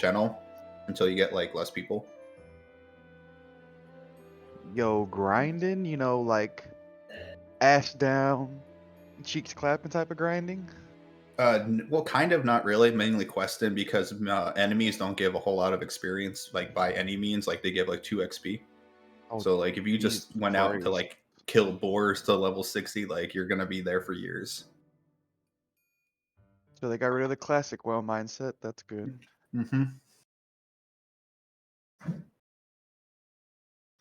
channel until you get like less people. Yo, grinding, like ass down, cheeks clapping type of grinding. Well, kind of, not really. Mainly questing because enemies don't give a whole lot of experience, like by any means. Like they give like 2 XP. Oh, So like if you just Jesus went out to Christ. like kill boars to level 60, like you're gonna be there for years. So they got rid of the classic WoW mindset. That's good. Mm-hmm.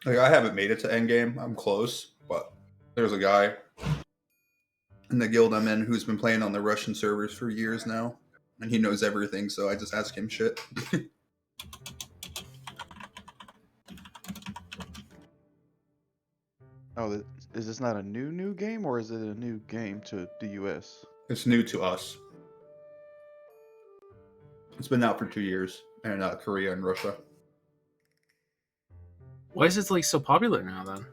Like I haven't made it to endgame. I'm close, but there's a guy in the guild I'm in who's been playing on the Russian servers for years now, and he knows everything. So I just ask him shit. Oh, is this not a new game, or is it a new game to the US? It's new to us. It's been out for 2 years in Korea and Russia. Why is it like so popular now then?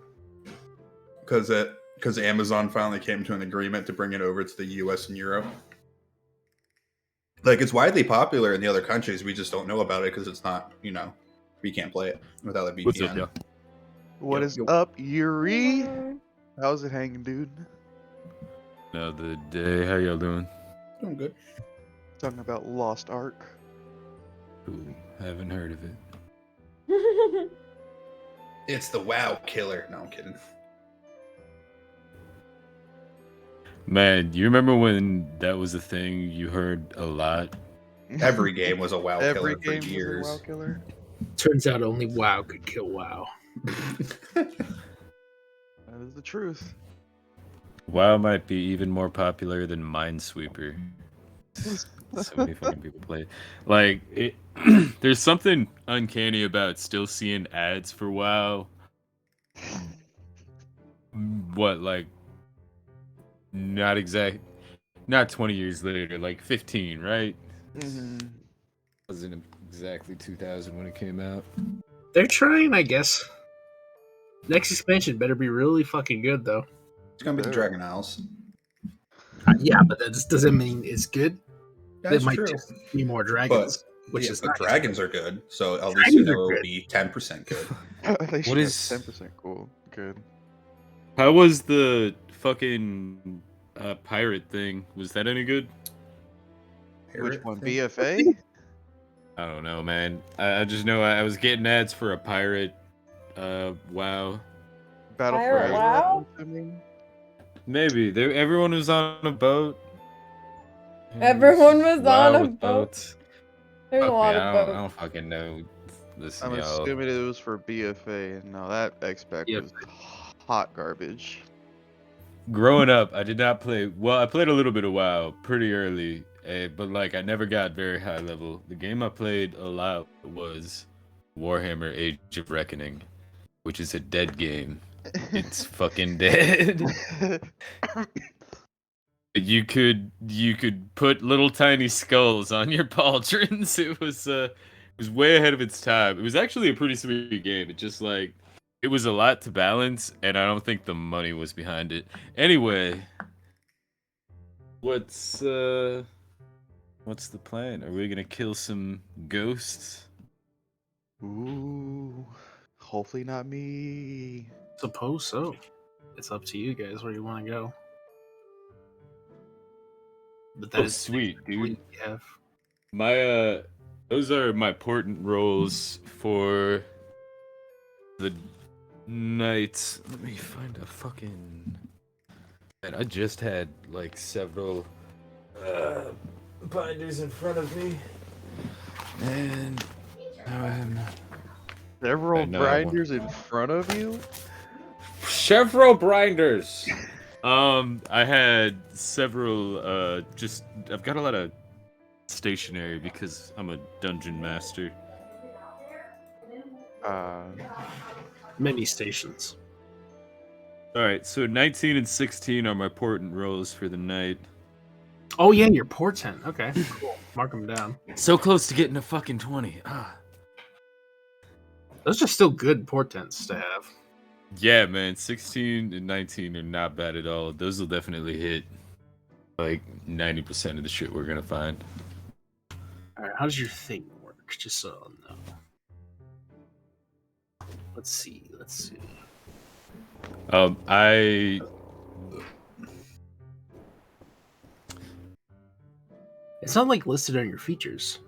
Because Amazon finally came to an agreement to bring it over to the US and Europe. Like it's widely popular in the other countries. We just don't know about it because it's not, we can't play it without a VPN. What's up, y'all? What is up, Yuri? How's it hanging, dude? Another day. How y'all doing? Doing good. Talking about Lost Ark. Ooh, haven't heard of it. It's the WoW killer. No, I'm kidding. Man, you remember when that was a thing you heard a lot? Every game was a WoW Every killer for game years. was a WoW killer. Turns out only WoW could kill WoW. That is the truth. WoW might be even more popular than Minesweeper. So many fucking people play it. Like, there's something uncanny about still seeing ads for WoW. What, like, not 20 years later, like 15, right? Mm-hmm. Wasn't exactly 2000 when it came out. They're trying, I guess. Next expansion better be really fucking good, though. It's gonna be the Dragon Isles. Yeah, but that just doesn't mean it's good. That's there might true. just be more dragons, But, is but nice. dragons are good, so at least Dragons are it'll good. be 10% good. They should What have is- 10% cool? Good. How was the fucking pirate thing? Was that any good? Which one? thing? BFA? I don't know, man. I just know I was getting ads for a pirate. WoW. Battle Pirate for WoW? I mean, Maybe everyone was on a boat. Everyone was WoW on a with boat. boats. There's a Fuck lot me, of I boats. don't fucking know. Listen, I'm y'all. assuming it was for BFA. No, that X-Spec Yep. was hot garbage. Growing up, I did not play. Well, I played a little bit of WoW pretty early, but like I never got very high level. The game I played a lot was Warhammer: Age of Reckoning, which is a dead game. It's fucking dead. You could put little tiny skulls on your pauldrons. It was way ahead of its time. It was actually a pretty sweet game. It just like it was a lot to balance, and I don't think the money was behind it. Anyway, what's the plan? Are we gonna kill some ghosts? Ooh, hopefully not me. Suppose so. It's up to you guys where you want to go. But that Oh, is sweet, dude. you have. My those are my portent rolls for the night. Let me find a fucking. Man, I just had like several binders in front of me, and now I'm Several I know I want- grinders in front of you? several grinders. I had several. I've got a lot of stationery because I'm a dungeon master. Many stations. All right, so 19 and 16 are my portent rolls for the night. Oh yeah, your portent. Okay, cool. Mark them down. So close to getting a fucking 20. Those are still good portents to have. Yeah, man, 16 and 19 are not bad at all. Those will definitely hit like 90% of the shit we're gonna find. All right, how does your thing work? just so no. Let's see. I It's not like listed on your features.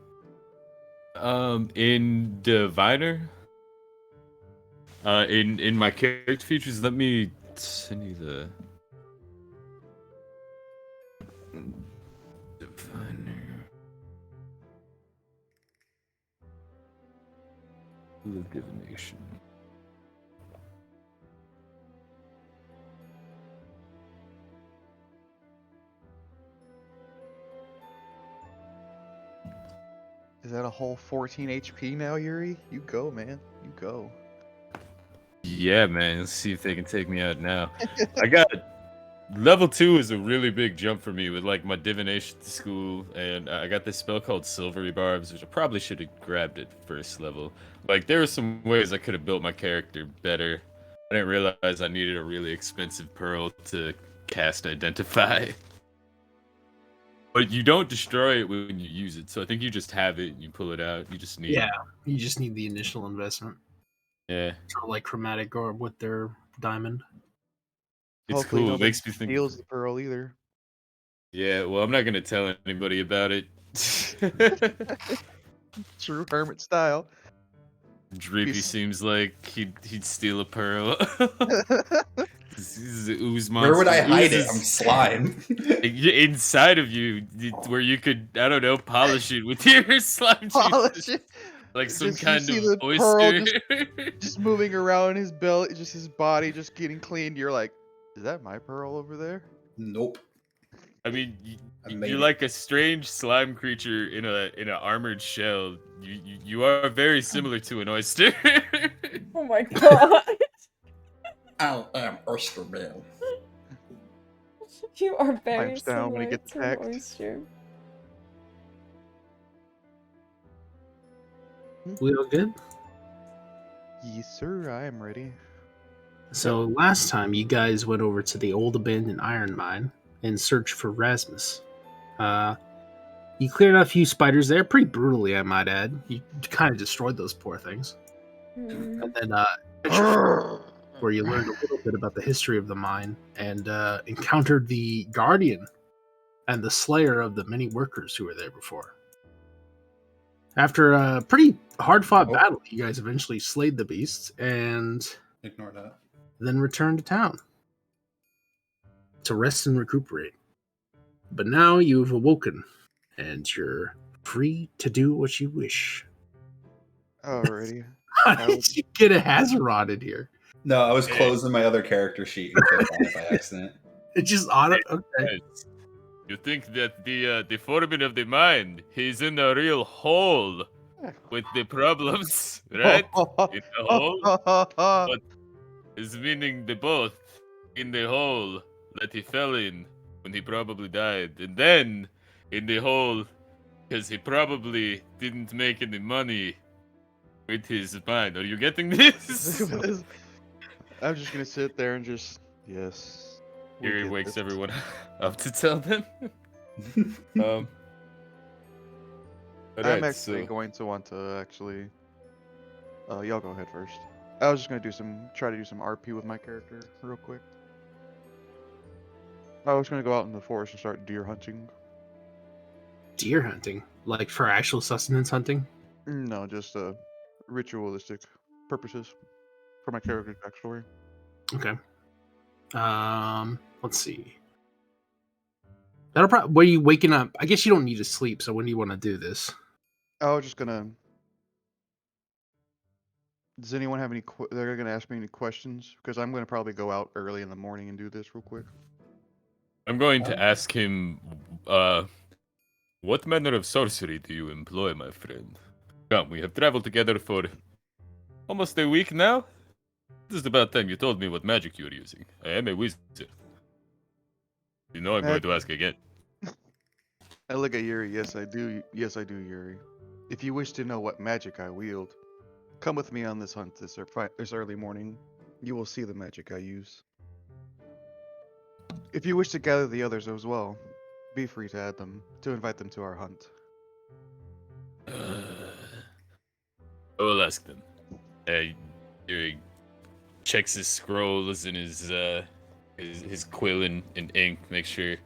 in Diviner, in my character features, let me send you the Diviner. The divination. Is that a whole 14 HP now, Yuri? You go, man. You go. Yeah, man. Let's see if they can take me out now. I got level 2 is a really big jump for me with like my divination school, and I got this spell called Silvery Barbs, which I probably should have grabbed at first level. Like there were some ways I could have built my character better. I didn't realize I needed a really expensive pearl to cast Identify. But you don't destroy it when you use it, so I think you just have it and you pull it out. You just need Yeah, you just need the initial investment. Yeah. Sort of like Chromatic Orb with their diamond. It's Hopefully cool. It nobody makes me think. steals the pearl either. Yeah, well, I'm not gonna tell anybody about it. True hermit style. Dreepy Yes. seems like he'd steal a pearl. He's an ooze Where would I monster. hide Ooze it? I'm is slime. inside of you, where you could, I don't know, polish it with your slime Polish juice, it. like some Just- you kind see of the pearl oyster. Just moving around his belly, just his body just getting cleaned. You're like, is that my pearl over there? Nope. I mean, I made you're it. like a strange slime creature in an armored shell. You are very similar to an oyster. Oh my god. I am Oyster Man. You are very Clamps down when he similar gets to an attacked. oyster. We all good? Yes, sir. I am ready. So last time you guys went over to the old abandoned iron mine in search for Rasmus. You cleared out a few spiders there, pretty brutally, I might add. You kind of destroyed those poor things. Hmm. And then where you learned a little bit about the history of the mine and encountered the guardian and the slayer of the many workers who were there before. After a pretty hard-fought Oh. battle, you guys eventually slayed the beasts and Ignore that. then returned to town to rest and recuperate. But now you've awoken, and you're free to do what you wish. Alrighty. How did you get a Hazaron in here? No, I was closing my other character sheet and clicked on it by accident. It just auto. Okay. Guys, you think that the foreman of the mine, he's in a real hole with the problems, right? In the hole? But is meaning the both in the hole that he fell in when he probably died, and then in the hole because he probably didn't make any money with his mine. Are you getting this? I'm just gonna sit there and just yes. we Here he get wakes this. everyone up to tell them. I'm Alright, actually so going to want to actually. Y'all go ahead first. I was just gonna try to do some RP with my character real quick. I was gonna go out in the forest and start deer hunting. Deer hunting, like for actual sustenance hunting. No, just ritualistic purposes for my character's backstory. Okay. Let's see. That'll probably. When you waking up, I guess you don't need to sleep. So when do you want to do this? I was just gonna. Does anyone have any? They're gonna ask me any questions because I'm gonna probably go out early in the morning and do this real quick. I'm going to ask him, what manner of sorcery do you employ, my friend? Come, we have traveled together for almost a week now. This is about time you told me what magic you are using. I am a wizard. You know I'm going to ask again. I look at Yuri. Yes, I do. Yes, I do, Yuri. If you wish to know what magic I wield, come with me on this hunt this early morning. You will see the magic I use. If you wish to gather the others as well, be free to invite them to our hunt. I will ask them. Yuri checks his scrolls and his quill and ink, make sure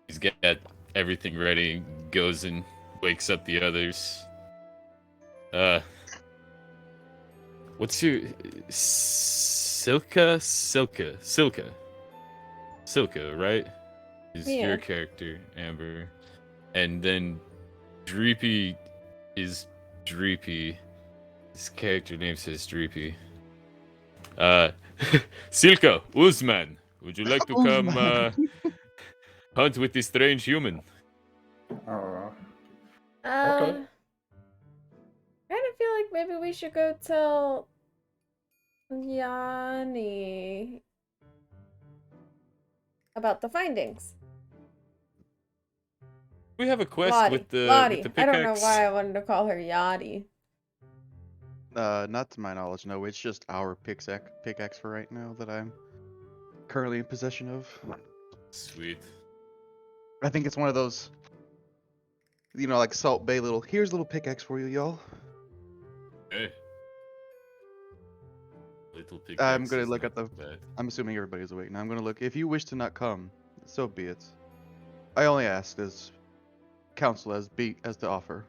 he's got everything ready, goes and wakes up the others. What's your Silka, right? Is Yeah. your character, Amber. And then Dreepy is Dreepy. His character name says Dreepy. Silka, Uzman, would you like to come hunt with this strange human? I kind of feel like maybe we should go tell Yanni about the findings. We have a quest Lottie. with the Lottie. pickaxe. I don't know why I wanted to call her Yachty. Not to my knowledge, no. It's just our pickaxe for right now that I'm currently in possession of. Sweet. I think it's one of those, like Salt Bay here's a little pickaxe for you, y'all. Hey. Little pickaxe. I'm gonna is look not at the. bad. I'm assuming everybody's awake now. I'm gonna look. If you wish to not come, so be it. I only asked as counsel as the offer,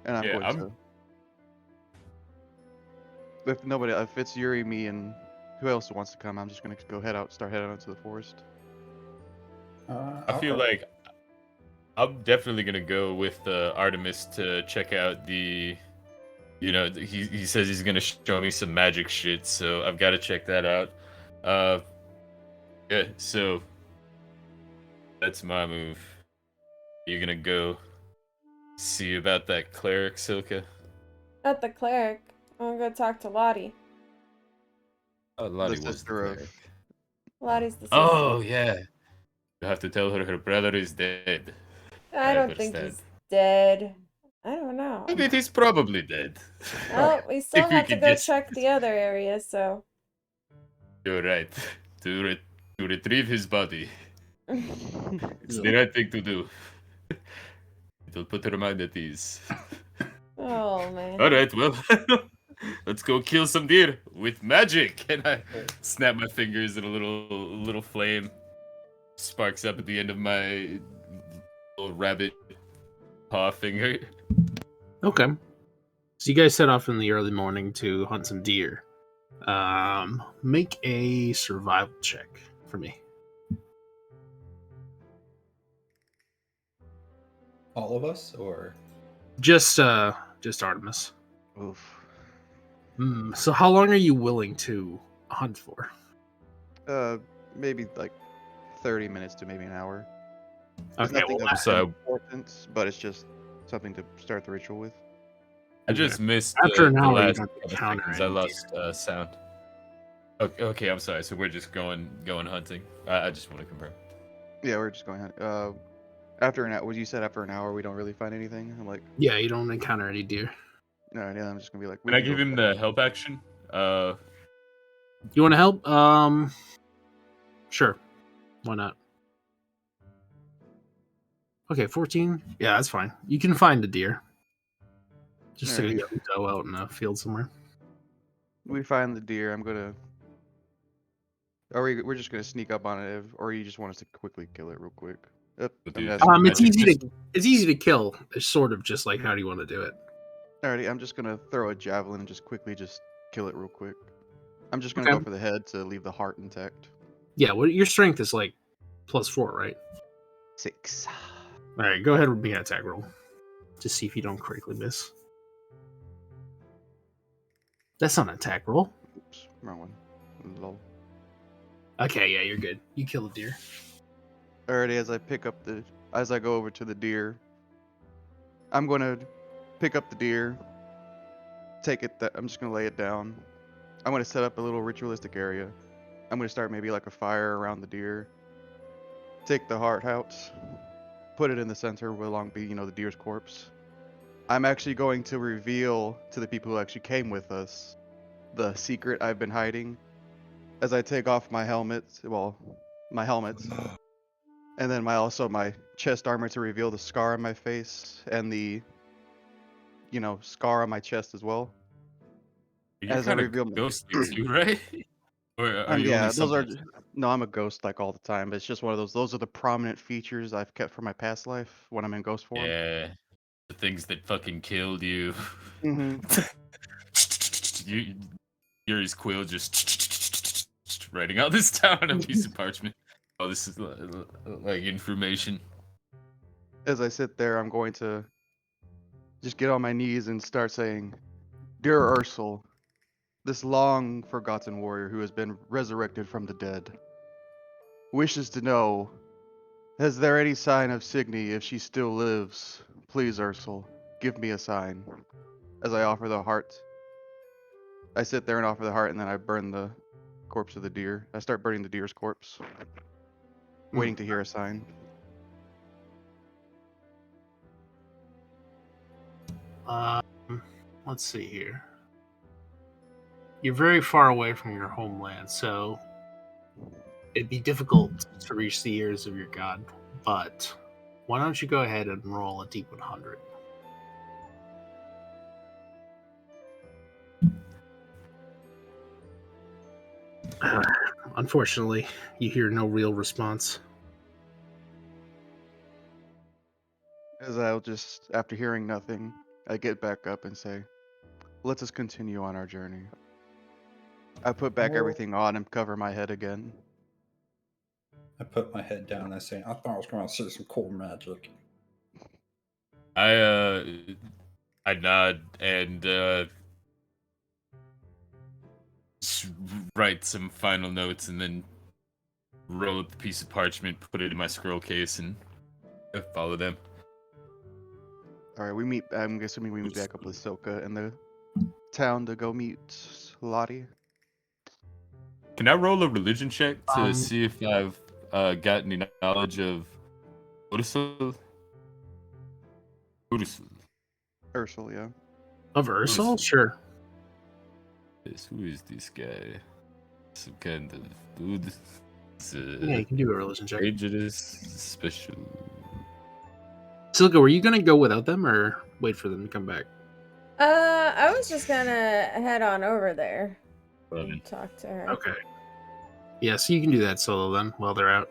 and I'm Yeah, going to. If it's Yuri, me, and who else wants to come, I'm just gonna start heading out into the forest. I feel like I'm definitely gonna go with Artemis to check out the. He says he's gonna show me some magic shit, so I've got to check that out. Yeah, so that's my move. You're gonna go see about that cleric, Silka? At the cleric. I'm gonna go talk to Lottie. Oh, Lottie The was the sister of. cleric. Lottie's the sister. Oh, yeah. You have to tell her brother is dead. I don't think understand. he's dead. I don't know. I mean, he's probably dead. Well, we still If we have to could go just- check the other area, so. You're right. To retrieve his body. It's the Yeah. right thing to do. It'll put her mind at ease. Oh, man. Alright, well, let's go kill some deer with magic. And I snap my fingers and a little flame sparks up at the end of my little rabbit paw finger. Okay. So you guys set off in the early morning to hunt some deer. Make a survival check for me. All of us, or Just Artemis. Oof. So how long are you willing to hunt for? Maybe like 30 minutes to maybe an hour. It's Okay, nothing well, of So importance, but it's just something to start the ritual with. I just missed After an the hour, you last don't couple encounter seconds. I any lost sound. Okay, I'm sorry. So we're just going hunting. I just want to confirm. Yeah, we're just going. After an hour, what you said after an hour, we don't really find anything. I'm like, yeah, you don't encounter any deer. no, yeah, I'm just gonna be like, Can I give him the help action? You want to help? Sure. Why not? Okay, 14. Yeah, that's fine. You can find a deer. Just so you go out in a field somewhere. We find the deer. I'm gonna. We're just gonna sneak up on it, or you just want us to quickly kill it real quick? Yep. But I'm dude, asking- It's Magic easy to kill. It's sort of just like how do you want to do it? Alrighty, I'm just gonna throw a javelin and just quickly just kill it real quick. I'm just gonna Okay. go for the head to leave the heart intact. Yeah, well, your strength is like +4, right? 6. All right, go ahead with me an attack roll. Just see if you don't critically miss. That's not an attack roll. Oops, wrong one. Lol. Okay, yeah, you're good. You kill a deer. Alrighty, as I go over to the deer, I'm gonna pick up the deer, I'm just gonna lay it down. I'm gonna set up a little ritualistic area. I'm gonna start maybe like a fire around the deer. Take the heart out, put it in the center where along be, the deer's corpse. I'm actually going to reveal to the people who actually came with us the secret I've been hiding. As I take off my helmet, and then my chest armor to reveal the scar on my face and the scar on my chest as well. You're As I kind of reveal my... ghostly too, right? Or are you only yeah, those are... sometimes? No, I'm a ghost like all the time. But it's just one of those are the prominent features I've kept from my past life when I'm in ghost form. Yeah, the things that fucking killed you. Hmm. you, Yuri's quill just writing out this down on a piece of parchment. Oh, this is like information. As I sit there, I'm going to just get on my knees and start saying, "Dear Ursel, this long forgotten warrior who has been resurrected from the dead, wishes to know, is there any sign of Signy if she still lives? Please, Ursel, give me a sign." As I offer the heart, I sit there and offer the heart, and then I burn the corpse of the deer. I start burning the deer's corpse, waiting to hear a sign. Um, let's see here. You're very far away from your homeland, so it'd be difficult to reach the ears of your god. But why don't you go ahead and roll a D100? Unfortunately, you hear no real response. As I'll just, after hearing nothing, I get back up and say, "Let us continue on our journey." I put back everything on and cover my head again. I put my head down and I say, I thought I was going to see some cool magic. I nod and write some final notes and then roll up the piece of parchment, put it in my scroll case, and follow them. All right, we meet. I'm assuming we meet back up with Silka in the town to go meet Lottie. Can I roll a religion check to Um, see if I've got any knowledge of Ursul? Ursul. Ursel, yeah. of Ursel? Sure. Yes, who is this guy? Some kind of dude. It's, Yeah, you can do a religion check. dangerous, special. Silka, were you gonna go without them or wait for them to come back? I was just gonna head on over there Eleven. and talk to her. Okay. Yeah, so you can do that solo then while they're out.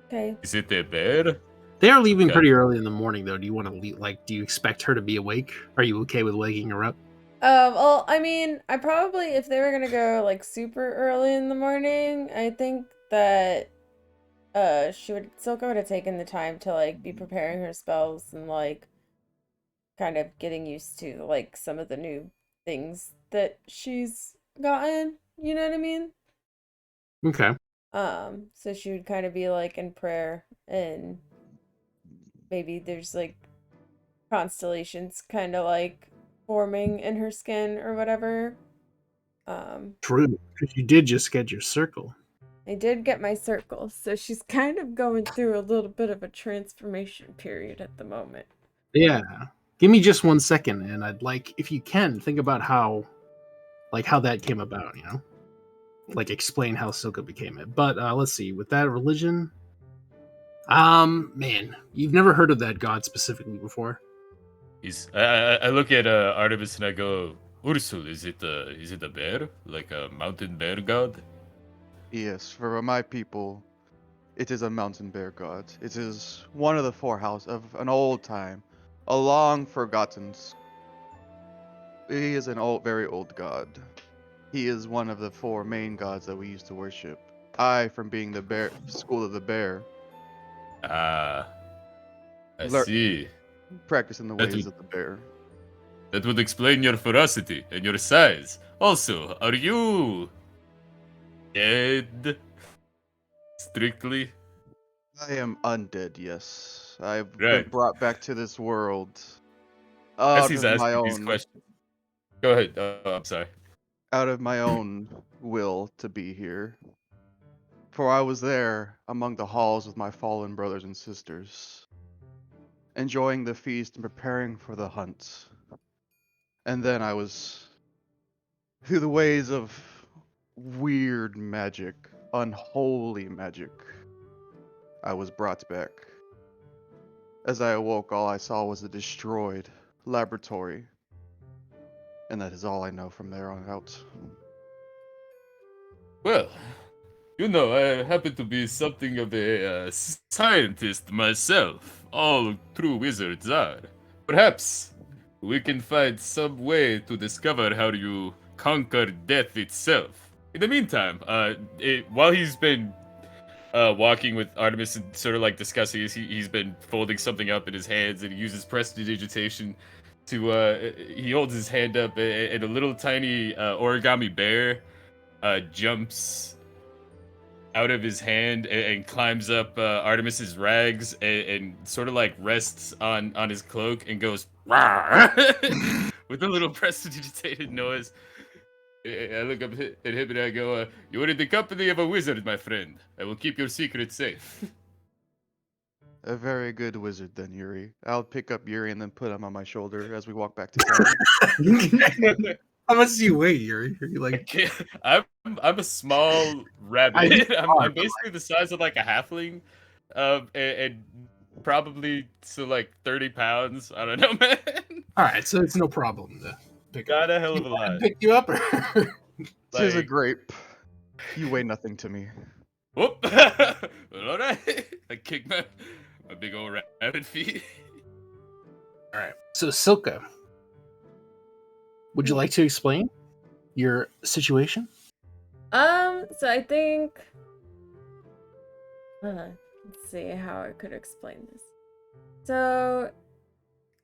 Okay. Is it their bed? They are leaving Okay. pretty early in the morning, though. Do you want to leave? Like, do you expect her to be awake? Are you okay with waking her up? Well, I mean, I probably, if they were gonna go like super early in the morning, I think that Silka would have taken the time to like be preparing her spells and like kind of getting used to like some of the new things that she's gotten. You know what I mean? Okay. So she would kind of be like in prayer, and maybe there's like constellations kind of like forming in her skin or whatever. True, because you did just get your circle. I did get my circle, so she's kind of going through a little bit of a transformation period at the moment. Yeah. Give me just 1 second, and I'd like, if you can, think about how that came about. Like explain how Silka became it. But let's see. With that religion, man, you've never heard of that god specifically before. I look at Artemis and I go, Ursul, is it a bear? Like a mountain bear god? Yes, for my people, it is a mountain bear god. It is one of the four houses of an old time, a long forgotten. He is an very old god. He is one of the four main gods that we used to worship. I, from being the bear school of the bear, Ah, I lear- see. practicing the That ways would- of the bear. That would explain your ferocity and your size. Also, are you dead? Strictly? I am undead, yes. I've been Right. brought back to this world As out he's of my asking these own questions. Go ahead. I'm sorry. out of my own will to be here. For I was there among the halls with my fallen brothers and sisters, enjoying the feast and preparing for the hunt. And then I was, through the ways of weird magic, unholy magic, I was brought back. As I awoke, all I saw was a destroyed, laboratory. And that is all I know from there on out. Well, you know, I happen to be something of a scientist myself. All true wizards are. Perhaps we can find some way to discover how you conquer death itself. In the meantime, while he's been walking with Artemis and sort of like discussing this, he's been folding something up in his hands and he uses prestidigitation to, he holds his hand up and a little tiny origami bear jumps out of his hand and climbs up Artemis's rags and sort of like rests on his cloak and goes "Rawr!" with a little prestidigitated noise. I look up at him and I go, "You are in the company of a wizard, my friend. I will keep your secret safe." A very good wizard then, Yuri. I'll pick up Yuri and then put him on my shoulder as we walk back to town. How much do you weigh, Yuri? Are you like I'm a small rabbit. I'm basically the size of like a halfling, and probably so like 30 pounds. I don't know, man. all right? So it's no problem to pick Got up. a hell of a lot. Pick you up. Tis a Like, grape. You weigh nothing to me. whoop. Well, all right. I kick my big old rabbit feet. All right. So Silka, would you like to explain your situation? So I think, let's see how I could explain this. So,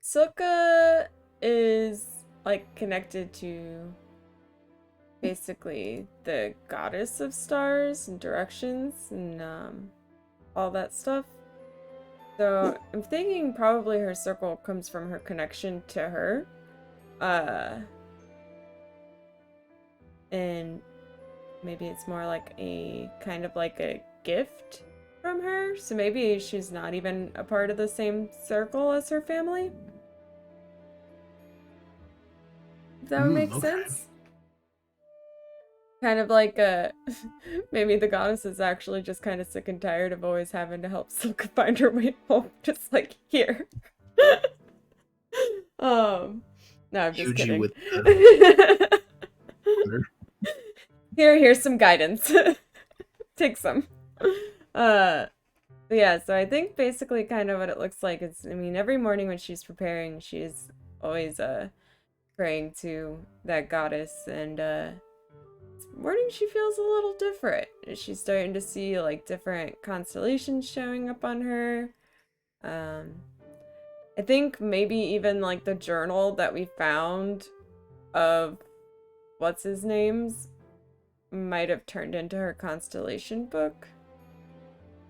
Silka is like connected to basically the goddess of stars and directions and all that stuff. So I'm thinking probably her circle comes from her connection to her. And maybe it's more like a kind of like a gift from her. So maybe she's not even a part of the same circle as her family. If that would make okay. sense. Kind of like maybe the goddess is actually just kind of sick and tired of always having to help Silka find her way home. Just like here. No, I'm just Huge you kidding. with Here's some guidance. Take some. Yeah, so I think basically kind of what it looks like is, I mean, every morning when she's preparing, she's always praying to that goddess, and this morning she feels a little different. She's starting to see like different constellations showing up on her. I think maybe even like the journal that we found of what's his name's might have turned into her constellation book.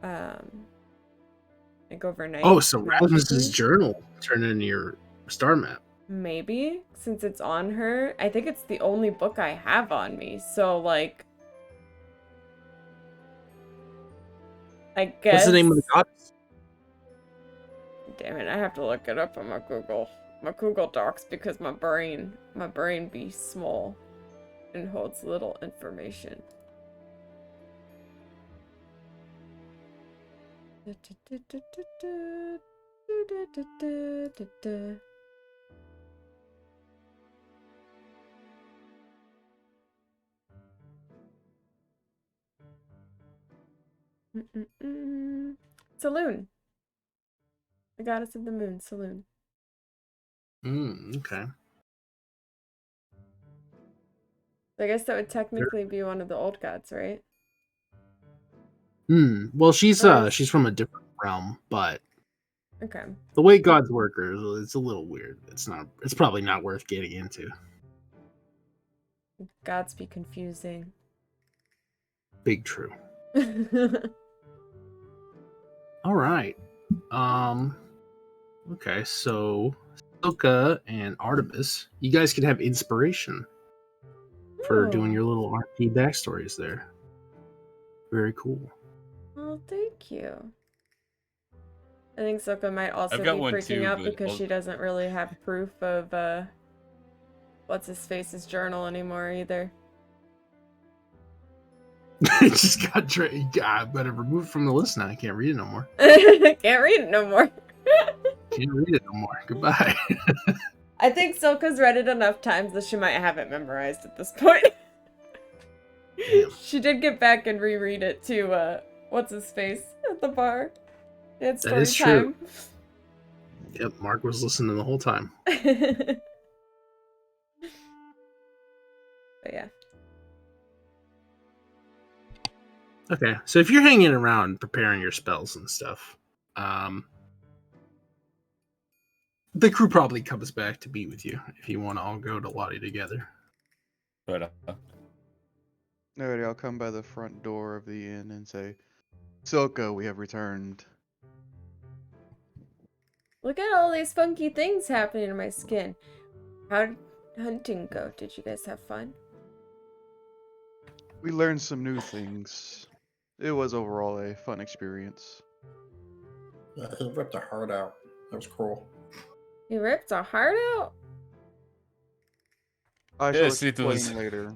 Like overnight. Oh, so Rasmus's magically. journal turned into your star map. Maybe, since it's on her. I think it's the only book I have on me, so like I guess. What's the name of the goddess? Damn it, I have to look it up on my Google Docs because my brain be small and holds little information. Saloon. The goddess of the moon, Saloon. Okay. I guess that would technically be one of the old gods, right? Well, she's Nice. she's from a different realm, but Okay. the way gods work it's a little weird. It's probably not worth getting into. Gods be confusing. Big true. All right. Okay, so Silka and Artemis, you guys can have inspiration for doing your little RP backstories there. Very cool. Well, thank you. I think Silka might also I've be got one freaking too, out but because I'll- she doesn't really have proof of what's his face's journal anymore either. It just got better removed from the list now. I can't read it no more. Can't read it no more. Can't read it no more. Goodbye. I think Silka's read it enough times that she might have it memorized at this point. Damn. She did get back and reread it to what's his face at the bar. It's That story is true. time. Yep, Mark was listening the whole time. But yeah. Okay, so if you're hanging around preparing your spells and stuff, the crew probably comes back to meet with you if you want to all go to Lottie together. But Alrighty, I'll come by the front door of the inn and say, Silka, we have returned. Look at all these funky things happening in my skin. How did hunting go? Did you guys have fun? We learned some new things. It was overall a fun experience. He ripped her heart out. That was cruel. You ripped a heart out? I shall Yes, it explain was- later.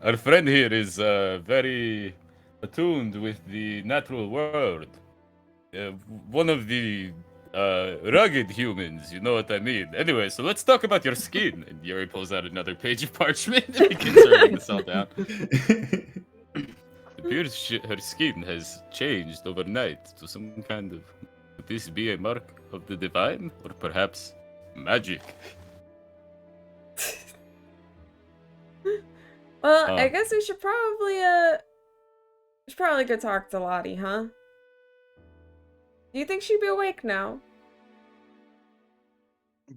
our friend here is very attuned with the natural world. One of the rugged humans, you know what I mean. Anyway, so let's talk about your skin. And Yuri pulls out another page of parchment and begins writing this all down. It appears her skin has changed overnight to some kind of... Could this be a mark of the divine? Or perhaps magic? Well, I guess we should probably go talk to Lottie, huh? Do you think she'd be awake now?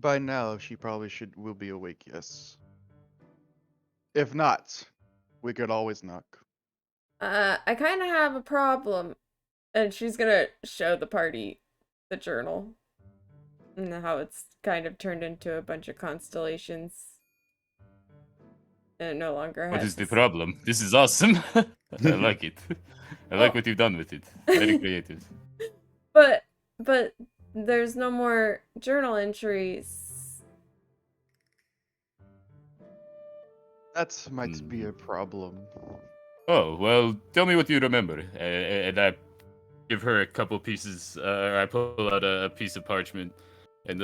By now, she probably will be awake, yes. If not, we could always knock. I kind of have a problem. And she's gonna show the party the journal. And how it's kind of turned into a bunch of constellations. And it no longer has... What is the problem? This is awesome. I like it. I like what you've done with it. Very creative. But there's no more journal entries. That might be a problem. Oh, well, tell me what you remember. And I give her a couple pieces, I pull out a piece of parchment, and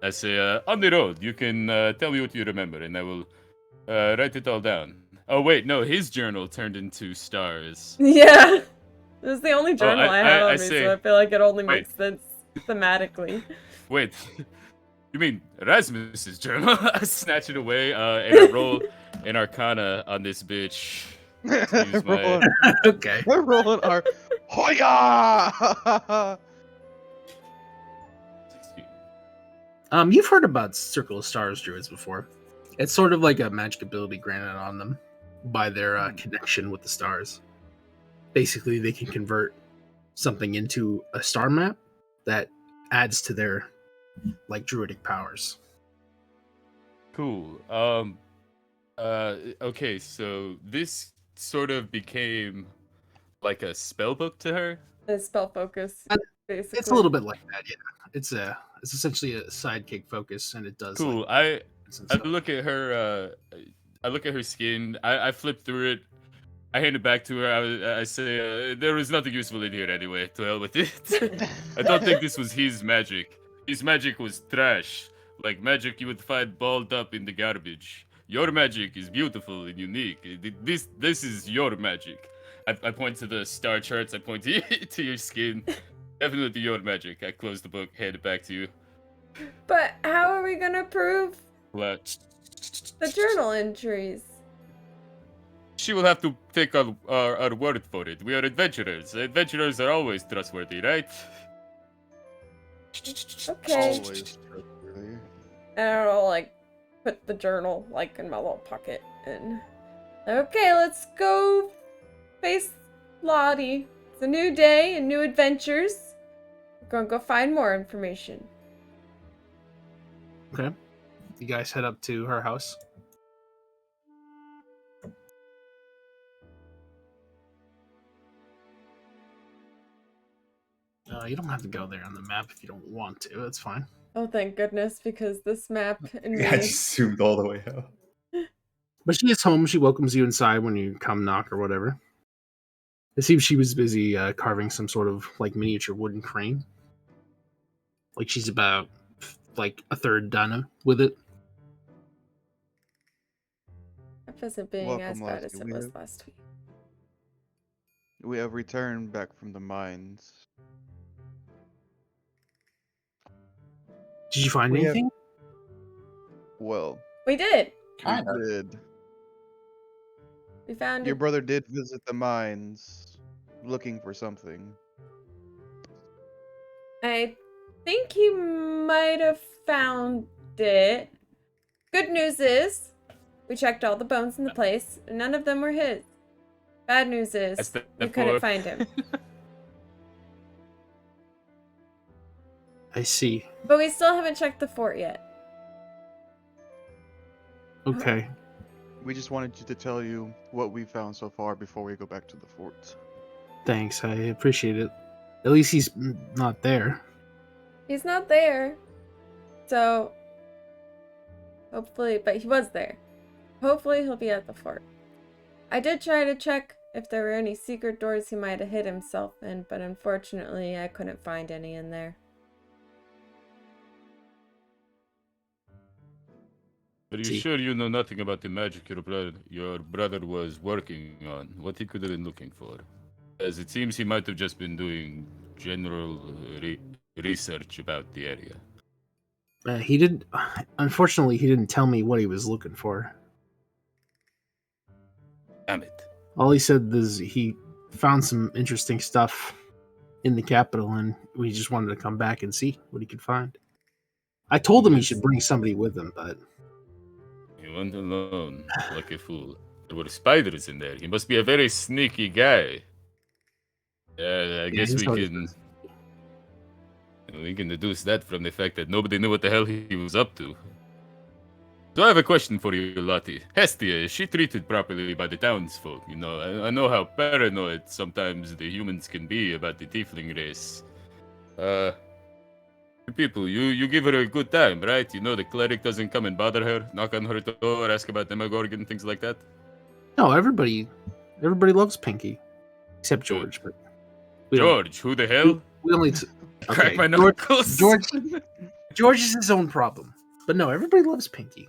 I say, on the road, you can tell me what you remember, and I will write it all down. Oh, wait, no, his journal turned into stars. Yeah. This is the only journal I have on me, say- so I feel like it only wait. makes sense thematically. Wait, you mean Erasmus's journal? I snatch it away, and I roll an arcana on this bitch. Excuse my- rolling, Okay. we're rolling our Hoya! You've heard about Circle of Stars druids before. It's sort of like a magic ability granted on them by their connection with the stars. Basically, they can convert something into a star map that adds to their like druidic powers. Cool. Okay, so this sort of became like a spell book to her. The spell focus, basically. It's a little bit like that, yeah. It's essentially a sidekick focus, and it does. Cool. Like, I look at her. I look at her skin. I flip through it. I hand it back to her. I say, there was nothing useful in here anyway. To hell with it. I don't think this was his magic. His magic was trash. Like magic you would find balled up in the garbage. Your magic is beautiful and unique. This is your magic. I point to the star charts. I point to your skin. Definitely your magic. I close the book, hand it back to you. But how are we gonna prove Let the journal entries? She will have to take our word for it. We are adventurers. Adventurers are always trustworthy, right? Okay. Always trustworthy. And I'll like put the journal like in my little pocket and okay, let's go face Lottie. It's a new day and new adventures. We're gonna go find more information. okay. You guys head up to her house. You don't have to go there on the map if you don't want to. That's fine. Oh, thank goodness, because this map and me. I just zoomed all the way out. But she is home. She welcomes you inside when you come knock or whatever. It seems she was busy carving some sort of like miniature wooden crane. Like she's about like a third done with it. That isn't being Welcome, as bad Lassie. as it was last week. We have returned back from the mines. Did you find We have- anything? Well, We did. Kinda. we did. We found Your brother did visit the mines, looking for something. I think he might have found it. Good news is, we checked all the bones in the place, and none of them were his. Bad news is, That's the we couldn't four. find him. I see. But we still haven't checked the fort yet. Okay. We just wanted to tell you what we found so far before we go back to the fort. Thanks. I appreciate it. At least he's not there. He's not there. So, hopefully, but he was there. Hopefully he'll be at the fort. I did try to check if there were any secret doors he might have hid himself in, but unfortunately I couldn't find any in there. Are you See. sure you know nothing about the magic your brother was working on? What he could have been looking for? As it seems he might have just been doing general research about the area. He did. Unfortunately, he didn't tell me what he was looking for. Damn it. All he said is he found some interesting stuff in the capital, and we just wanted to come back and see what he could find. I told him he should bring somebody with him, but He went alone, like a fool. There were spiders in there. He must be a very sneaky guy. I guess he's we always can... We can deduce that from the fact that nobody knew what the hell he was up to. So I have a question for you, Lottie. Hestia, is she treated properly by the townsfolk? You know, I know how paranoid sometimes the humans can be about the tiefling race. People, you give her a good time, right? You know the cleric doesn't come and bother her, knock on her door, ask about Demogorgon, things like that? no, everybody loves Pinky, except George. But we don't- George, who the hell? we only Crack okay, my knuckles. George is his own problem. But no, everybody loves Pinky.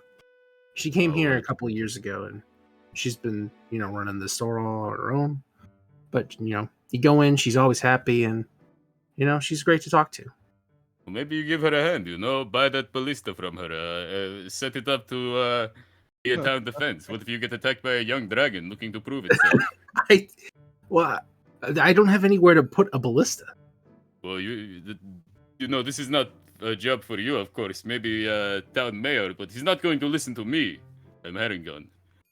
She came here a Alright. couple of years ago, and she's been, running the store all on her own. But, you go in, she's always happy, and, she's great to talk to. Well, maybe you give her a hand, buy that ballista from her, set it up to be a town defense. What if you get attacked by a young dragon looking to prove itself? I don't have anywhere to put a ballista. Well, this is not a job for you, of course. Maybe town mayor, but he's not going to listen to me. I'm Haringon.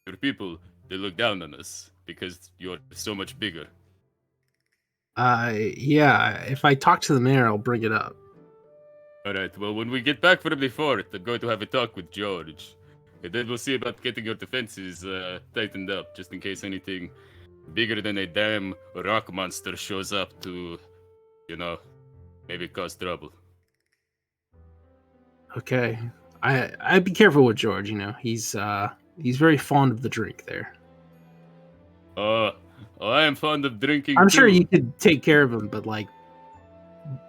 Your people, they look down on us because you're so much bigger. Yeah, if I talk to the mayor, I'll bring it up. All right, well, when we get back from the fort, I'm going to have a talk with George. And then we'll see about getting your defenses tightened up, just in case anything bigger than a damn rock monster shows up to, maybe cause trouble. Okay. I'd be careful with George, He's very fond of the drink there. Oh, I am fond of drinking I'm too. sure you could take care of him, but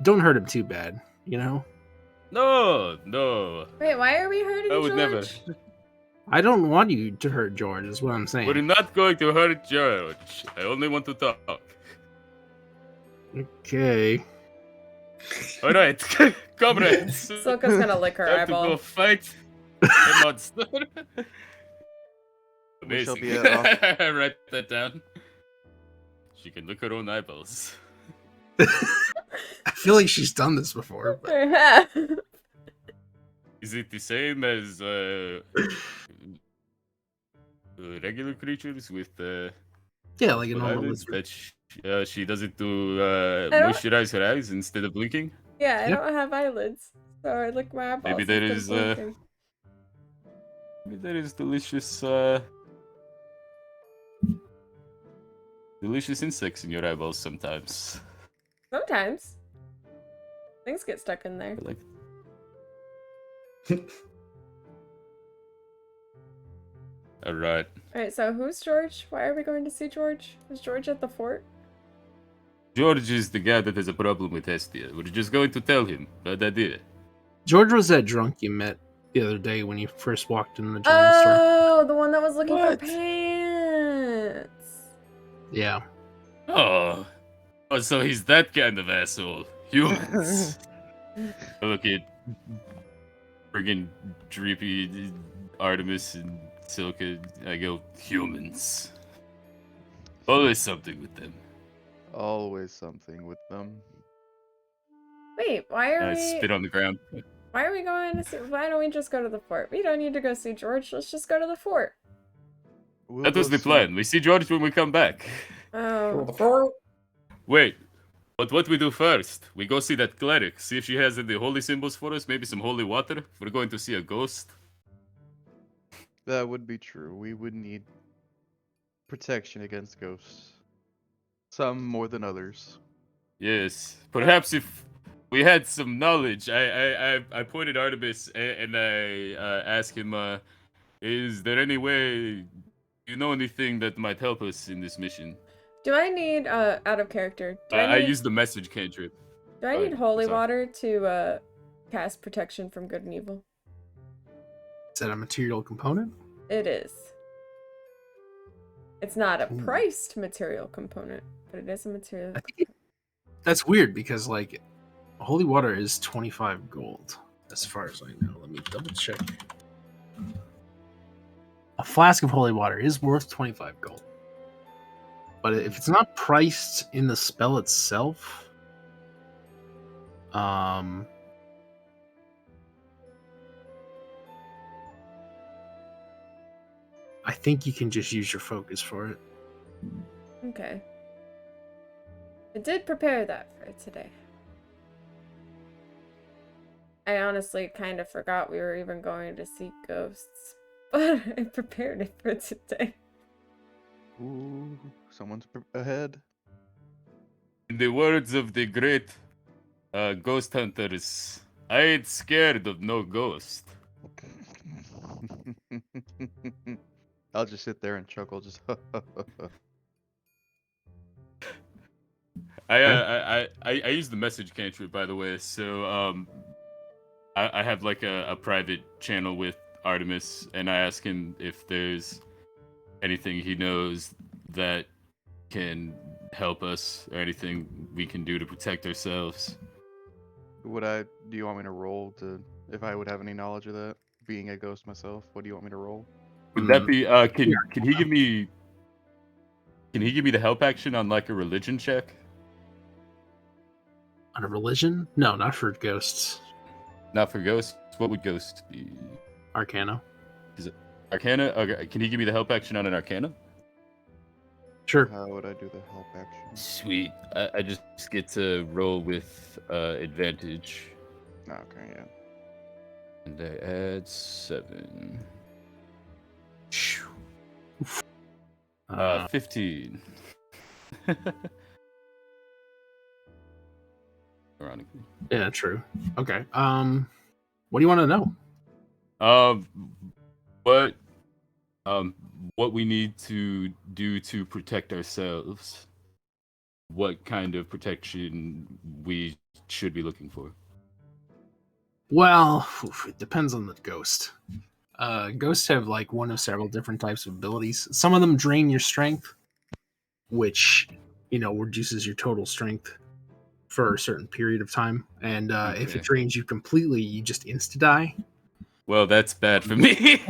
don't hurt him too bad, No. Wait, why are we hurting I would George? never. I don't want you to hurt George, is what I'm saying. We're not going to hurt George. I only want to talk. Okay. All right, comrades. Silka's gonna lick her Time to go eyeball. fight a monster. We shall Amazing. be at Write that down. She can lick her own eyeballs. I feel like she's done this before. But... Is it the same as regular creatures with yeah, like a normal eyelids? lizard. That she does it to I don't- moisturize her eyes instead of blinking? Yeah, I Yep. don't have eyelids, so I lick my eyeballs. Maybe there instead of is, blinking. Maybe there is delicious insects in your eyeballs sometimes. Sometimes. Things get stuck in there. I like. All right. Alright, so who's George? Why are we going to see George? Is George at the fort? George is the guy that has a problem with Hestia. We're just going to tell him. Bad idea. George was that drunk you met the other day when you first walked in the general store. Oh, the one that was looking for What? pants. Yeah. Oh, so he's that kind of asshole. Humans. I look at friggin' Dreepy, Artemis, and Silka. I go, humans. Always something with them. Always something with them. Wait, why are I we? spit on the ground. Why are we going to see? Why don't we just go to the fort? We don't need to go see George. Let's just go to the fort. We'll That was go the see- plan. We see George when we come back. Oh, Wait, but what we do first? We go see that cleric. See if she has any holy symbols for us. Maybe some holy water. We're going to see a ghost. That would be true. We would need protection against ghosts. Some more than others. Yes, perhaps if we had some knowledge. I pointed Artemis and I asked him, is there any way you know anything that might help us in this mission? do I need out of character? Do I need, used the message cantrip. Do I need holy sorry. water to cast protection from good and evil? Is that a material component? It is. It's not a Ooh. priced material component, but it is a material. I think that's weird because like holy water is 25 gold as far as I know. Let me double check. A flask of holy water is worth 25 gold. But if it's not priced in the spell itself, I think you can just use your focus for it. Okay. I did prepare that for today. I honestly kind of forgot we were even going to see ghosts, but I prepared it for today. Ooh, someone's ahead. In the words of the great ghost hunters, I ain't scared of no ghost. I'll just sit there and chuckle. Just I use the message cantrip, by the way. So I have like a private channel with Artemis, and I ask him if there's anything he knows that can help us or anything we can do to protect ourselves. do you want me to roll to if I would have any knowledge of that? Being a ghost myself, what do you want me to roll? Would that be can he give me the help action on like a religion check? On a religion? No, not for ghosts. Not for ghosts. What would ghost be? Arcana. Is it Arcana? Okay, can he give me the help action on an Arcana? Sure. How would I do the help action? Sweet. I just get to roll with advantage. Okay, yeah. And I add 7. 15. Ironically. Yeah, true. Okay. What do you want to know? What we need to do to protect ourselves. What kind of protection we should be looking for. Well, it depends on the ghost. Ghosts have like one of several different types of abilities. Some of them drain your strength, which, reduces your total strength for a certain period of time. And if it drains you completely, you just insta-die. Well, that's bad for me.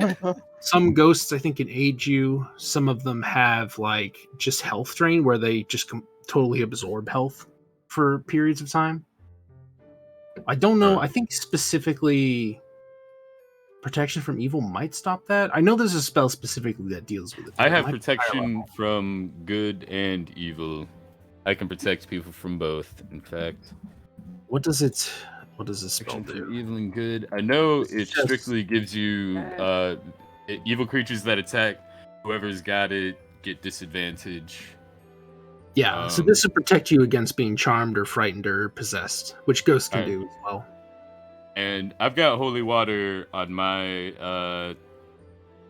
Some ghosts, I think, can aid you. Some of them have like just health drain, where they just totally absorb health for periods of time. I don't know. I think specifically protection from evil might stop that. I know there's a spell specifically that deals with it. I have protection from good and evil. I can protect people from both, in fact. What does it spell For do? evil and good. I know it strictly gives you evil creatures that attack whoever's got it get disadvantage. Yeah, so this will protect you against being charmed or frightened or possessed, which ghosts can do as well. And I've got holy water on my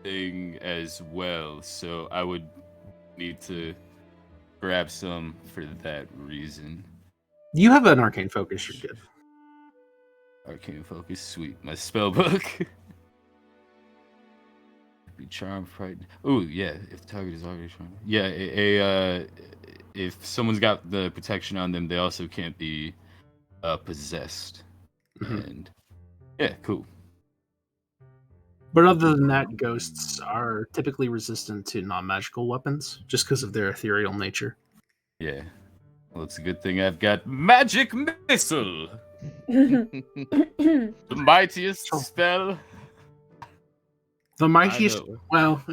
thing as well, so I would need to grab some for that reason. You have an arcane focus, you're good. Arcane focus, sweet. My spell book. Be charmed, frightened. Oh yeah, if the target is already charmed. Yeah, if someone's got the protection on them, they also can't be possessed. Mhm. And yeah, cool. But other than that, ghosts are typically resistant to non-magical weapons just because of their ethereal nature. Yeah. Well, it's a good thing I've got magic missile, the mightiest Sure. spell. The mightiest, know. well,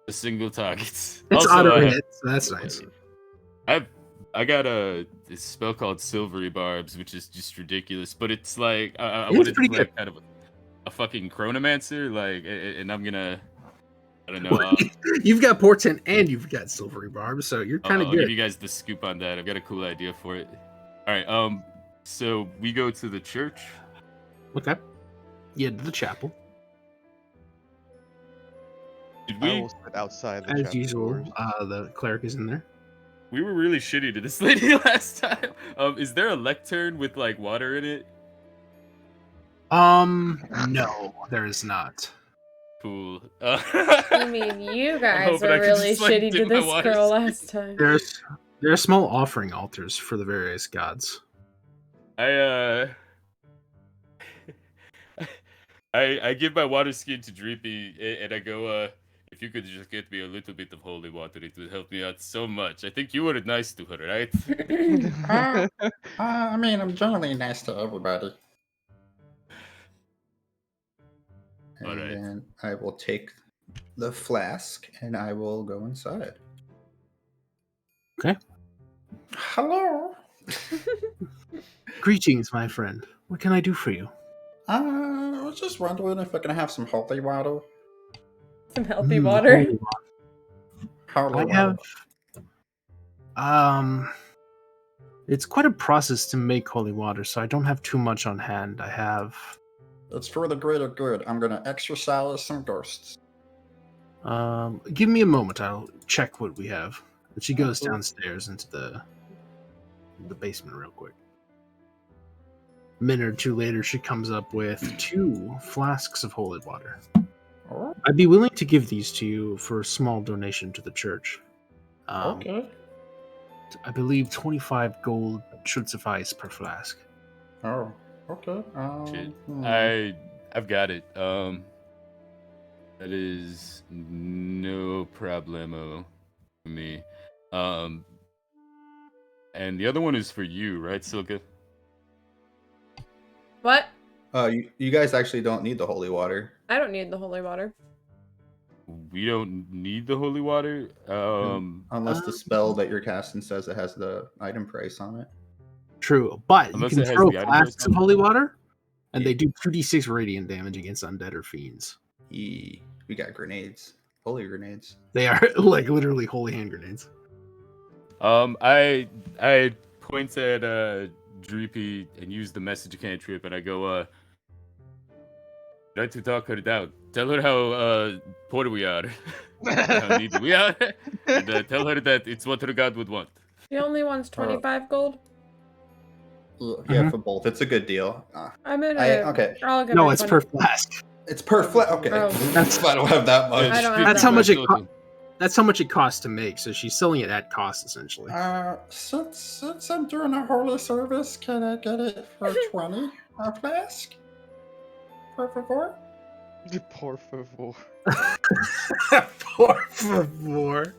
A single targets. it's Also, auto I hit, so that's nice. I got this spell called Silvery Barbs, which is just ridiculous. But it's like I It's wanted to pretty play good. kind of a fucking chronomancer, like, and I'm gonna, I don't know. You've got portent and you've got silvery barbs, so you're kind of I'll give good. you guys the scoop on that. I've got a cool idea for it. All right. So we go to the church. Okay. Yeah, to the chapel. Did I we? will sit outside the As chapel usual, doors. the cleric is in there. We were really shitty to this lady last time. Is there a lectern with like water in it? No, there is not. Cool. I mean, you guys hoping were I could really just, like, shitty to dip my this water girl ski. last time. There are small offering altars for the various gods. I give my water skin to Dreepy and I go, if you could just get me a little bit of holy water, it would help me out so much. I think you were nice to her, right? I mean, I'm generally nice to everybody. And Alright. then I will take the flask and I will go inside. Okay. Hello. Greetings, my friend. What can I do for you? I was just wondering if I can have some holy water. Some healthy Mm, water. holy water. Holy I water. have it's quite a process to make holy water, so I don't have too much on hand. I have It's for the greater good. I'm gonna exorcise some ghosts. give me a moment, I'll check what we have. And she goes Absolutely. downstairs into the basement real quick. A minute or two later, she comes up with 2 flasks of holy water. Oh, I'd be willing to give these to you for a small donation to the church. okay. I believe 25 gold should suffice per flask. Oh, okay. Shit. Hmm. I've got it. That is no problemo for me. And the other one is for you, right, Silka? What? You guys actually don't need the holy water. I don't need the holy water. We don't need the holy water. Unless the spell that you're casting says it has the item price on it. True, but you Unless can it has throw the item flasks price of on it. holy water, and Yeah. they do 2d6 radiant damage against undead or fiends. We got grenades. Holy grenades. They are like literally holy hand grenades. I point at Dreepy and use the message cantrip, and I go, try to talk her down. Tell her how poor we are, how needy we are, and tell her that it's what her god would want. She only wants 25 gold. Yeah, for both. It's a good deal. I'm in okay. I'll give No, her it's 20. per flask. It's per flat. Okay. Oh. I don't have that much. I don't have That's that how much it much. costs. That's how much it costs to make. So she's selling it at cost, essentially. Since I'm doing a holy service, can I get it for 20 a flask? Por favor? Por favor. Por favor.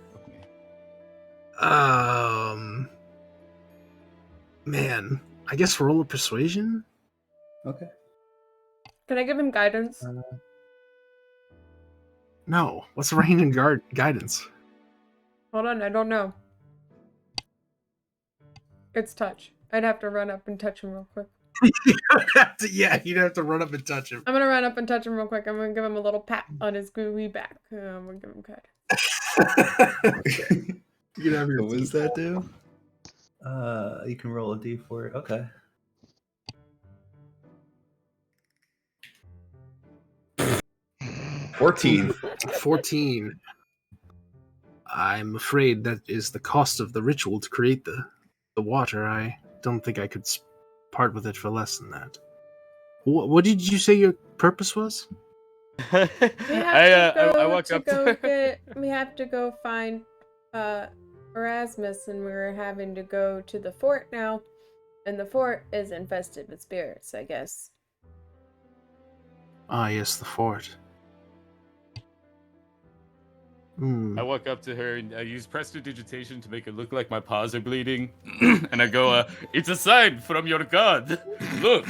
Man, I guess roll a persuasion. Okay. Can I give him guidance? No, what's rain and guidance? Hold on, I don't know. It's touch. I'd have to run up and touch him real quick. Yeah, you'd have to run up and touch him. I'm gonna run up and touch him real quick. I'm gonna give him a little pat on his gooey back. I'm gonna give him guidance. You can have your What does tea. that do? You can roll a d4. Okay. $14. 14. I'm afraid that is the cost of the ritual to create the water. I don't think I could part with it for less than that. What did you say your purpose was? We have I walk up to her. we have to go find Erasmus, and we're having to go to the fort now. And the fort is infested with spirits, I guess. Ah, yes, the fort. Hmm. I walk up to her and I use prestidigitation to make it look like my paws are bleeding. And I go, it's a sign from your god. Look,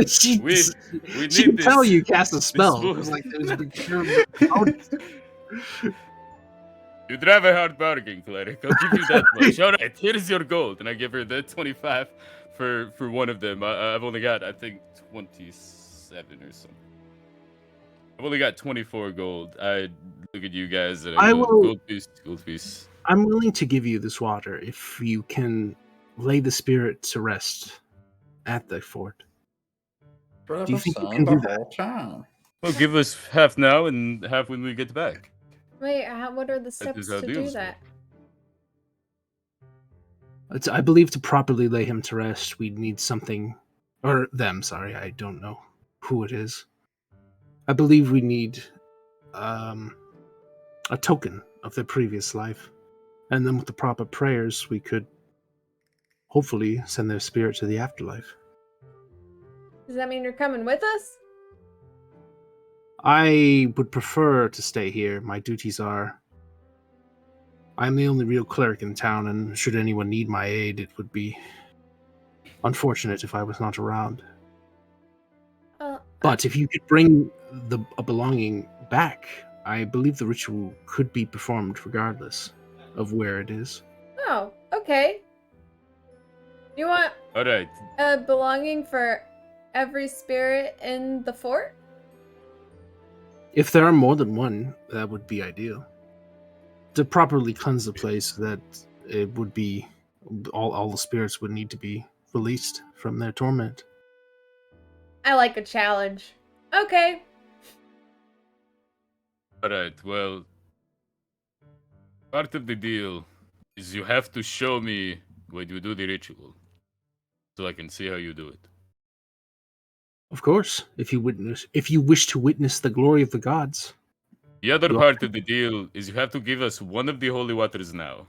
she we she need can this. tell you cast a spell. move. It was like there's a big powder. You drive a hard bargain, cleric. I'll give you that much. All right, here's your gold. And I give her the 25 for one of them. I've only got, I think, 27 or something. I've only got 24 gold. I look at you guys and I go, gold piece. I'm willing to give you this water if you can lay the spirit to rest at the fort. Do you think you can do that? Time. Well, give us half now and half when we get back. Wait, what are the is steps how to do deals that? I believe to properly lay him to rest, we'd need something, or them. Sorry, I don't know who it is. I believe we need a token of their previous life, and then with the proper prayers, we could hopefully send their spirit to the afterlife. Does that mean you're coming with us? I would prefer to stay here. My duties are... I'm the only real cleric in town, and should anyone need my aid, it would be unfortunate if I was not around. But if you could bring a belonging back, I believe the ritual could be performed regardless of where it is. Oh, okay. You want All right. a belonging for every spirit in the fort? If there are more than one, that would be ideal. To properly cleanse the place, that it would be all the spirits would need to be released from their torment. I like a challenge. Okay. All right. Well, part of the deal is you have to show me when you do the ritual, so I can see how you do it. Of course, if you wish to witness the glory of the gods. The other part of the deal is you have to give us one of the holy waters now.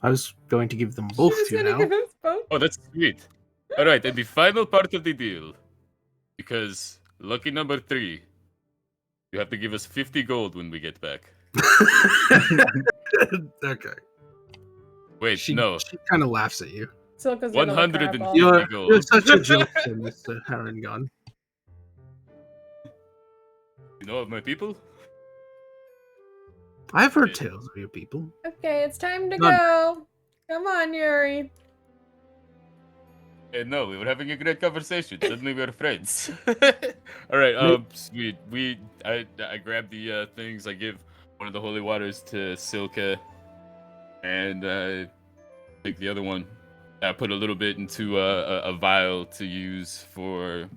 I was going to give them both to you now. Give us both. Oh, that's sweet. All right, and the final part of the deal, because lucky number 3, you have to give us 50 gold when we get back. Okay. Wait, She kind of laughs at you. Silka's 150 You're gold. such a joke, Mr. Harangon. You know of my people? I've heard tales of your people. Okay, it's time to None. go. Come on, Yuri. Hey, no, we were having a great conversation. Suddenly we're friends. All right, sweet. I grab the things. I give one of the holy waters to Silka, and take the other one. I put a little bit into a vial to use for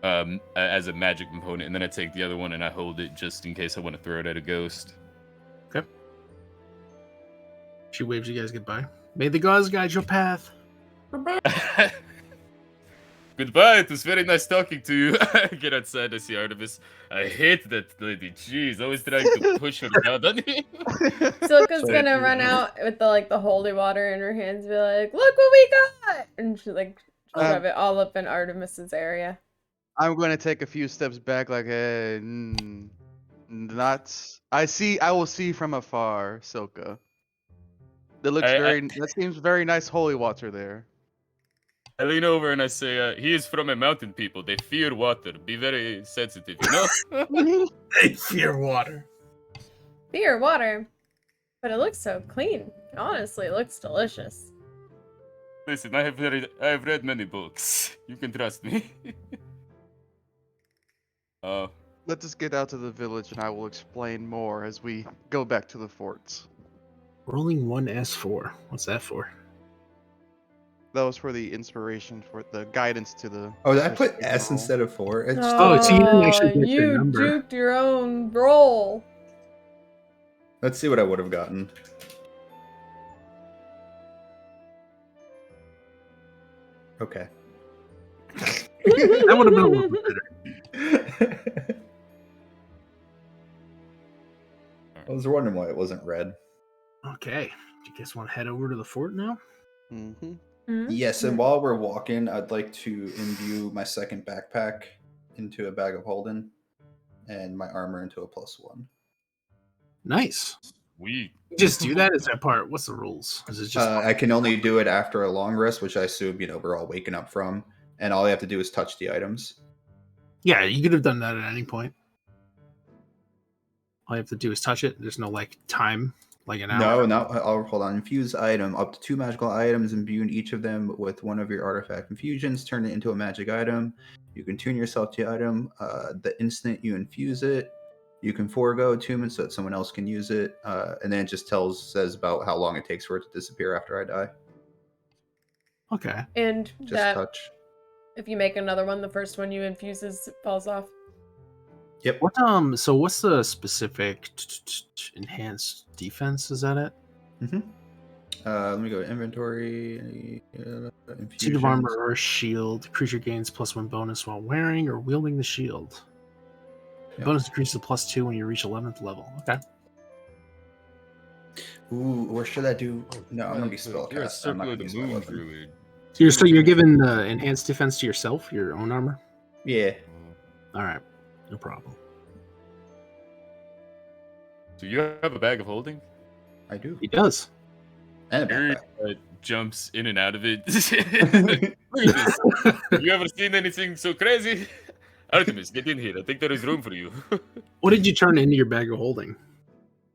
as a magic component, and then I take the other one and I hold it just in case I want to throw it at a ghost. Okay. She waves you guys goodbye. May the gods guide your path. Goodbye, it was very nice talking to you. I get outside, I see Artemis. I hate that lady. Jeez, always trying to push her down on me. Silka's gonna run out with the holy water in her hands and be like, look what we got! And she shove it all up in Artemis's area. I'm going to take a few steps back, like, not. I will see from afar, Silka. That seems very nice holy water there. I lean over and I say, he is from a mountain people. They fear water. Be very sensitive, you know? They fear water. Beer, water. But it looks so clean. Honestly, it looks delicious. Listen, I have read many books. You can trust me. Let us get out to the village and I will explain more as we go back to the forts. Rolling 1s4. What's that for? That was for the inspiration, for the guidance to the... Oh, did I put S instead of 4? It's Oh, so you didn't actually get your you number. juked your own roll. Let's see what I would have gotten. Okay. That would have been a little bit better. I was wondering why it wasn't red. Okay. Do you guys want to head over to the fort now? Mm-hmm. Yes, and while we're walking, I'd like to imbue my second backpack into a bag of holding and my armor into a +1. Nice. We You just do that? Is that part? What's the rules? Is it just I can only do it after a long rest, which I assume, we're all waking up from. And all you have to do is touch the items. Yeah, you could have done that at any point. All you have to do is touch it. There's no time, like an hour. No, I'll hold on. Infuse item. Up to 2 magical items, imbue each of them with one of your artifact infusions. Turn it into a magic item. You can tune yourself to the item the instant you infuse it. You can forego attunement so that someone else can use it. And then it just says about how long it takes for it to disappear after I die. Okay. And Just that touch. if you make another one, the first one you infuses falls off. Yep. So what's the specific enhanced defense? Is that it? Mm-hmm. Let me go to inventory. Suit of armor or shield. Creature gains +1 bonus while wearing or wielding the shield. The Yep. bonus decreases to +2 when you reach 11th level. Okay. Ooh, or should I do? No, I'm gonna be You're a spellcast. I'm not circle gonna of the use my moon weapon. druid. So you're giving the enhanced defense to yourself, your own armor? Yeah. All right. No problem. So you have a bag of holding? I do. He does. And a Harry backpack. jumps in and out of it. Look at this. Have you ever seen anything so crazy? Artemis, get in here. I think there is room for you. What did you turn into your bag of holding?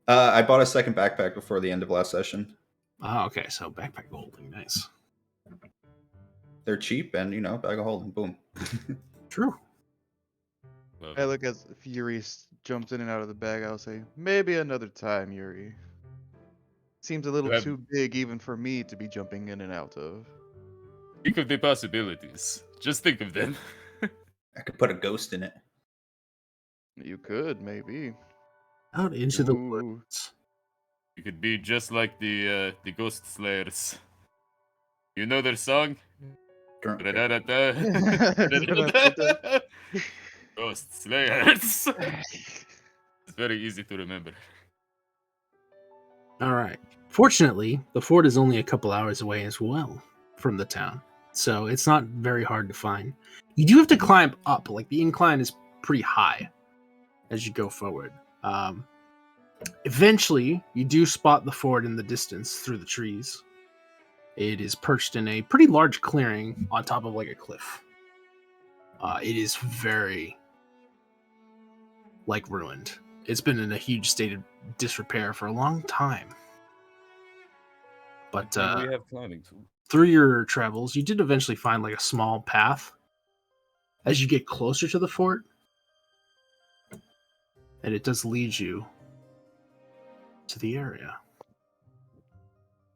I bought a second backpack before the end of last session. Oh, okay. So backpack holding. Nice. They're cheap and, bag of holding. Boom. True. I look as Fury jumps in and out of the bag. I'll say, maybe another time, Yuri. Seems a little have- too big even for me to be jumping in and out of. Think of the possibilities. Just think of them. I could put a ghost in it. You could, maybe. Out into the Ooh. woods. You could be just like the Ghost Slayers. You know their song? Da-da-da-da. Ghost Slayers. It's very easy to remember. All right. Fortunately, the fort is only a couple hours away as well from the town, so it's not very hard to find. You do have to climb up. Like, the incline is pretty high as you go forward. Eventually, you do spot the fort in the distance through the trees. It is perched in a pretty large clearing on top of like a cliff. It is very ruined. It's been in a huge state of disrepair for a long time. But we have climbing tools. through your travels, you did eventually find like a small path as you get closer to the fort, and it does lead you to the area.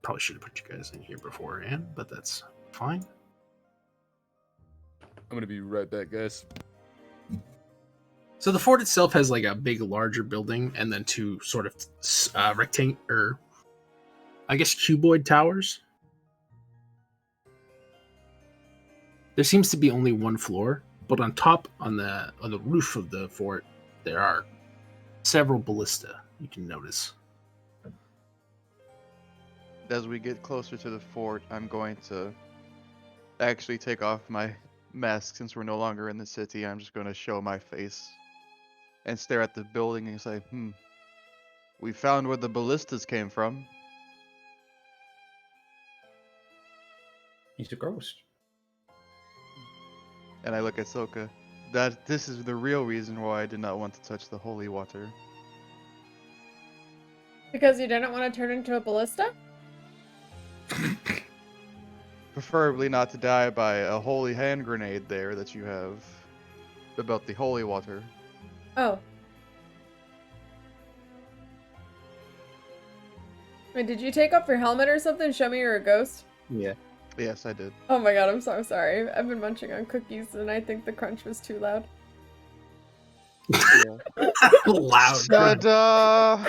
Probably should have put you guys in here beforehand, but that's fine. I'm gonna be right back, guys. So the fort itself has like a big, larger building, and then two sort of rectangular, I guess, cuboid towers. There seems to be only one floor, but on top, on the roof of the fort, there are several ballista. You can notice. As we get closer to the fort, I'm going to actually take off my mask since we're no longer in the city. I'm just going to show my face and stare at the building and say, we found where the ballistas came from. He's a ghost. And I look at Soka. This is the real reason why I did not want to touch the holy water. Because you didn't want to turn into a ballista? Preferably not to die by a holy hand grenade there that you have about the holy water. Oh. Wait, did you take off your helmet or something? Show me you're a ghost? Yeah. Yes, I did. Oh my god, I'm so sorry. I've been munching on cookies and I think the crunch was too loud. Loud. Ta-da!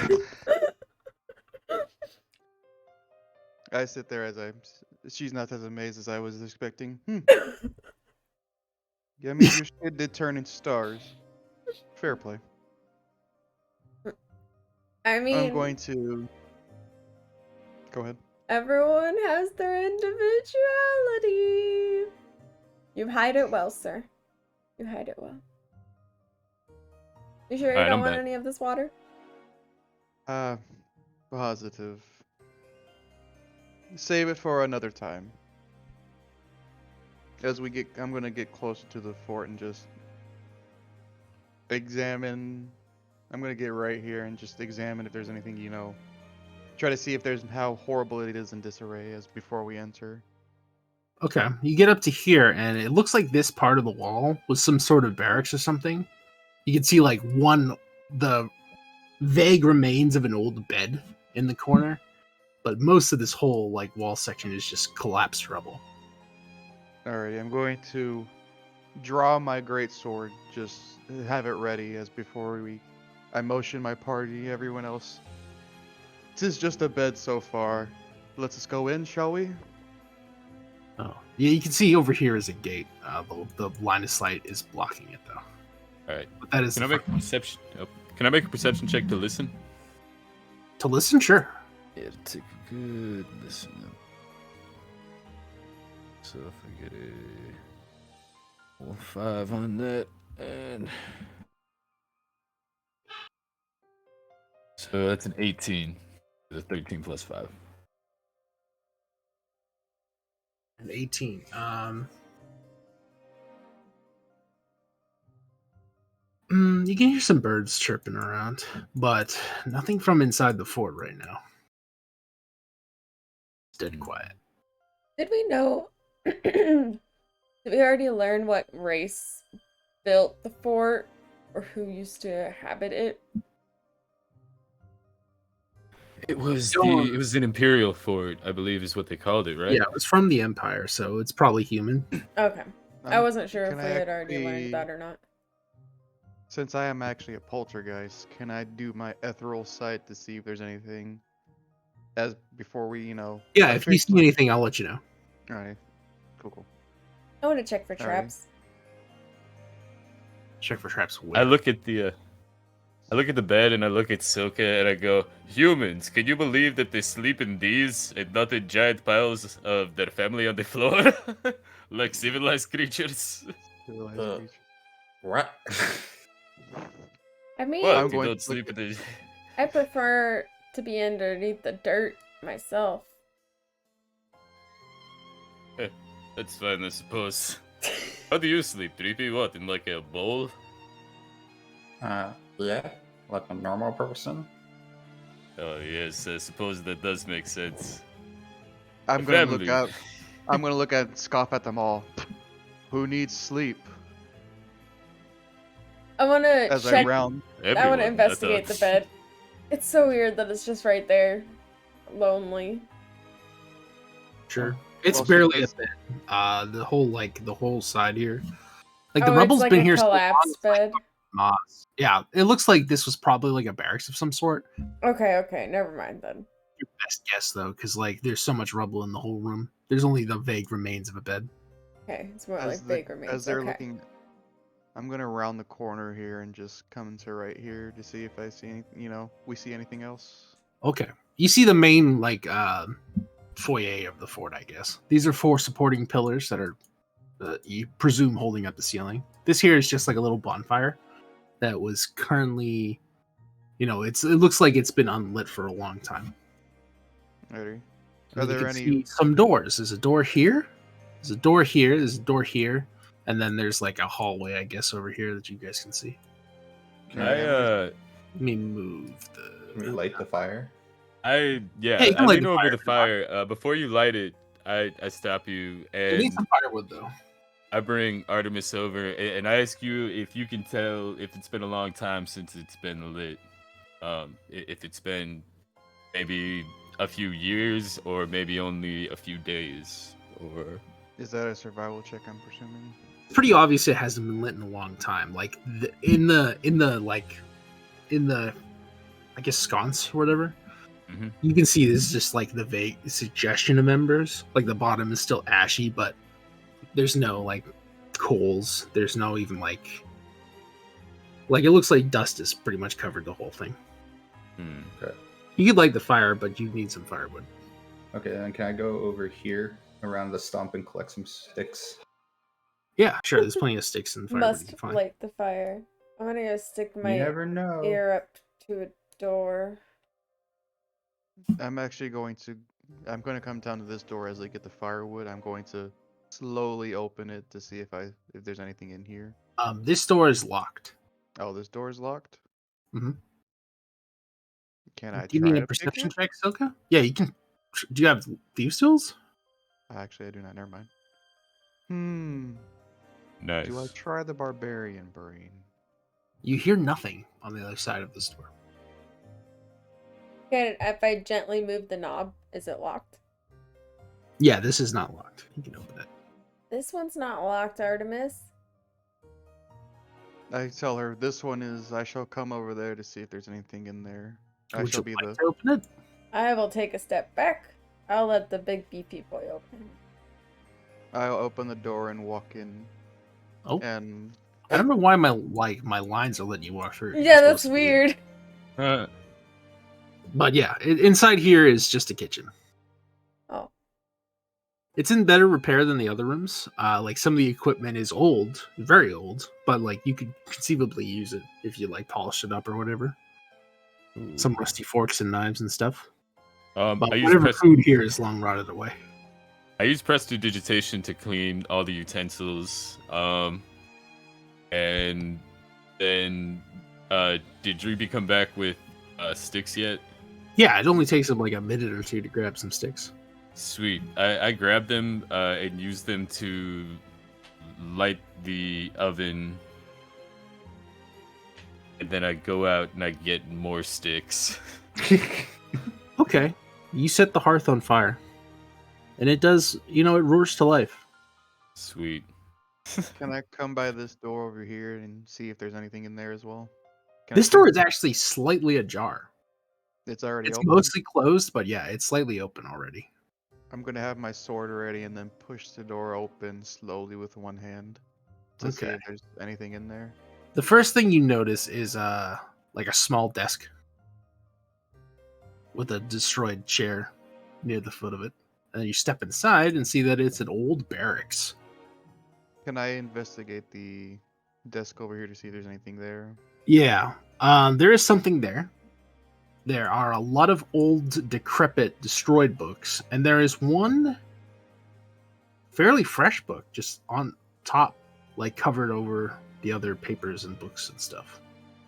I sit there as she's not as amazed as I was expecting. Yeah, I mean, your shit did turn into stars. Fair play. I I'm mean, going to go ahead. everyone has their individuality. You hide it well, sir. You hide it well. You sure you Alright, don't I'm want back. any of this water? Positive. Save it for another time. I'm gonna get closer to the fort and just examine. I'm gonna get right here and just examine if there's anything, try to see if there's how horrible it is in disarray as before we enter. Okay, you get up to here, and it looks like this part of the wall was some sort of barracks or something. You can see like the vague remains of an old bed in the corner, but most of this whole like wall section is just collapsed rubble. Alrighty, I'm going to draw my great sword, just have it ready as before I motion my party, everyone else. This is just a bed so far. Let's just go in, shall we? Oh, yeah, you can see over here is a gate. The line of sight is blocking it though. All right. But that is Can I make a perception? Oh, can I make a perception check to listen? to listen. Sure. Yeah, take a good listen. So if I get a 5 on that, and so that's an 18. The 13 plus 5. An 18. You can hear some birds chirping around, but nothing from inside the fort right now. It's dead quiet. Did we know? Did we already learn what race built the fort or who used to inhabit it? It was an imperial fort, I believe, is what they called it, right? Yeah, it was from the Empire, so it's probably human. Okay. I wasn't sure if Can we I had already actually- learned that or not. Since I am actually a poltergeist, can I do my ethereal sight to see if there's anything as before we, Yeah, if you see anything, I'll let you know. Alright. Cool. I want to check for Alrighty. traps. Check for traps. I look at the bed and I look at Silka and I go, humans, can you believe that they sleep in these and not in giant piles of their family on the floor? Like civilized creatures? What? I mean, What? I'm You going don't to sleep look in the... I prefer to be underneath the dirt myself. That's fine, I suppose. How do you sleep, 3P? What, in like a bowl? Yeah, like a normal person. Oh yes, I suppose that does make sense. I'm The gonna look family. out. I'm gonna look at scoff at them all. Who needs sleep? I want to As I check. round. I want Everyone, to investigate the bed. It's so weird that it's just right there, lonely. Sure. It's Well, barely a since bed. The whole side here. Like the Oh, rubble's it's like been a here so long, collapsed it's like bed. moss. Yeah, it looks like this was probably like a barracks of some sort. Okay, never mind then. Your best guess though, because like there's so much rubble in the whole room. There's only the vague remains of a bed. Okay, it's more As, like big remains. as they're Okay. looking, I'm gonna round the corner here and just come into right here to see if I see any, we see anything else. Okay. You see the main like foyer of the fort, I guess. These are 4 supporting pillars that are you presume holding up the ceiling. This here is just like a little bonfire that was currently it looks like it's been unlit for a long time. Ready? And Are then you there can any? see some doors. There's a door here. There's a door here. There's a door here. And then there's like a hallway, I guess, over here that you guys can see. Can I Let me move Can we the. light the fire? Hey, you I can light lean the over fire the if you want. fire. Before you light it, I stop you You and need some firewood though. I bring Artemis over and I ask you if you can tell if it's been a long time since it's been lit. If it's been maybe a few years or maybe only a few days or Is that a survival check? I'm presuming. It's pretty obvious it hasn't been lit in a long time. Like in the I guess sconce or whatever. Mhm. You can see this is just like the vague suggestion of embers. Like the bottom is still ashy, but there's no like coals. There's no even like it looks like dust has pretty much covered the whole thing. Okay. You could light the fire, but you need some firewood. Okay, then can I go over here around the stump and collect some sticks? Yeah, sure. There's plenty of sticks and firewood. You Must can find. light the fire. I'm gonna go stick You my never know. ear up to a door. I'm going to come down to this door as I get the firewood. I'm going to slowly open it to see if there's anything in here. This door is locked. Oh, this door is locked? Mhm. Can I Give try me a to pick perception it? check, Silka. Yeah, you can. Do you have thieves' tools? Actually, I do not. Never mind. Nice. Do I try the barbarian brain? You hear nothing on the other side of this door. If I gently move the knob, is it locked? Yeah, this is not locked. You can open it. This one's not locked, Artemis. I tell her this one is. I shall come over there to see if there's anything in there. I Would shall you be like the. to open it? I will take a step back. I'll let the big beefy boy open. I'll open the door and walk in. Oh, And I don't know why my lines are letting you walk through. You're Yeah, that's supposed to be- weird. But yeah, inside here is just a kitchen. Oh. It's in better repair than the other rooms. Like some of the equipment is old, very old, but like you could conceivably use it if you like polish it up or whatever. Some rusty forks and knives and stuff. But I use whatever food here is long rotted away. I use prestidigitation to clean all the utensils. And then did Dreeby come back with sticks yet? Yeah, it only takes them like a minute or two to grab some sticks. Sweet. I grabbed them and used them to light the oven. And then I go out and I get more sticks. Okay. You set the hearth on fire. And it does, it roars to life. Sweet. can I come by this door over here and see if there's anything in there as well? Can I This pick- door is actually slightly ajar. It's already It's open. mostly closed, but yeah, it's slightly open already. I'm gonna have my sword ready and then push the door open slowly with one hand to see Okay. if there's anything in there. The first thing you notice is like a small desk with a destroyed chair near the foot of it. And you step inside and see that it's an old barracks. Can I investigate the desk over here to see if there's anything there? Yeah, there is something there. There are a lot of old, decrepit, destroyed books, and there is one fairly fresh book just on top, like covered over the other papers and books and stuff.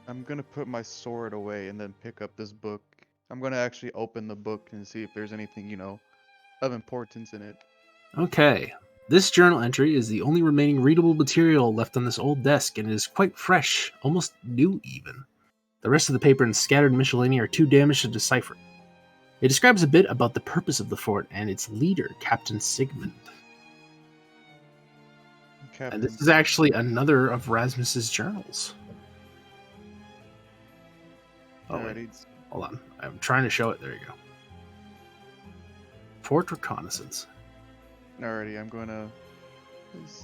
I'm gonna put my sword away and then pick up this book. I'm gonna actually open the book and see if there's anything, of importance in it. Okay. This journal entry is the only remaining readable material left on this old desk, and it is quite fresh, almost new even. The rest of the paper and scattered miscellany are too damaged to decipher. It describes a bit about the purpose of the fort and its leader, Captain Sigmund. Captain, And this is actually another of Rasmus's journals. Oh, wait. Alrighty. Hold on. I'm trying to show it. There you go. Fort reconnaissance. Alrighty, I'm gonna.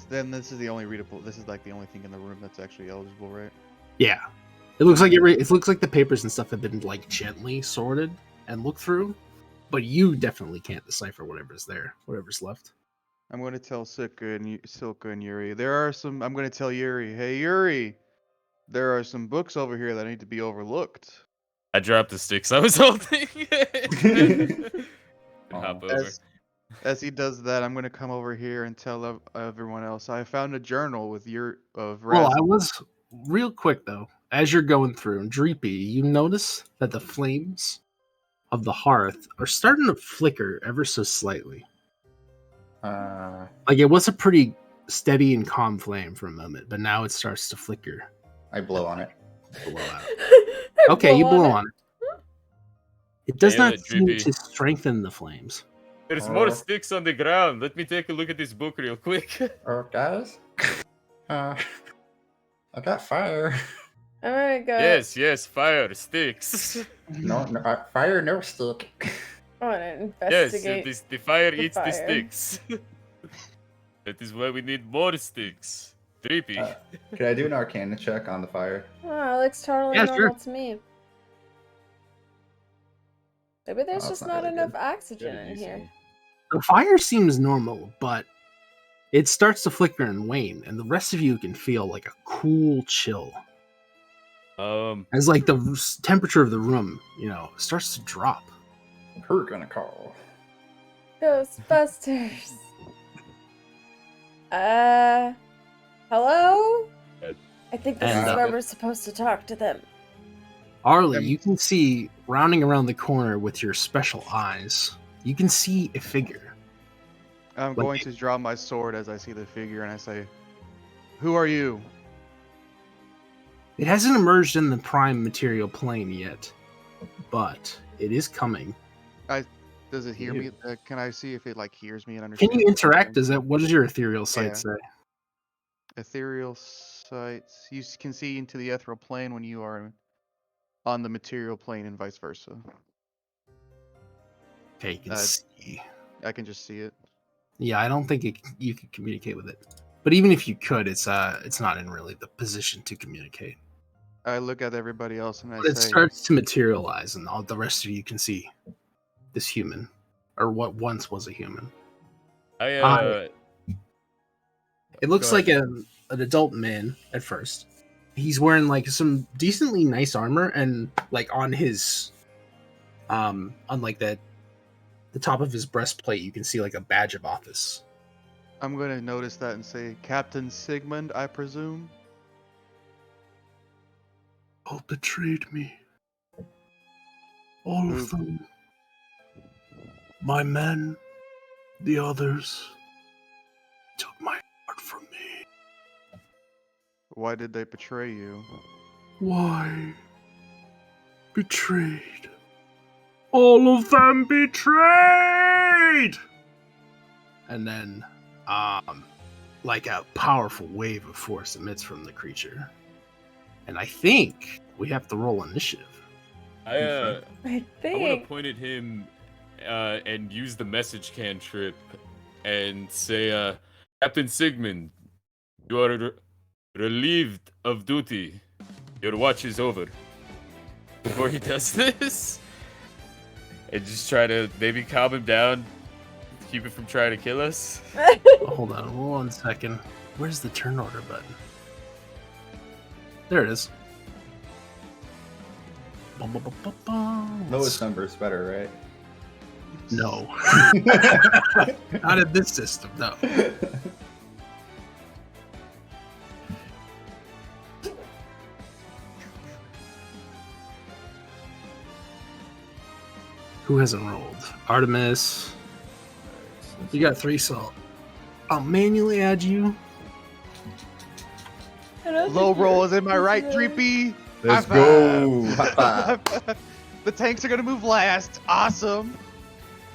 Then this is the only readable. This is like the only thing in the room that's actually eligible, right? Yeah. It looks like it looks like the papers and stuff have been like gently sorted and looked through, but you definitely can't decipher whatever's there, whatever's left. I'm gonna tell Silka and Yuri. There are some. I'm gonna tell Yuri. Hey Yuri, there are some books over here that need to be overlooked. I dropped the sticks I was holding. And hop over. As he does that, I'm gonna come over here and tell everyone else. I found a journal with Well, Raz. I was real quick though. As you're going through, Dreepy, you notice that the flames of the hearth are starting to flicker ever so slightly. Like it was a pretty steady and calm flame for a moment, but now it starts to flicker. I blow on it. Blow out. Okay, you blow on it. It does Yeah, not seem Dreepy. to strengthen the flames. There's more sticks on the ground. Let me take a look at this book real quick. Guys, I got fire. I'm gonna go. Yes, fire, sticks. No, fire, no stick. I wanna Yes, investigate. the fire the eats the fire. sticks. That is why we need more sticks. Creepy. Can I do an Arcana check on the fire? Oh, it looks totally Yeah, normal sure. to me. Maybe there's Oh, just it's not not really enough good. oxygen Gotta in do here. some- The fire seems normal, but it starts to flicker and wane, and the rest of you can feel like a cool chill. As like the temperature of the room, starts to drop. We're gonna call. Ghostbusters. Hello? I think this And, is where we're supposed to talk to them. Arlie, you can see rounding around the corner with your special eyes. You can see a figure. I'm going to draw my sword as I see the figure, and I say, "Who are you?" It hasn't emerged in the prime material plane yet, but it is coming. Does it hear Ew. me? Can I see if it hears me and Can understands? you what I'm interact? saying? What does your ethereal sight Yeah. say? Ethereal sights. You can see into the ethereal plane when you are on the material plane, and vice versa. Okay, you can Uh, see. I can just see it. Yeah, I don't think you can communicate with it. But even if you could, it's not in really the position to communicate. I look at everybody else and I But it say, starts to materialize, and all the rest of you can see this human, or what once was a human. It looks Go like ahead. an adult man at first. He's wearing some decently nice armor, and on his on the top of his breastplate you can see a badge of office. I'm going to notice that and say, Captain Sigmund, I presume? All betrayed me. All Who? of them. My men, the others, took my heart from me. Why did they betray you? Why? Betrayed. All of them betrayed! And then, a powerful wave of force emits from the creature. And I think we have to roll initiative. I I want to think. point at him and use the message cantrip and say, Captain Sigmund, you are relieved of duty. Your watch is over. Before he does this, and just try to maybe calm him down, keep him from trying to kill us. Hold on 1 second. Where's the turn order button? There it is. Lowest number is better, right? No. Not in this system, no. Who hasn't rolled? Artemis. You got 3 salt. I'll manually add you. Low roll is in my right, Dreepy. Let's High go. five. High five. The tanks are gonna move last. Awesome.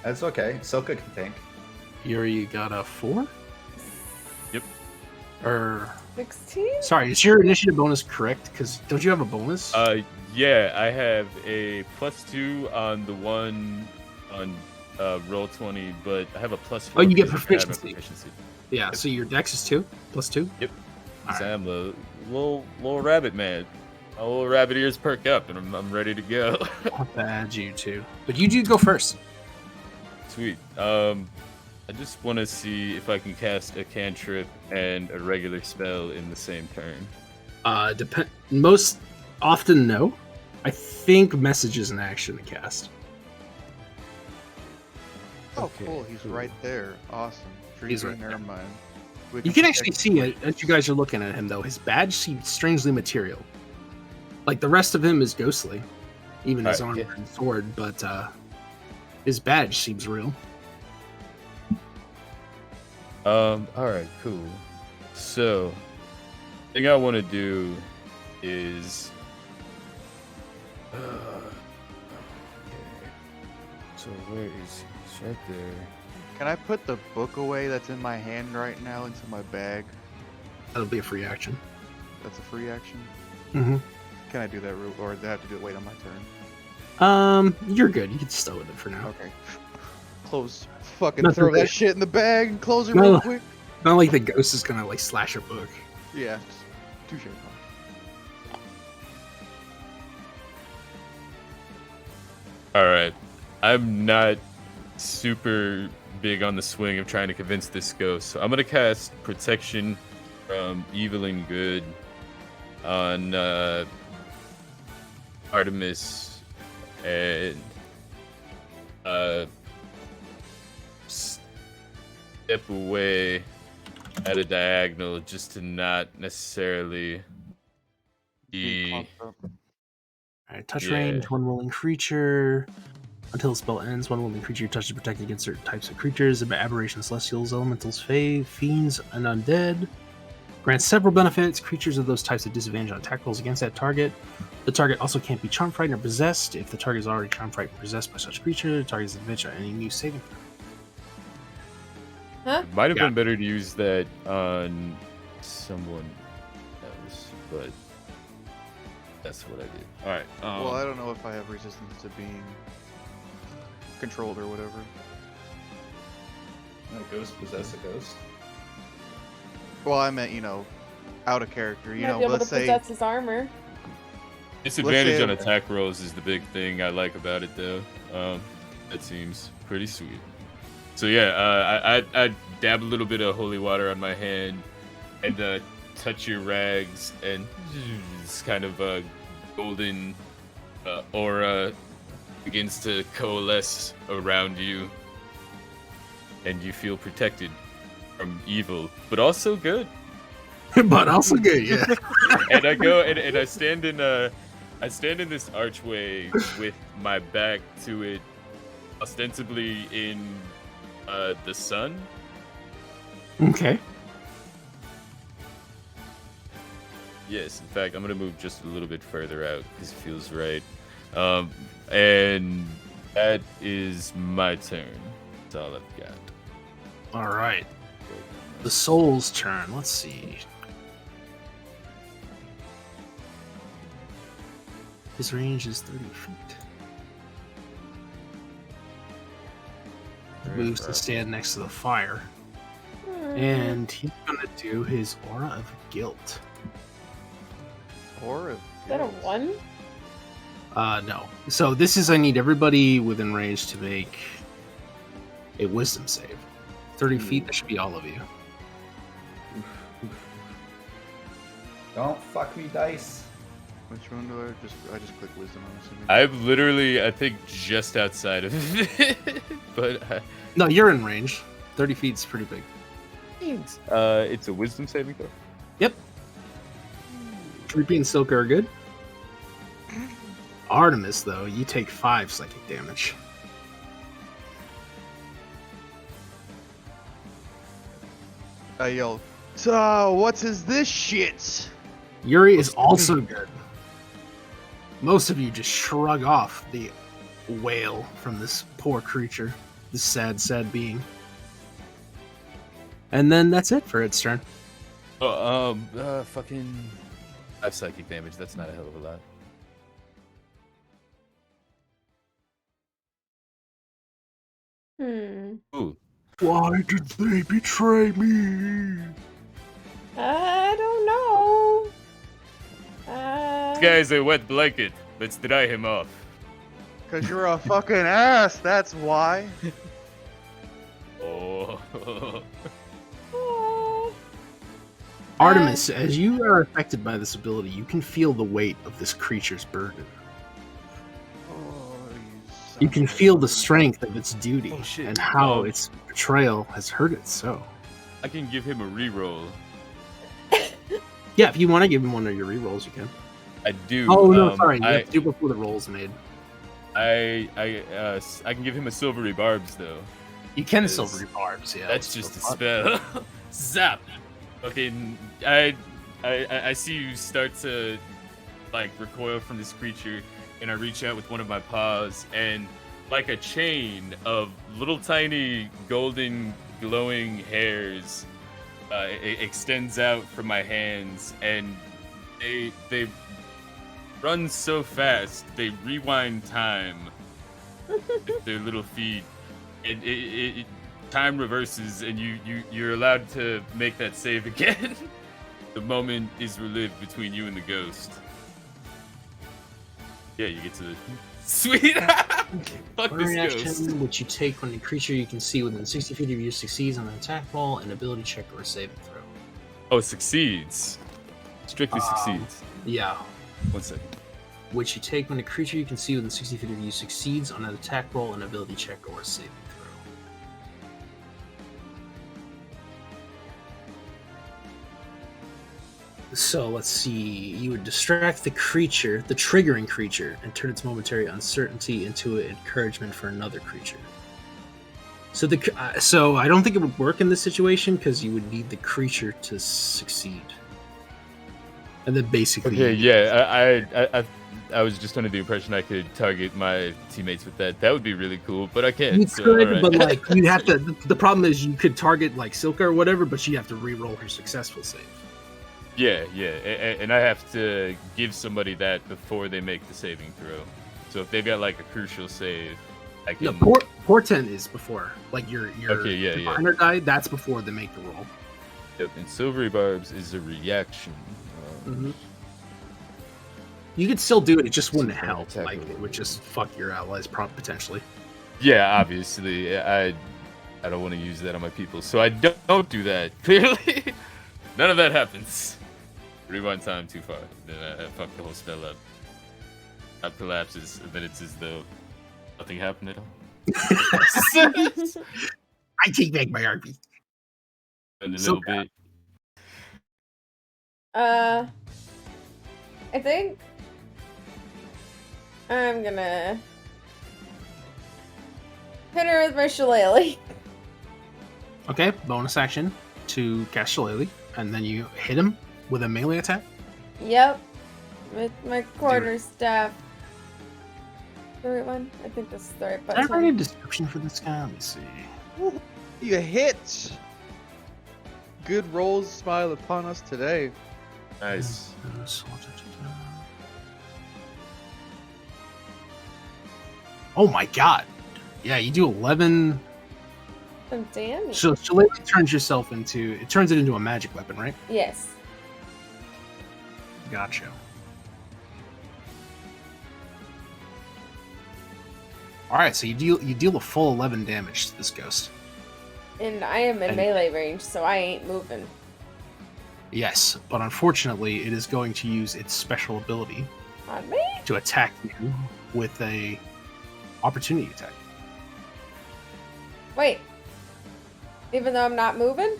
That's okay. Silka can tank. Yuri, you got a 4? Yep. Or 16? sorry, is your initiative bonus correct? Because don't you have a bonus? Yeah, I have a +2 on the one on roll 20, but I have a +4. Oh, you get because I have a proficiency. Yeah, so your dex is 2? +2? Yep. All right. I'm a little rabbit man. My little rabbit ears perk up, and I'm ready to go. I'll have to add you too. But you do go first. Sweet. I just want to see if I can cast a cantrip and a regular spell in the same turn. Most often, no. I think message is an action to cast. Oh, Okay, cool. He's cool. right there. Awesome. He's Dreepy, right never mind. We You can protect actually see it as you guys are looking at him, though. His badge seems strangely material. Like the rest of him is ghostly, even his Alright, armor and sword, but his badge seems real. Alright, cool. So, the thing I want to do is... okay. So where is he? He's right there. Can I put the book away that's in my hand right now into my bag? That'll be a free action. That's a free action. Mm-hmm. Can I do that, or do I have to do it wait on my turn? You're good. You can stow with it for now. Okay. Close. Fucking Nothing throw that big. shit in the bag and close it No. real quick. Not like the ghost is gonna slash a book. Yeah, touche. All right. I'm not super big on the swing of trying to convince this ghost, so I'm gonna cast Protection from Evil and Good on Artemis and step away at a diagonal just to not necessarily be. All right, touch Yeah. range, one willing creature. Until the spell ends, one willing creature you touch is protected against certain types of creatures, aberrations, celestials, elementals, fae, fiends, and undead. Grants several benefits. Creatures of those types have disadvantage on attack rolls against that target. The target also can't be charmed, frightened, or possessed. If the target is already charmed, frightened, or possessed by such creature, the target is advantage on any new saving throw. Huh? Might have Yeah. been better to use that on someone else, but that's what I did. All right. Well, I don't know if I have resistance to being controlled or whatever. A ghost possess a ghost. Well, I meant, out of character. Might be able Let's to say possess his armor. Disadvantage say- on attack rolls is the big thing I like about it, though. That seems pretty sweet. So yeah, I dab a little bit of holy water on my hand and touch your rags, and this kind of a golden aura begins to coalesce around you, and you feel protected from evil, but also good. But also good, yeah. And I go and I stand in this archway with my back to it, ostensibly in the sun. Okay. Yes, in fact, I'm gonna move just a little bit further out because it feels right. And that is my turn. That's all I've got. All right. The soul's turn. Let's see. His range is 30 feet. He moves to stand next to the fire. And he's gonna do his Aura of Guilt. or Is that a 1? No. So this is, I need everybody within range to make a wisdom save. 30 feet, that should be all of you. Don't fuck me, dice. which one do I just click wisdom? I'm assuming. I'm literally, I think, just outside of it, but No, you're in range. 30 feet's pretty big. it's a wisdom saving throw. Yep. Harpy and Silk are good. Artemis, though, you take 5 psychic damage. I yell, "So, what is this shit?" Yuri is also good. Most of you just shrug off the wail from this poor creature, this sad, sad being. And then that's it for its turn. Fucking 5 psychic damage. That's not a hell of a lot. Ooh. Why did they betray me? I don't know. This guy's a wet blanket. Let's dry him off. Cause you're a fucking ass. That's why. Oh. Oh. Artemis, as you are affected by this ability, you can feel the weight of this creature's burden. Oh, You can feel the strength of its duty Oh, shit. and how Oh. its betrayal has hurt it so. I can give him a reroll. Yeah, if you want to give him one of your rerolls, you can. I do. Oh no, sorry, you I have to do before the roll's made. I can give him a silvery barbs though. You can Yes. silvery barbs, yeah. That's just a spell. Zap. Okay, I see you start to like recoil from this creature, and I reach out with one of my paws, and like a chain of little tiny golden glowing hairs it extends out from my hands, and they run so fast they rewind time with their little feet, and it time reverses, and you're allowed to make that save again. The moment is relived between you and the ghost. Yeah, you get to sweet. Fuck One this ghost. reaction which you take when a creature you can see within 60 feet of you succeeds on an attack roll, an ability check, or a saving throw. Oh, succeeds. Strictly succeeds. Yeah. 1 second. Which you take when a creature you can see within 60 feet of you succeeds on an attack roll, an ability check, or a saving throw. So let's see. You would distract the creature, the triggering creature, and turn its momentary uncertainty into an encouragement for another creature. So I don't think it would work in this situation because you would need the creature to succeed. And then basically, Okay, yeah, I was just under the impression I could target my teammates with that. That would be really cool, but I can't. you So, could, all right. but like you'd have to. The problem is you could target like Silka or whatever, but you have to re-roll her successful save. Yeah, and I have to give somebody that before they make the saving throw. So if they've got like a crucial save, I can. No, portent is before. Like your Okay, yeah. diviner die. That's before they make the roll. Yep, and Silvery Barbs is a reaction. You could still do it. It just wouldn't Super help. attack Like roll. it would just fuck your allies potentially. Yeah, obviously, I don't want to use that on my people, so I don't do that. Clearly, none of that happens. Rewind time too far, then I fuck the whole spell up. Up collapses, and then it's as though nothing happened at all. I take back my RP. And a So little bit. I think I'm gonna hit her with my shillelagh. Okay, bonus action to cast Shillelagh, and then you hit him with a melee attack. Yep, with my quarterstaff. The right one? I think this is the right Did I write a button. description for this guy? Let me see. You hit! Good rolls smile upon us today. Nice. Oh my god! Yeah, you do 11. Oh, damn it. So Shillelagh turns it into a magic weapon, right? Yes. Gotcha. All right, so you deal a full 11 damage to this ghost. And I am in And- melee range, so I ain't moving. Yes, but unfortunately, it is going to use its special ability On me? to attack you with a opportunity attack. Wait. Even though I'm not moving?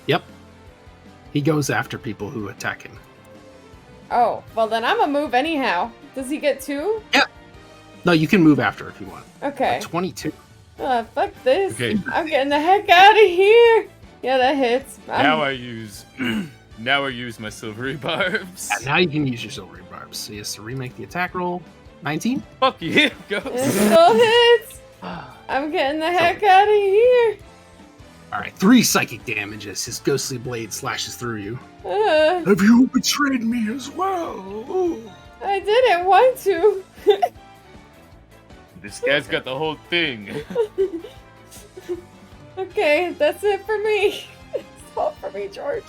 Yep. He goes after people who attack him. Oh, well then I'm gonna move anyhow. Does he get 2? No, you can move after if you want. Okay. 22. Fuck this. Okay. I'm getting the heck out of here. Yeah, that hits. Now I use my Silvery Barbs. And now you can use your silvery barbs. So he has to remake the attack roll. 19. Fuck you, It ghost. still hits. I'm getting the heck out of here. All right, 3 psychic damage as his ghostly blade slashes through you. Uh, Have you betrayed me as well? I didn't want to. This guy's got the whole thing. Okay, that's it for me. It's all for me, George.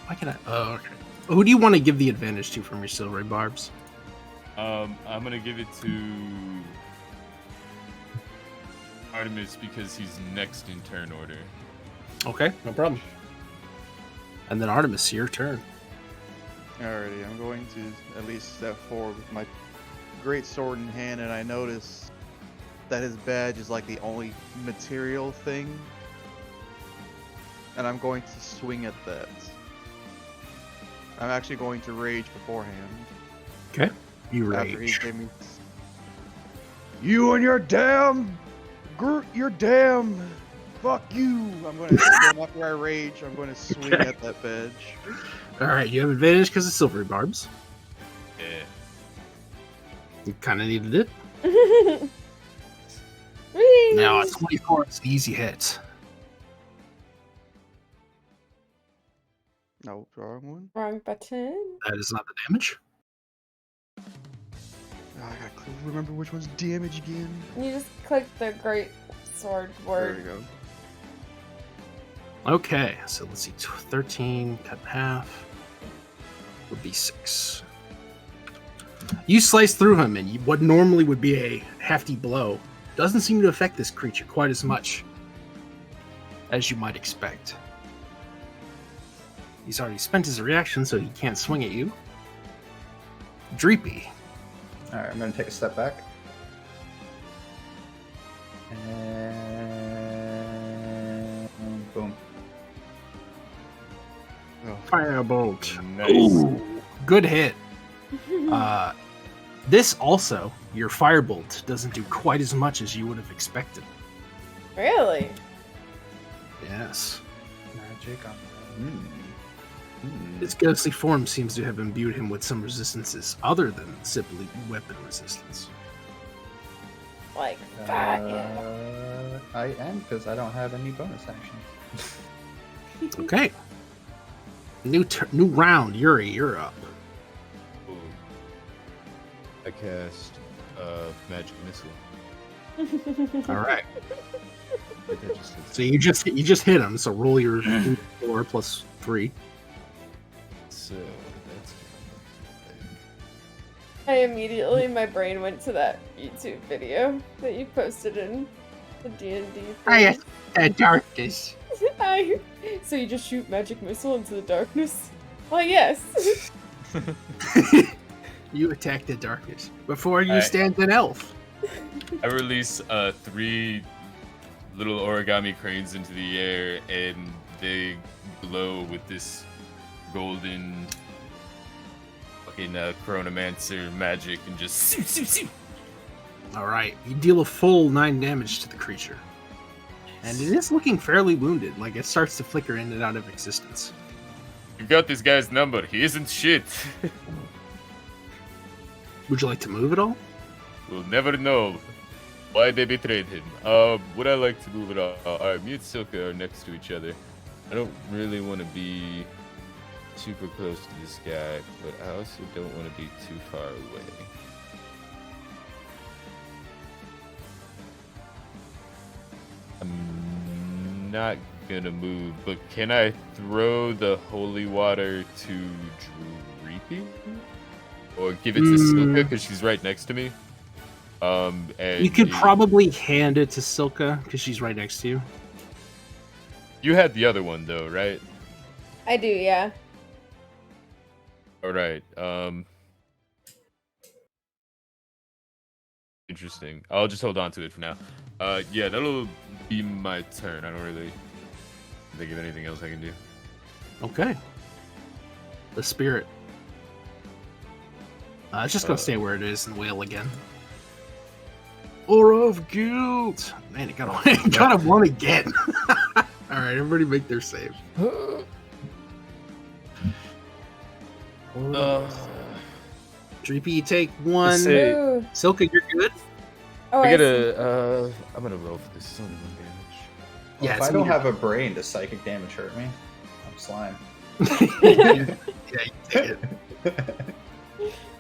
Why can I? Oh, okay. Who do you want to give the advantage to from your silvery barbs? I'm gonna give it to Artemis because he's next in turn order. Okay, no problem. And then Artemis, your turn. Alrighty, I'm going to at least step forward with my great sword in hand, and I notice that his badge is like the only material thing. And I'm going to swing at that. I'm actually going to rage beforehand. Okay. You After he rage. gave me... You and your damn... Your damn... Fuck you! I'm going to... after I rage, I'm going to swing at that badge. All right, you have advantage because of silvery barbs. Yeah. You kind of needed it. Whee! Now, a 24 is an easy hit. No, wrong one. Wrong button. That is not the damage. Oh, I gotta remember which one's damage again. You just click the great sword There we word. go. Okay, so let's see. 13 cut in half would be 6. You slice through him, and what normally would be a hefty blow doesn't seem to affect this creature quite as much as you might expect. He's already spent his reaction, so he can't swing at you. Dreepy. Alright, I'm going to take a step back. And boom. Oh, Firebolt. Nice. Ooh, good hit. This also, your firebolt doesn't do quite as much as you would have expected. Really? Yes. Magic on His ghostly form seems to have imbued him with some resistances other than simply weapon resistance. Like fire. I am, because I don't have any bonus actions. Okay. New round. Yuri, you're up. Ooh. I cast magic missile. All right. But that just hits So you just hit him. So roll your 4 plus 3. So that's my brain went to that YouTube video that you posted in the DnD. Darkness. So you just shoot magic missile into the darkness? Well, yes. You attack the darkness. Before you Alright. stands an elf. I release 3 little origami cranes into the air, and they glow with this golden fucking chronomancer magic, and just All right. You deal a full 9 damage to the creature. And it is looking fairly wounded. Like, it starts to flicker in and out of existence. You got this guy's number. He isn't shit. Would you like to move at all? We'll never know why they betrayed him. Would I like to move it all? Alright, me and Silka are next to each other. I don't really want to be super close to this guy, but I also don't want to be too far away. I'm not gonna move, but can I throw the holy water to Dreepy? Or give it to Silka, because she's right next to me? And You could probably hand it to Silka, because she's right next to you. You had the other one, though, right? I do, yeah. Alright, interesting. I'll just hold on to it for now. Yeah, that'll be my turn. I don't really think of anything else I can do. Okay. The spirit. It's just gonna stay where it is and wail again. Aura of guilt. Man, it got a one again. All right, everybody make their save. Dreepy, you take 1. Say- Ooh. Silka, you're good. Oh, I I get see. I'm gonna roll for this. It's only 1 damage. Yeah, If it's I don't meteor. have a brain, does psychic damage hurt me? I'm slime. Yeah, you take it.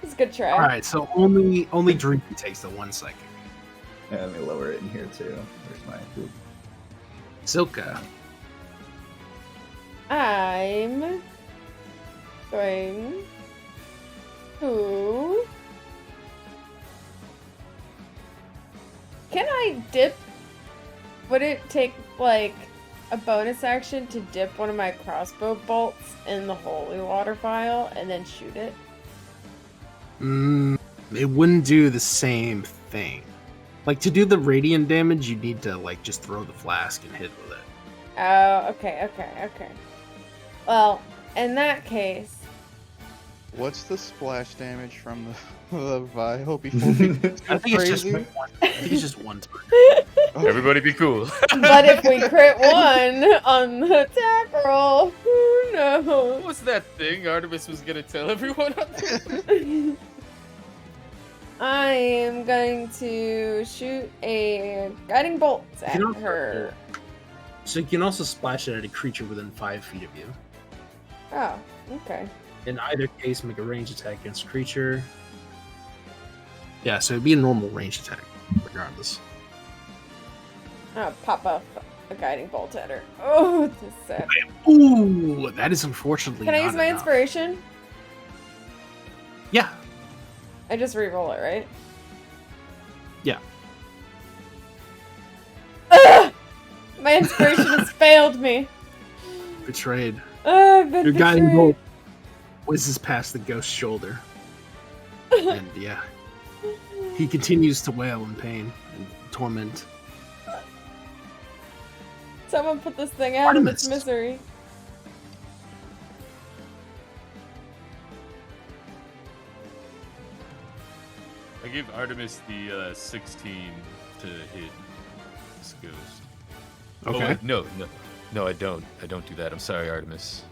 It's a good try. All right, so only Dreepy takes the 1 psychic. Yeah, let me lower it in here too. Where's my poop? Silka. I'm going to... Can I dip? Would it take, like, a bonus action to dip one of my crossbow bolts in the holy water vial and then shoot it? It wouldn't do the same thing. Like, to do the radiant damage, you need to, like, just throw the flask and hit with it. Oh, okay. Well, in that case, what's the splash damage from the vial before we get I think it's crazy? just one time. Everybody be cool. but if we crit 1 on the attack roll, who knows? What's that thing Artemis was gonna tell everyone on this? I am going to shoot a guiding bolt at You know- her. So you can also splash it at a creature within 5 feet of you. Oh, okay. In either case, make a range attack against a creature. Yeah, so it'd be a normal range attack, regardless. Pop a a guiding bolt at her. Oh, this is sad. Ooh, that is unfortunately. Can I not use my enough. inspiration? Yeah. I just re-roll it, right? Yeah. Ugh! My inspiration has failed me. Betrayed. I've been Your guiding betrayed. bolt whizzes past the ghost's shoulder. And yeah, he continues to wail in pain and torment. Someone put this thing out of its Artemis. misery. I give Artemis the 16 to hit this ghost. Okay. Oh, wait, no, I don't. I don't do that. I'm sorry, Artemis.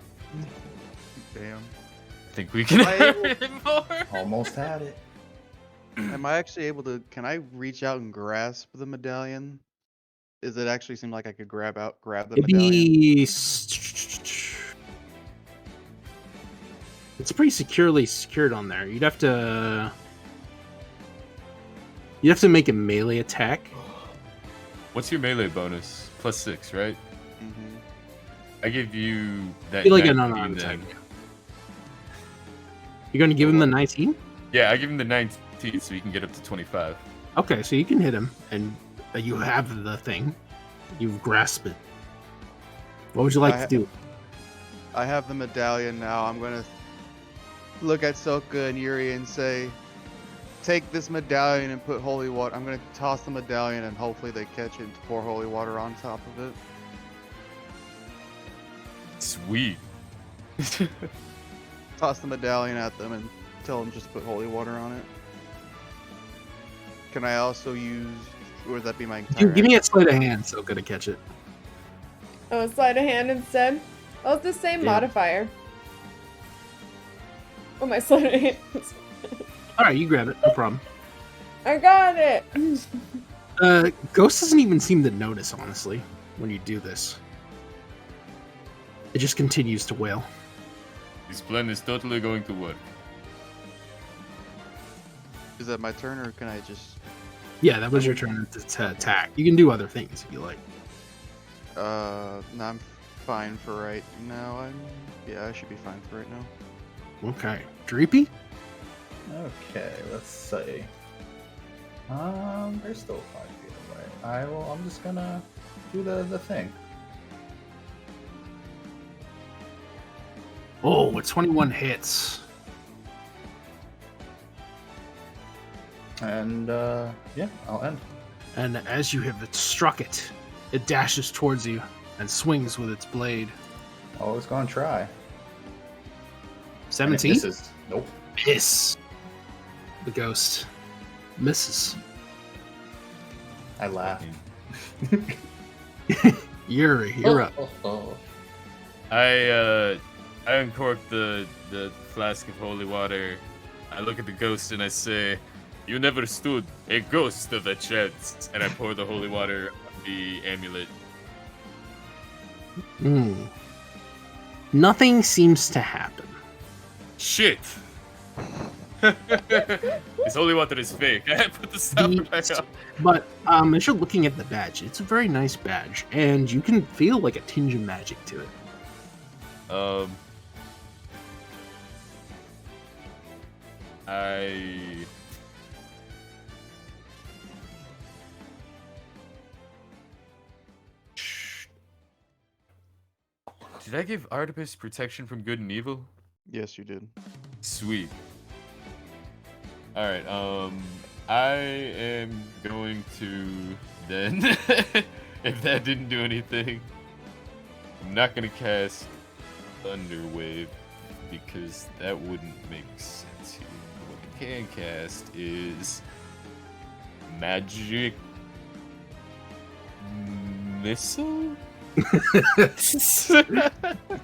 Damn. I think we can hurt him more. Almost had it. Am I actually able to? Can I reach out and grasp the medallion? Does it actually seem like I could grab the It'd medallion? be. It's pretty securely secured on there. You'd have to. You'd have to make a melee attack. What's your melee bonus? +6, right? Mm-hmm. I give you that. Be like a 19 non-armed then. attack. You're going to give him the 19? Yeah, I give him the 19 so he can get up to 25. Okay, so you can hit him, and you have the thing. You've grasped it. What would you like to do? I have the medallion now. I'm gonna look at Soka and Yuri and say, "Take this medallion and put holy water." I'm gonna toss the medallion and hopefully they catch it and pour holy water on top of it. Sweet. Toss the medallion at them and tell them just to put holy water on it. Can I also use, or would that be my entire? Give me a sleight of hand, so good to catch it. Oh, sleight of hand instead? Oh, it's the same Yeah. modifier. Oh, my sleight of hand. Alright, you grab it, no problem. I got it! Ghost doesn't even seem to notice, honestly, when you do this. It just continues to wail. This plan is totally going to work. Is that my turn, or can I just? Yeah, that was your turn to attack. You can do other things if you like. No, I'm fine for right now. Yeah, I should be fine for right now. Okay. Dreepy? Okay, let's see. They're still 5 feet away. I'm just gonna do the thing. Oh, 21 hits. And yeah, I'll end. And as you have struck it, it dashes towards you and swings with its blade. Always gonna try. And it 17? misses. Nope. Miss. The ghost misses. I laugh. Yuri, you're up. I uncork the flask of holy water. I look at the ghost and I say, "You never stood a ghost of a chance." And I pour the holy water on the amulet. Nothing seems to happen. Shit! This holy water is fake. I put the stopper back up. But as you're looking at the badge, it's a very nice badge, and you can feel like a tinge of magic to it. Did I give Artemis protection from good and evil? Yes, you did. Sweet. Alright, I am going to then, if that didn't do anything, I'm not gonna cast Thunder Wave because that wouldn't make sense here. What I can cast is Magic Missile?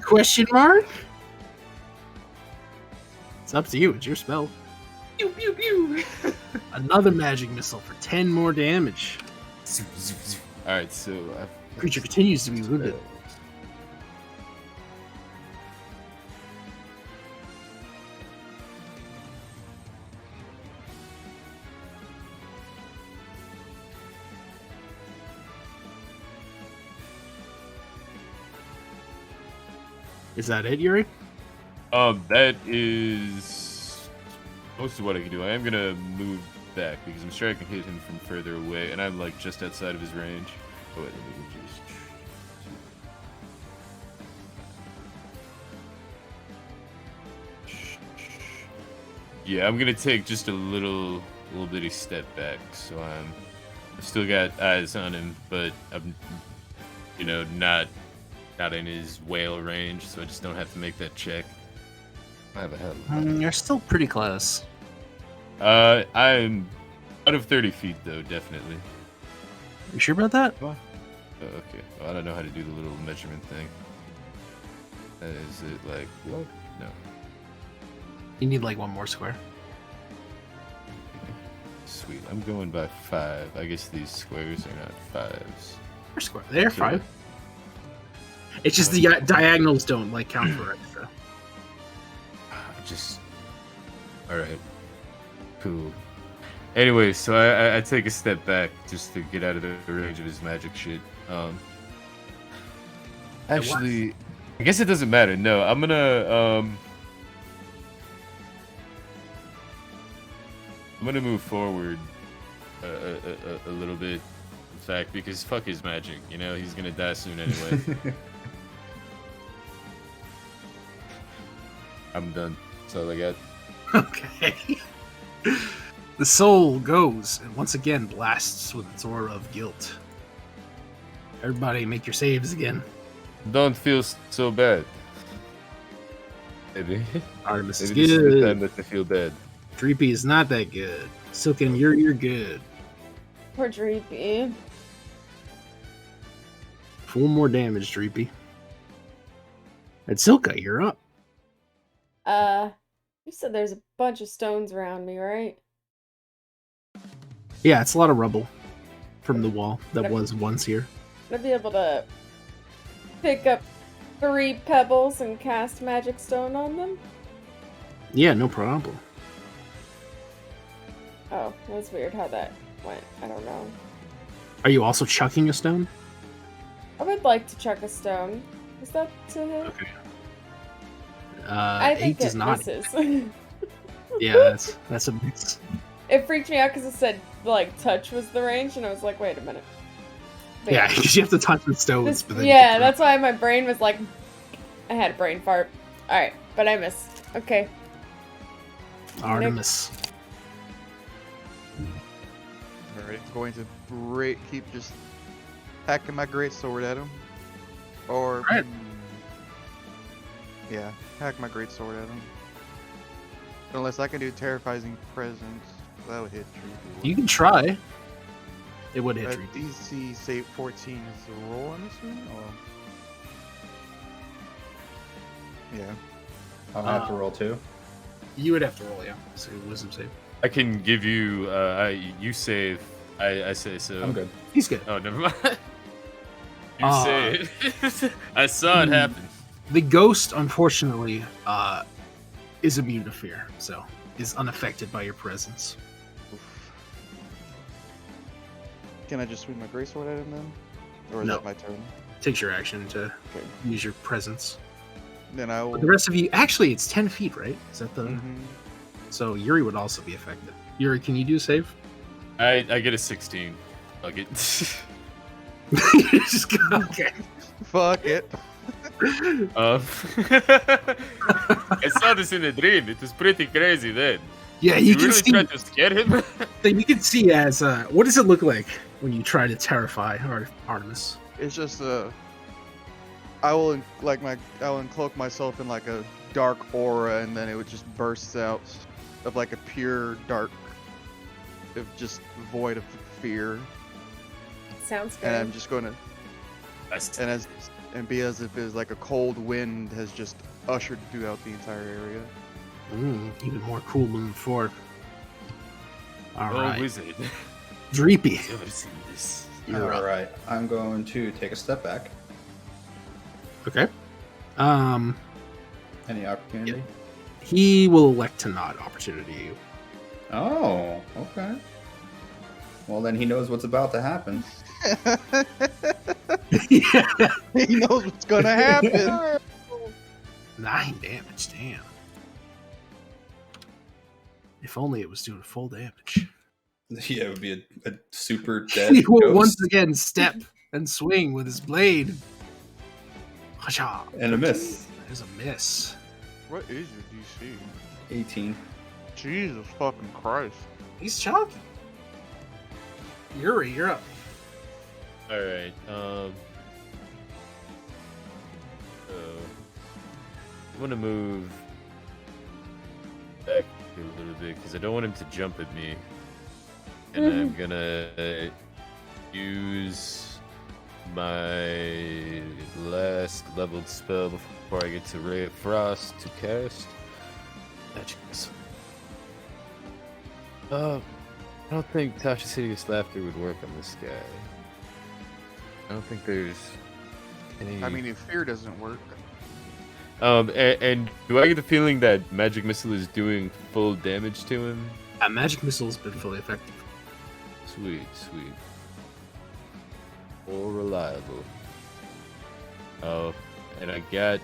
Question mark? It's up to you. It's your spell. Pew pew pew! Another magic missile for 10 more damage. Alright, so Creature continues to be wounded. Is that it, Yuri? That is most of what I can do. I am gonna move back because I'm sure I can hit him from further away, and I'm like just outside of his range. Oh wait, let me just. Yeah, I'm gonna take just a little bitty step back, so I've still got eyes on him, but I'm, not in his whale range, so I just don't have to make that check. I have a hell of a You're still pretty close. I'm out of 30 feet though, definitely. You sure about that? Oh, okay. Well, I don't know how to do the little measurement thing. Is it like what? No. You need like one more square. Sweet. I'm going by 5. I guess these squares are not 5s. They're square. They're So- 5. It's just the diagonals don't like count for extra. Just. Alright. Cool. Anyway, so I take a step back just to get out of the range of his magic shit. Actually, I guess it doesn't matter. No, I'm gonna move forward a little bit. In fact, because fuck his magic, he's gonna die soon anyway. I'm done. That's all I got. Okay. The soul goes and once again blasts with its aura of guilt. Everybody, make your saves again. Don't feel so bad. Maybe. Artemis is Maybe this is the time good. that I feel bad. Dreepy is not that good. Silken, you're good. Poor Dreepy. 4 more damage, Dreepy. And Silka, you're up. You said there's a bunch of stones around me, right? Yeah, it's a lot of rubble from the wall that Yep. was once here. I'd be able to pick up 3 pebbles and cast magic stone on them. Yeah, no problem. Oh, that's weird how that went. I don't know. Are you also chucking a stone? I would like to chuck a stone. Is that to hit? Okay. I 8 think does it not. misses. Yeah, that's a mix. It freaked me out because it said like touch was the range, and I was like, wait a minute. But Yeah, because you have to touch the stones. This- But then yeah, that's why my brain was like, I had a brain fart. All right, but I missed. Okay. Artemis. Alright, going to keep just hacking my great sword at him. Or Right. yeah, hack my great sword at him. Unless I can do terrifying presence, that would hit Dreepy. You can try. It would hit Dreepy. DC save 14 is the roll, I'm assuming? Or... yeah. I'll have to roll 2. You would have to roll, yeah. So wisdom save. I can give you. You save. I say so. I'm good. He's good. Oh, never mind. You say it. I saw it happen. The ghost, unfortunately, is immune to fear, so is unaffected by your presence. Oof. Can I just swing my great sword at him then? Or is No. that my turn? Takes your action to Okay. use your presence. Then I will. But the rest of you, actually, it's 10 feet, right? Is that the? Mhm. So Yuri would also be affected. Yuri, can you do a save? I get a 16. Fuck it. Just go, okay. Fuck it. I saw this in a dream. It was pretty crazy then. Yeah, you can really see. tried to scare him. You can see as what does it look like when you try to terrify Artemis? It's just I will uncloak myself in like a dark aura, and then it would just burst out of like a pure dark, of just void of fear, Sounds good. and I'm just going to be as if it's like a cold wind has just ushered throughout the entire area. Even more cool moving forward. All Oh, right, wizard. Dreepy. I've never seen this. You're up. All right. I'm going to take a step back. Okay. Any opportunity? He will elect to not opportunity you. Oh, okay. Well, then he knows what's about to happen. Yeah. He knows what's gonna happen. 9 damage, damn. If only it was doing full damage. Yeah, it would be a super dead He will ghost. once again step and swing with his blade. Hasha. And a miss. There's a miss. What is your DC? 18. Jesus fucking Christ. He's chunky. Yuri, you're up. All right. I want to move back a little bit because I don't want him to jump at me, and I'm gonna use my last leveled spell before I get to Ray of Frost to cast Magic Missile. I don't think Tasha's Hideous Laughter would work on this guy. I don't think there's any... I mean, if fear doesn't work. And do I get the feeling that Magic Missile is doing full damage to him? Magic Missile has been fully effective. Sweet. More reliable. Oh, and I got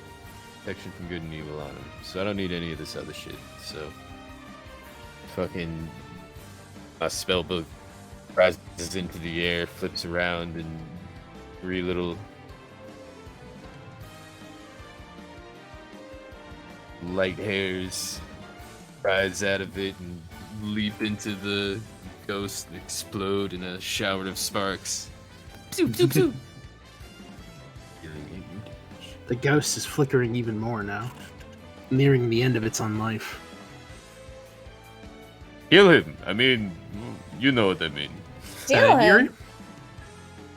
protection from good and evil on him, so I don't need any of this other shit. So, fucking my spellbook rises into the air, flips around, and 3 little light hairs rise out of it and leap into the ghost and explode in a shower of sparks. Pew, pew, pew. The ghost is flickering even more now, nearing the end of its own life. Kill him. I mean, you know what I mean. Kill him.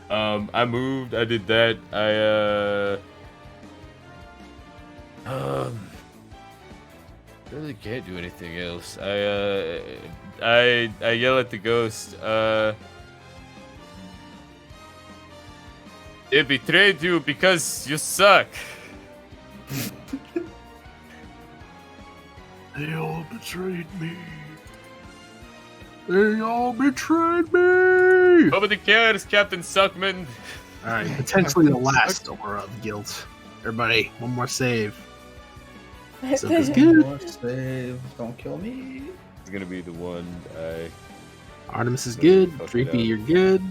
I moved. I did that. Really can't do anything else. I yell at the ghost. They betrayed you because you suck. They all betrayed me. They all betrayed me. Nobody cares, Captain Suckman. All right, potentially the last aura of guilt. Everybody, one more save. So it's good. More save. Don't kill me. It's gonna be the one I. Artemis is good. Fuck it Creepy, up. you're good.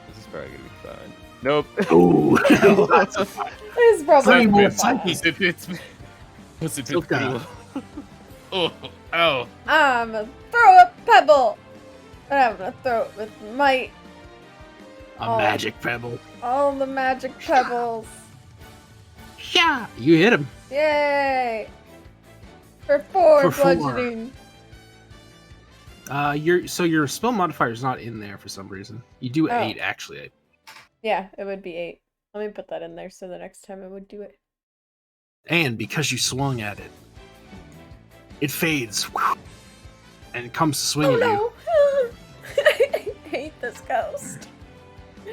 This is probably gonna be fine. Nope. Oh, It's probably Three more fine. psychic. What's it hits me? What's it hit Silka. cool? Oh, ow. I'm gonna throw a pebble, and I'm gonna throw it with might. a magic pebble. All the magic pebbles. Yeah, you hit him. Yay! For 4 For 4. bludgeoning. Your spell modifier is not in there for some reason. You do Oh. 8 actually. Yeah, it would be 8. Let me put that in there so the next time I would do it. And because you swung at it, it fades and it comes to swing Oh at you. no! I hate this ghost.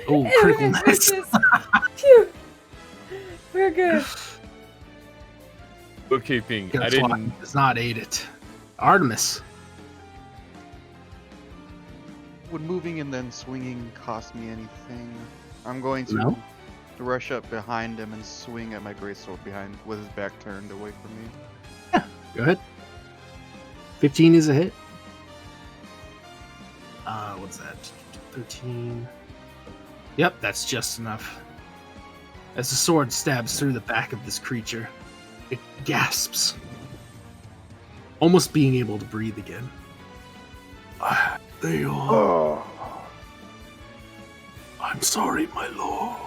Oh, critical miss. Phew. We're good. Bookkeeping. I Guess what? didn't. Does not aid it. Artemis. Would moving and then swinging cost me anything? I'm going to No. rush up behind him and swing at my greatsword behind with his back turned away from me. Go ahead. 15 is a hit. What's that? 13. Yep, that's just enough. As the sword stabs through the back of this creature, it gasps, almost being able to breathe again. They are. I'm sorry, my lord.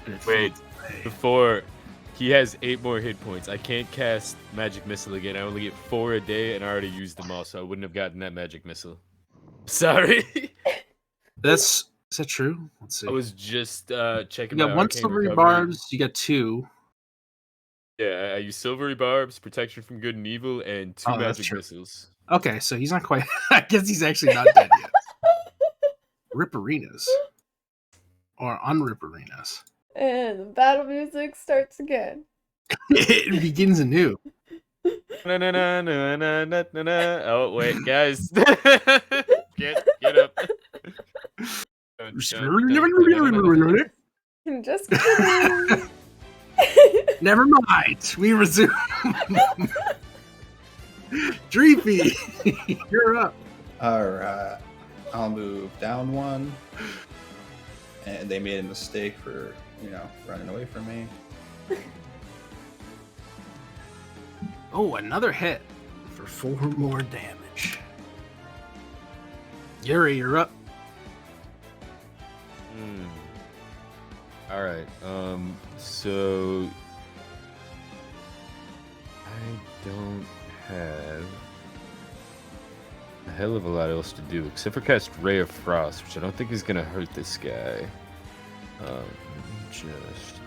And it Wait. floats away. Before he has 8 more hit points, I can't cast Magic Missile again. I only get 4 a day, and I already used them all, so I wouldn't have gotten that Magic Missile. Sorry. Is that true? Let's see. I was just checking. You my got 1 arcane silvery recovery. barbs. You got 2. Yeah, I use silvery barbs, protection from good and evil, and 2 Oh, that's magic true. missiles. Okay, so he's not quite. I guess he's actually not dead yet. Ripperinas. Or unripperinas. And the battle music starts again. It begins anew. Na, na, na, na, na, na, na, na. Oh wait, guys, get up. Just kidding. Never mind. We resume. Dreepy, you're up. All right. I'll move down one. And they made a mistake for, running away from me. Oh, another hit for 4 more damage. Yuri, you're up. All right. So I don't have a hell of a lot else to do except for cast Ray of Frost, which I don't think is gonna hurt this guy. Just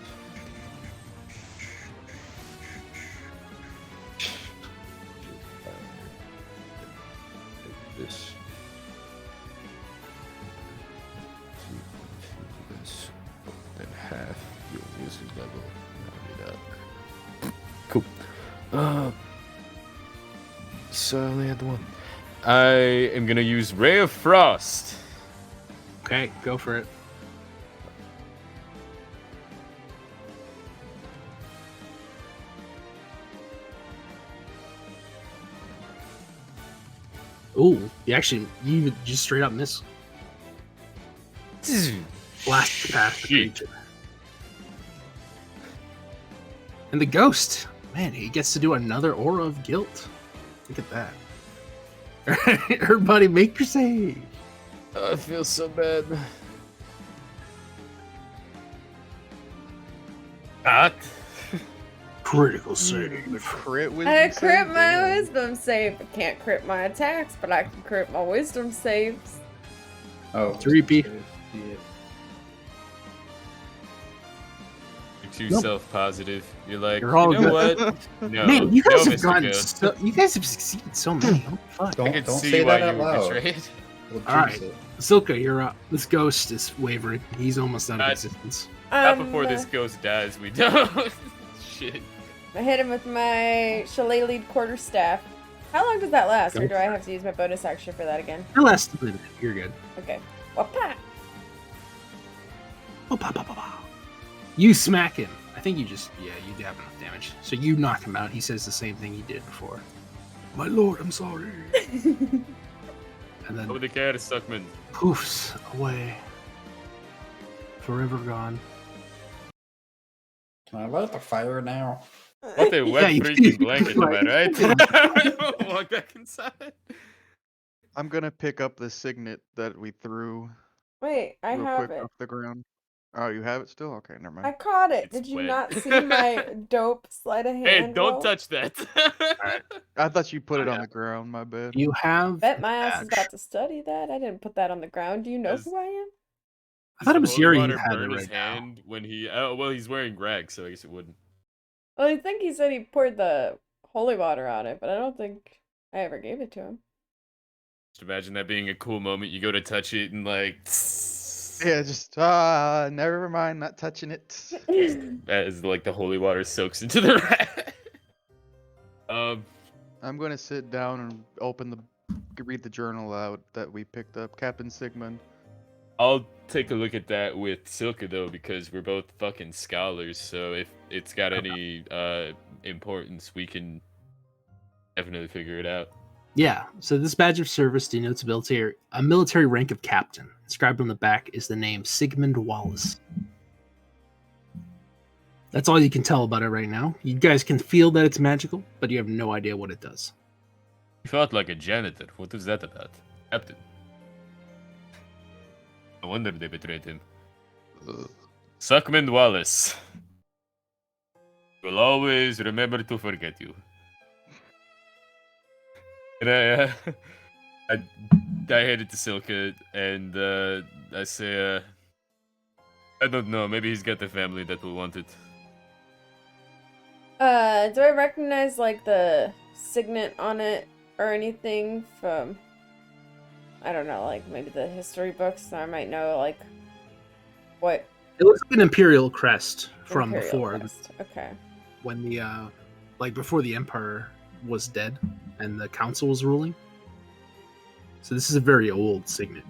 this. Then half your music level. Round it up. Cool. So I only had the one. I am gonna use Ray of Frost. Okay, go for it. Ooh, you just straight up miss. Blast past the creature. And the ghost, man, he gets to do another aura of guilt. Look at that. Everybody, make your save. I feel so bad. Critical The save. crit wisdom I save? crit my Damn. wisdom save. I can't crit my attacks, but I can crit my wisdom saves. Oh, 3P. Yeah. You're too Nope. self-positive. You're like, You're all you know good. what? No, Man, you guys no, have Mr. gotten Ghost. you guys have succeeded so many. What the fuck? I Don't can see say why that out you were loud. betrayed. We'll All jinx right. it. Silka, you're up. This ghost is wavering. He's almost out of God. existence. Not before this ghost dies, we don't. Shit. I hit him with my shillelagh quarterstaff. How long does that last, or Go do I for have to use my bonus action for that again? Your last minute. You're good. Okay. Wapa! Oh, pow, pow, pow, pow. You smack him. I think you have enough damage. So you knock him out. He says the same thing he did before. My lord, I'm sorry. And then Oh, the cat is Suckman. poofs away. Forever gone. Can I light the fire now? What a wet you- freaking blanket, am I right? Walk back inside. I'm gonna pick up the signet that we threw Wait, I real have quick it. off the ground. Oh, you have it still? Okay, never I mind. caught it. It's Did you wet. not see my dope sleight of hand? Hey, don't roll? touch that. I thought you put Oh, it on yeah. the ground. My bad. You have. Bet my ass is badge. about to study that. I didn't put that on the ground. Do you know As- who I am? I thought it was Holy Yuri who water had it burned his right now. hand when he. Oh, well, he's wearing Greg, so I guess it wouldn't. Well, I think he said he poured the holy water on it, but I don't think I ever gave it to him. Just imagine that being a cool moment. You go to touch it and like. Yeah, just never mind, not touching it. As like the holy water soaks into the rat. I'm gonna sit down and read the journal out that we picked up, Captain Sigmund. I'll take a look at that with Silka though, because we're both fucking scholars. So if it's got any importance, we can definitely figure it out. Yeah, so this badge of service denotes a military rank of captain. Inscribed on the back is the name Sigmund Wallace. That's all you can tell about it right now. You guys can feel that it's magical, but you have no idea what it does. He felt like a janitor. What was that about? Captain. No wonder they betrayed him. Suckman Wallace. Will always remember to forget you. And I hand it to Silka, and I say, I don't know, maybe he's got the family that will want it. Do I recognize like the signet on it or anything from, I don't know, like maybe the history books? I might know like what It looks like an imperial crest from Imperial before, crest. Okay. when the before the emperor was dead and the council was ruling. So this is a very old signet.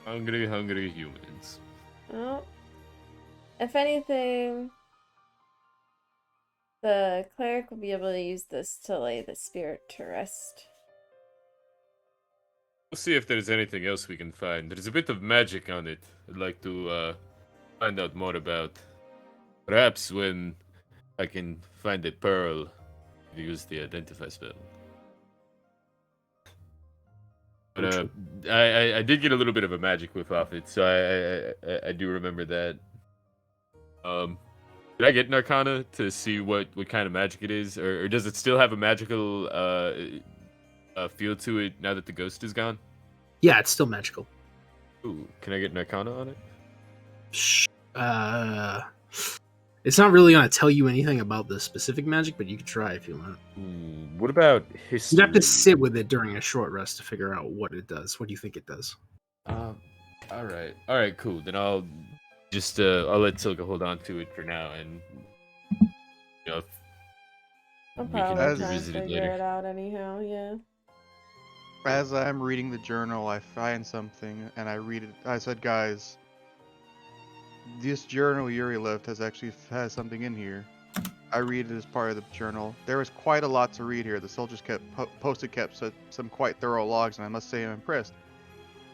Hungry, hungry humans. Oh, If anything, the cleric will be able to use this to lay the spirit to rest. We'll see if there's anything else we can find. There's a bit of magic on it I'd like to find out more about. Perhaps when I can find a pearl, use the identify spell. But I did get a little bit of a magic whiff off it, so I do remember that. Did I get an Arcana to see what kind of magic it is, or does it still have a magical feel to it now that the ghost is gone? Yeah, it's still magical. Ooh, can I get an Arcana on it? It's not really going to tell you anything about the specific magic, but you can try if you want. What about history? You'd have to sit with it during a short rest to figure out what it does. What do you think it does? All right, cool. Then I'll just I'll let Silka hold on to it for now, and you know, I'll we can probably try and revisit it figure later. it out anyhow, yeah. As I'm reading the journal, I find something and I read it. I said, guys, this journal Yuri left has something in here. I read it as part of the journal. There was quite a lot to read here. The soldiers kept some quite thorough logs, and I must say I'm impressed.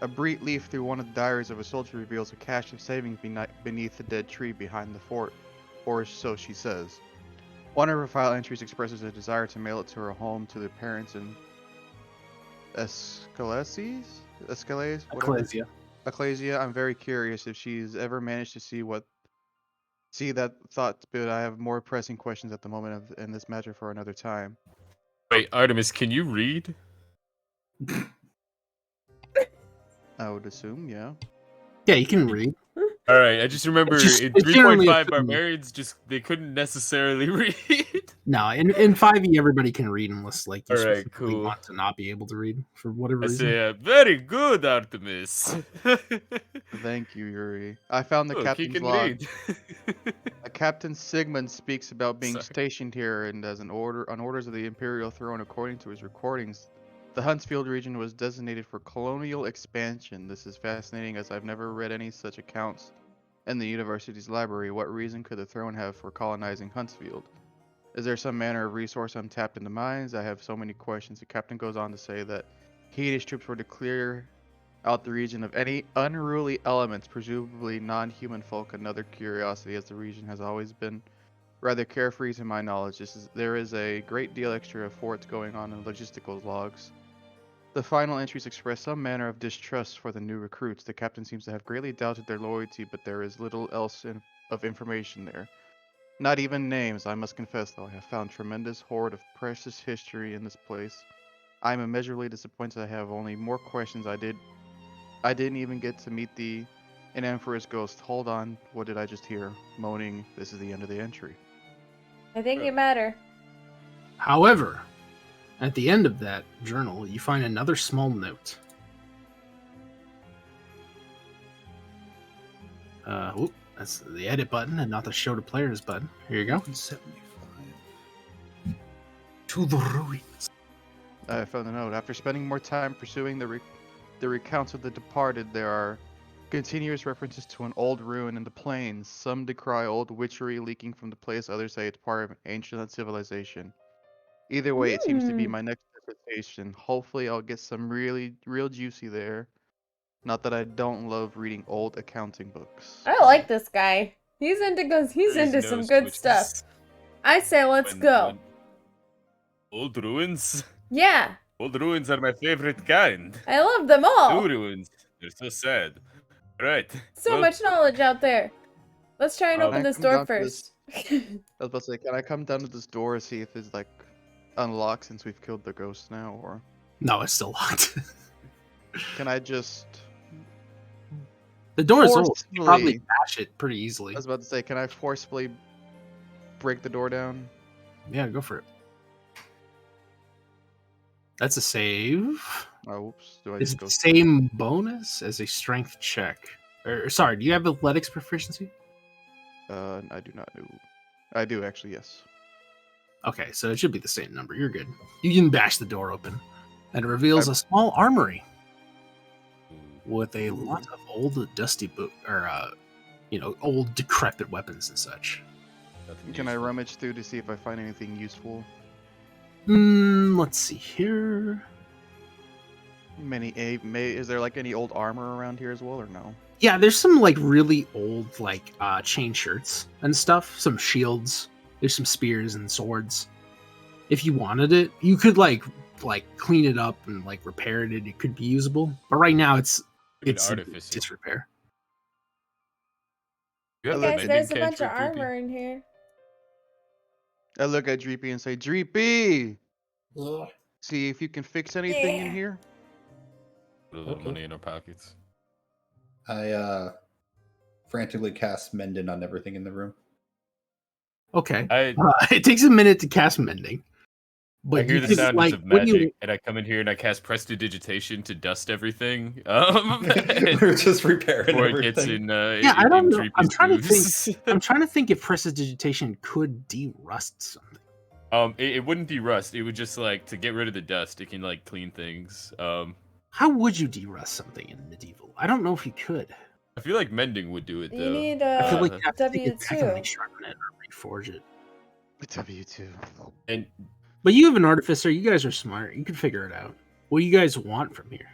A brief leaf through one of the diaries of a soldier reveals a cache of savings beneath the dead tree behind the fort, or so she says. One of her file entries expresses a desire to mail it to her home to the parents in Escalades, whatever. Ecclesia. Ecclesia. I'm very curious if she's ever managed to see that thought, but I have more pressing questions at the moment in this matter for another time. Wait, Artemis, can you read? I would assume, yeah. Yeah, you can read. All right, I just remember It's in generally a 3.5 thing. barbarians they couldn't necessarily read. No, in 5e everybody can read unless like you Alright, specifically cool. want to not be able to read for whatever I reason. say, very good, Artemis. Thank you, Yuri. I found the Look, he captain's can log. read. Captain Sigmund speaks about being Sorry. stationed here and as on orders of the Imperial Throne according to his recordings. The Huntsfield region was designated for colonial expansion. This is fascinating as I've never read any such accounts in the university's library. What reason could the throne have for colonizing Huntsfield? Is there some manner of resource untapped in the mines? I have so many questions. The captain goes on to say that he and his troops were to clear out the region of any unruly elements, presumably non-human folk. Another curiosity, as the region has always been rather carefree to my knowledge. There is a great deal extra of forts going on in logistical logs. The final entries express some manner of distrust for the new recruits. The captain seems to have greatly doubted their loyalty, but there is little else of information there. Not even names, I must confess, though I have found tremendous hoard of precious history in this place. I am immeasurably disappointed I have only more questions. I didn't even get to meet an Emperor's ghost. Hold on, what did I just hear? Moaning, this is the end of the entry. I think you matter. However, at the end of that journal, you find another small note. That's the edit button and not the show to players button. Here you go. 175. To the ruins. I found a note. After spending more time pursuing the recounts of the departed, there are continuous references to an old ruin in the plains. Some decry old witchery leaking from the place, others say it's part of ancient civilization. Either way, it seems to be my next dissertation. Hopefully I'll get some real juicy there. Not that I don't love reading old accounting books. I like this guy. He's into His some nose good twitches stuff. I say let's go. when- Old ruins? Yeah, Old ruins are my favorite kind. I love them all. New ruins. They're so sad. Right. So well, much knowledge out there. Let's try and Can open I this come door down to first. I was about to say, can I come down to this door and see if it's like unlocked since we've killed the ghost now, or No, it's still locked. can I just? The door is old. You probably Forcefully. bash it pretty I easily. was about to say, can I forcefully break the door down? Yeah, go for it. That's a save. Oh, whoops! Do I It's just the go? same bonus as a strength check. Sorry, do you have athletics proficiency? I do not know. I do actually, yes. Okay, so it should be the same number. You're good. You can bash the door open, and it reveals a small armory with a lot of old, dusty old decrepit weapons and such. Nothing Can I useful. rummage through to see if I find anything useful? Let's see here. Is there like any old armor around here as well, or no? Yeah, there's some like really old like chain shirts and stuff, some shields, there's some spears and swords. If you wanted it, you could like clean it up and like repair it, and it could be usable. But right now it's Good in artificer. disrepair. You have Hey, a Guys, mending there's a bunch of cantrip, Dreepy? armor in here. I look at Dreepy and say, Dreepy, Yeah. see if you can fix anything in Yeah. here. Put a little Okay. money in our pockets. I frantically cast Mending on everything in the room. Okay. I It takes a minute to cast mending. But I hear you the could, sounds like, of when magic, you- and I come in here and I cast Prestidigitation to dust everything. We're just repairing Before it everything. gets in. Yeah, I don't know. I'm Dreepy's trying to boots. I'm trying to think if prestidigitation could de-rust something. It wouldn't be rust. It would just like to get rid of the dust. It can like clean things. How would you de-rust something in medieval? I don't know if you could. I feel like mending would do it though. You need I feel like a you have to take it back and W2. like sharpen it or reforge it. W2. And But you have an artificer. You guys are smart. You can figure it out. What do you guys want from here?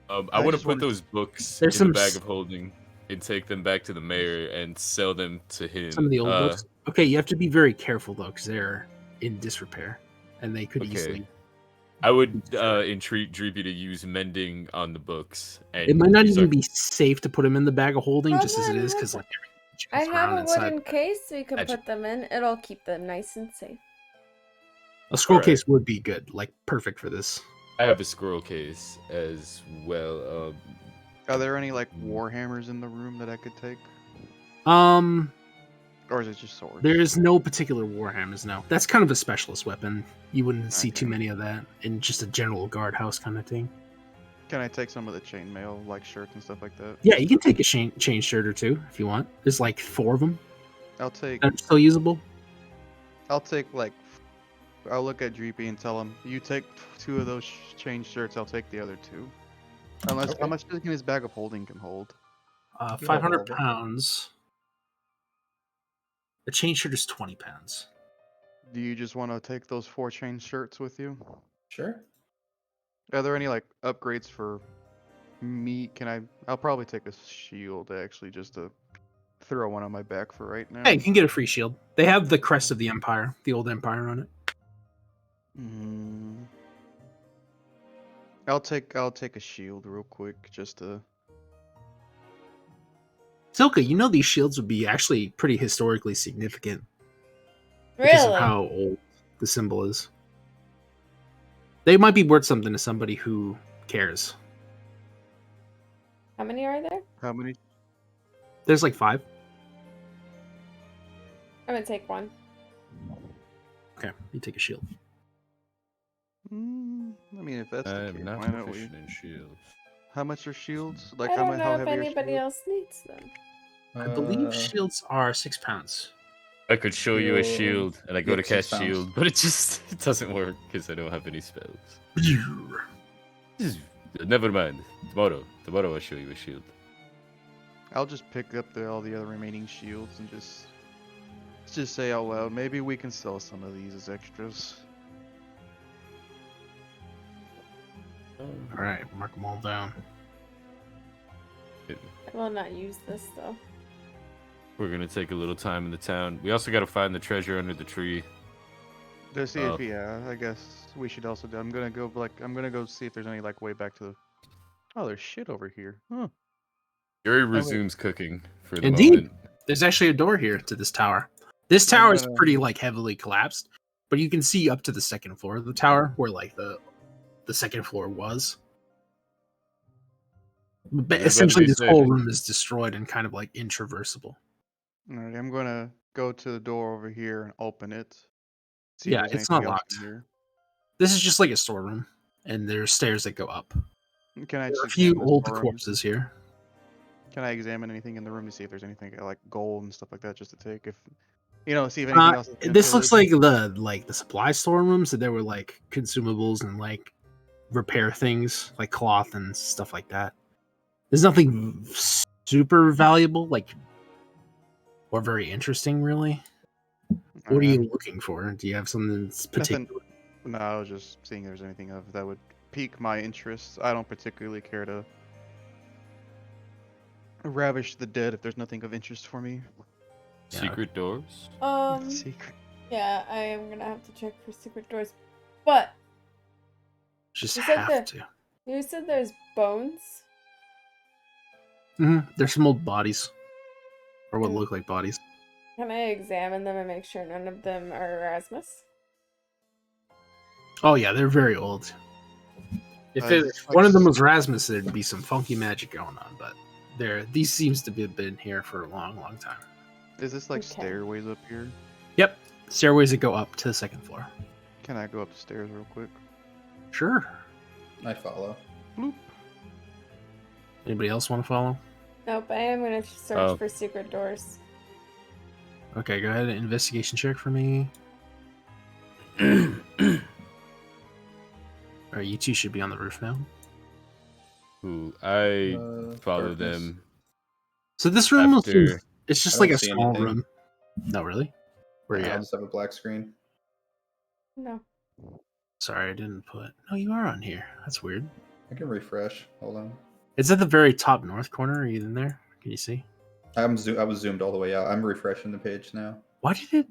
I I want to just put wanted- those books There's in the some bag of holding and take them back to the mayor and sell them to him. Some of the old books. Okay, you have to be very careful though, because they're in disrepair, and they could Okay. easily. I would entreat Dreepy to use mending on the books. And It might not use even our- be safe to put them in the bag of holding, Hold just as it on, is, hold because on. like everything I jumps have around a inside. wooden case we can Gotcha. put them in. It'll keep them nice and safe. A scroll Alright. case would be good, like perfect for this. I have a scroll case as well. Are there any like warhammers in the room that I could take, or is it just swords? There's no particular warhammers. No, that's kind of a specialist weapon. You wouldn't see too Okay. many of that in just a general guardhouse kind of thing. Can I take some of the chainmail, like shirts and stuff like that? Yeah, you can take a chain shirt or two if you want. There's like 4 of them I'll take. that are still usable. I'll take like. I'll look at Dreepy and tell him, "You take 2 of those chain shirts. I'll take the other 2." Unless Okay. how much do you think his bag of holding can hold? 500 over. pounds. The chain shirt is 20 pounds. Do you just want to take those 4 chain shirts with you? Sure. Are there any like upgrades for me? I'll probably take a shield actually, just to throw one on my back for right now. Hey, you can get a free shield. They have the crest of the Empire, the old Empire on it. I'll take a shield real quick just to. Silka, you know these shields would be actually pretty historically significant because of Really? how old the symbol is. They might be worth something to somebody who cares. How many are there? How many? There's like 5. I'm gonna take one. Okay, you take a shield. I mean, if that's I the am case, not why not we? proficient in shields. How much are shields? Like I how don't much? know How if heavy are anybody shields? else needs them. I believe Uh, shields are 6 pounds. I could show you a Shield. shield, and I go Yep, to cast 6 pounds. shield, but it doesn't work because I don't have any spells. Never mind. Tomorrow I'll show you a shield. I'll just pick up all the other remaining shields and just say out loud. Maybe we can sell some of these as extras. All right, mark them all down. I will not use this though. We're gonna take a little time in the town. We also gotta find the treasure under the tree. To see Oh. if I guess we should also do. I'm gonna go see if there's any like way back to the. Oh, there's shit over here. Huh. Yuri resumes cooking for the Indeed. moment. There's actually a door here to this tower. This tower is gonna- pretty like heavily collapsed, but you can see up to the second floor of the tower where like the second floor was. But Yeah, essentially, that'd this be whole safe. room is destroyed and kind of like intraversable. Alright, I'm gonna go to the door over here and open it. See if Yeah, there's it's not anything else locked. in here. This is just like a storeroom, and there's stairs that go up. Can I There just are a few examine the old storeroom? corpses here. Can I examine anything in the room to see if there's anything like gold and stuff like that, just to take if see if anything else. Has been This looks pillaged? like the supply storerooms, that there were like consumables and like repair things like cloth and stuff like that. There's nothing super valuable, like or very interesting, really. What are you looking for? Do you have something that's particular? Nothing. No, I was just seeing if there's anything of that would pique my interest. I don't particularly care to ravish the dead if there's nothing of interest for me. Yeah. Secret doors? Secret. Yeah, I am gonna have to check for secret doors. But Just you said have that- to. you said there's bones. There's some old bodies, or what Mm. look like bodies. Can I examine them and make sure none of them are Erasmus? Oh yeah, they're very old. If It's one of them like- was Rasmus, there'd be some funky magic going on. But these seems to have been here for a long, long time. Is this like Okay. stairways up here? Yep, stairways that go up to the second floor. Can I go up the stairs real quick? Sure. I follow. Bloop. Anybody else want to follow? Nope, I am gonna search Oh. for secret doors. Okay, go ahead and investigation check for me. Alright, you two should be on the roof now. Ooh, I follow Darkness. them. So this room After- seems, it's just I like don't a see small anything. room. No, really? Where you I at? just have a black screen. No. Sorry, I didn't put. No, you are on here. That's weird. I can refresh. Hold on. It's at the very top north corner. Are you in there? Can you see? I was zoomed all the way out. I'm refreshing the page now. Why did it?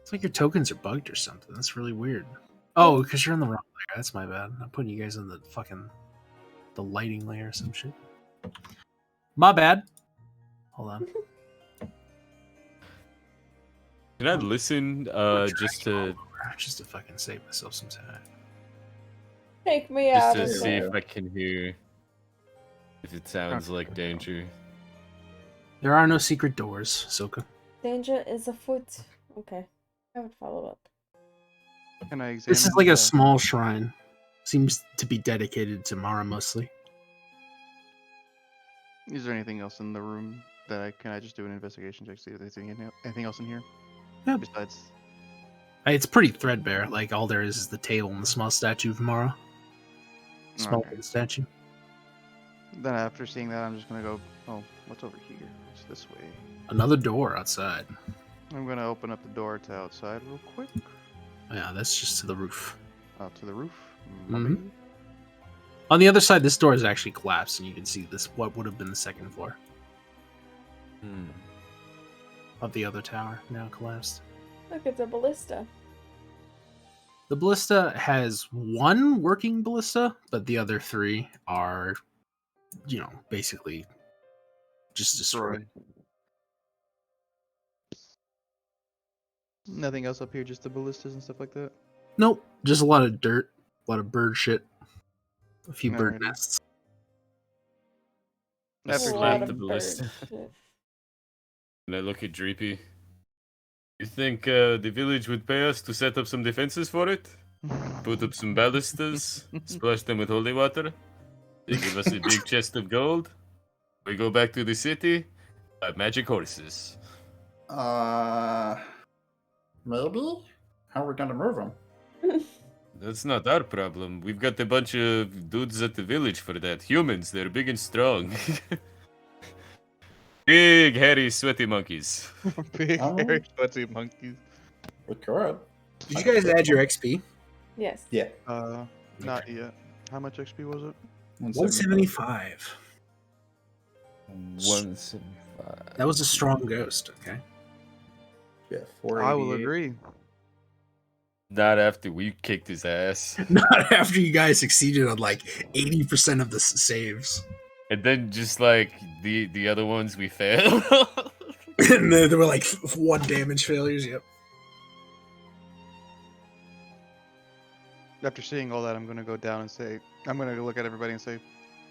It's like your tokens are bugged or something. That's really weird. Oh, because you're in the wrong layer. That's my bad. I'm putting you guys in the the lighting layer or some shit. My bad. Hold on. Can I listen just to Just to fucking save myself some time. Take me just out to of see there. if I can hear if it sounds like danger? There are no secret doors, Silka. Danger is afoot. Okay. I would follow up. Can I examine? This is like the- a small shrine. Seems to be dedicated to Mara mostly. Is there anything else in the room that I just do an investigation check to see if there's anything else in here? Yeah. Besides, It's pretty threadbare. Like all there is the table and the small statue of Mara. Small Okay. statue. then after seeing that, I'm just gonna go. Oh, what's over here? It's this way. Another door outside. I'm gonna open up the door to outside real quick. Yeah, that's just to the roof. Out to the roof. Mhm. Maybe. On the other side, this door is actually collapsed, and you can see this what would have been the second floor of the other tower now collapsed. Look, it's a ballista. The ballista has one working ballista, but the other three are, basically just destroyed. Nothing else up here, just the ballistas and stuff like that. Nope, just a lot of dirt, a lot of bird shit, a few bird Alrighty. nests. I After A slap lot seeing- the of ballista. bird shit. And I look at Dreepy. You think the village would pay us to set up some defenses for it? Put up some ballistas, splash them with holy water. They give us a big chest of gold. We go back to the city. Magic horses. Maybe? How are we gonna move them? That's not our problem. We've got a bunch of dudes at the village for that. Humans, they're big and strong. Big, hairy, sweaty monkeys. Big Oh. hairy sweaty monkeys. We could. Did you guys add your XP? Yes. Yeah. Not yet. How much XP was it? 175. 175. That was a strong ghost. Okay. Yeah, I will 488. agree. Not after we kicked his ass. Not after you guys succeeded on like 80% of the saves. And then just like the other ones we failed. And there were like 1 damage failures. Yep. After seeing all that, I'm gonna go down and say, I'm gonna go look at everybody and say,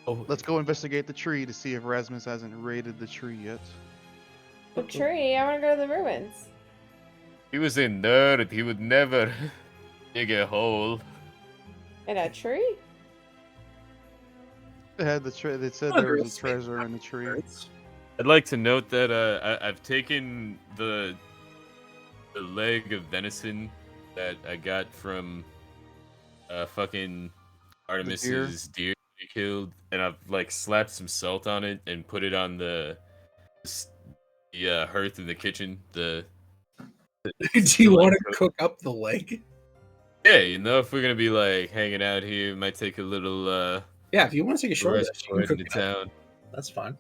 Oh, let's go investigate the tree to see if Rasmus hasn't raided the tree yet. The tree. I want to go to the ruins. he was a nerd. He would never dig a hole. In a tree? It had the They said Oh, there was girls. a treasure in the tree. I'd like to note that I've taken the leg of venison that I got from fucking Artemis's deer we killed, and I've like slapped some salt on it and put it on the the hearth in the kitchen. The Do you want to cook up the leg? yeah, if we're gonna be like hanging out here, might take a little Yeah, if you want to take a short rest rest, you before can heading cook to it up. town. That's fine.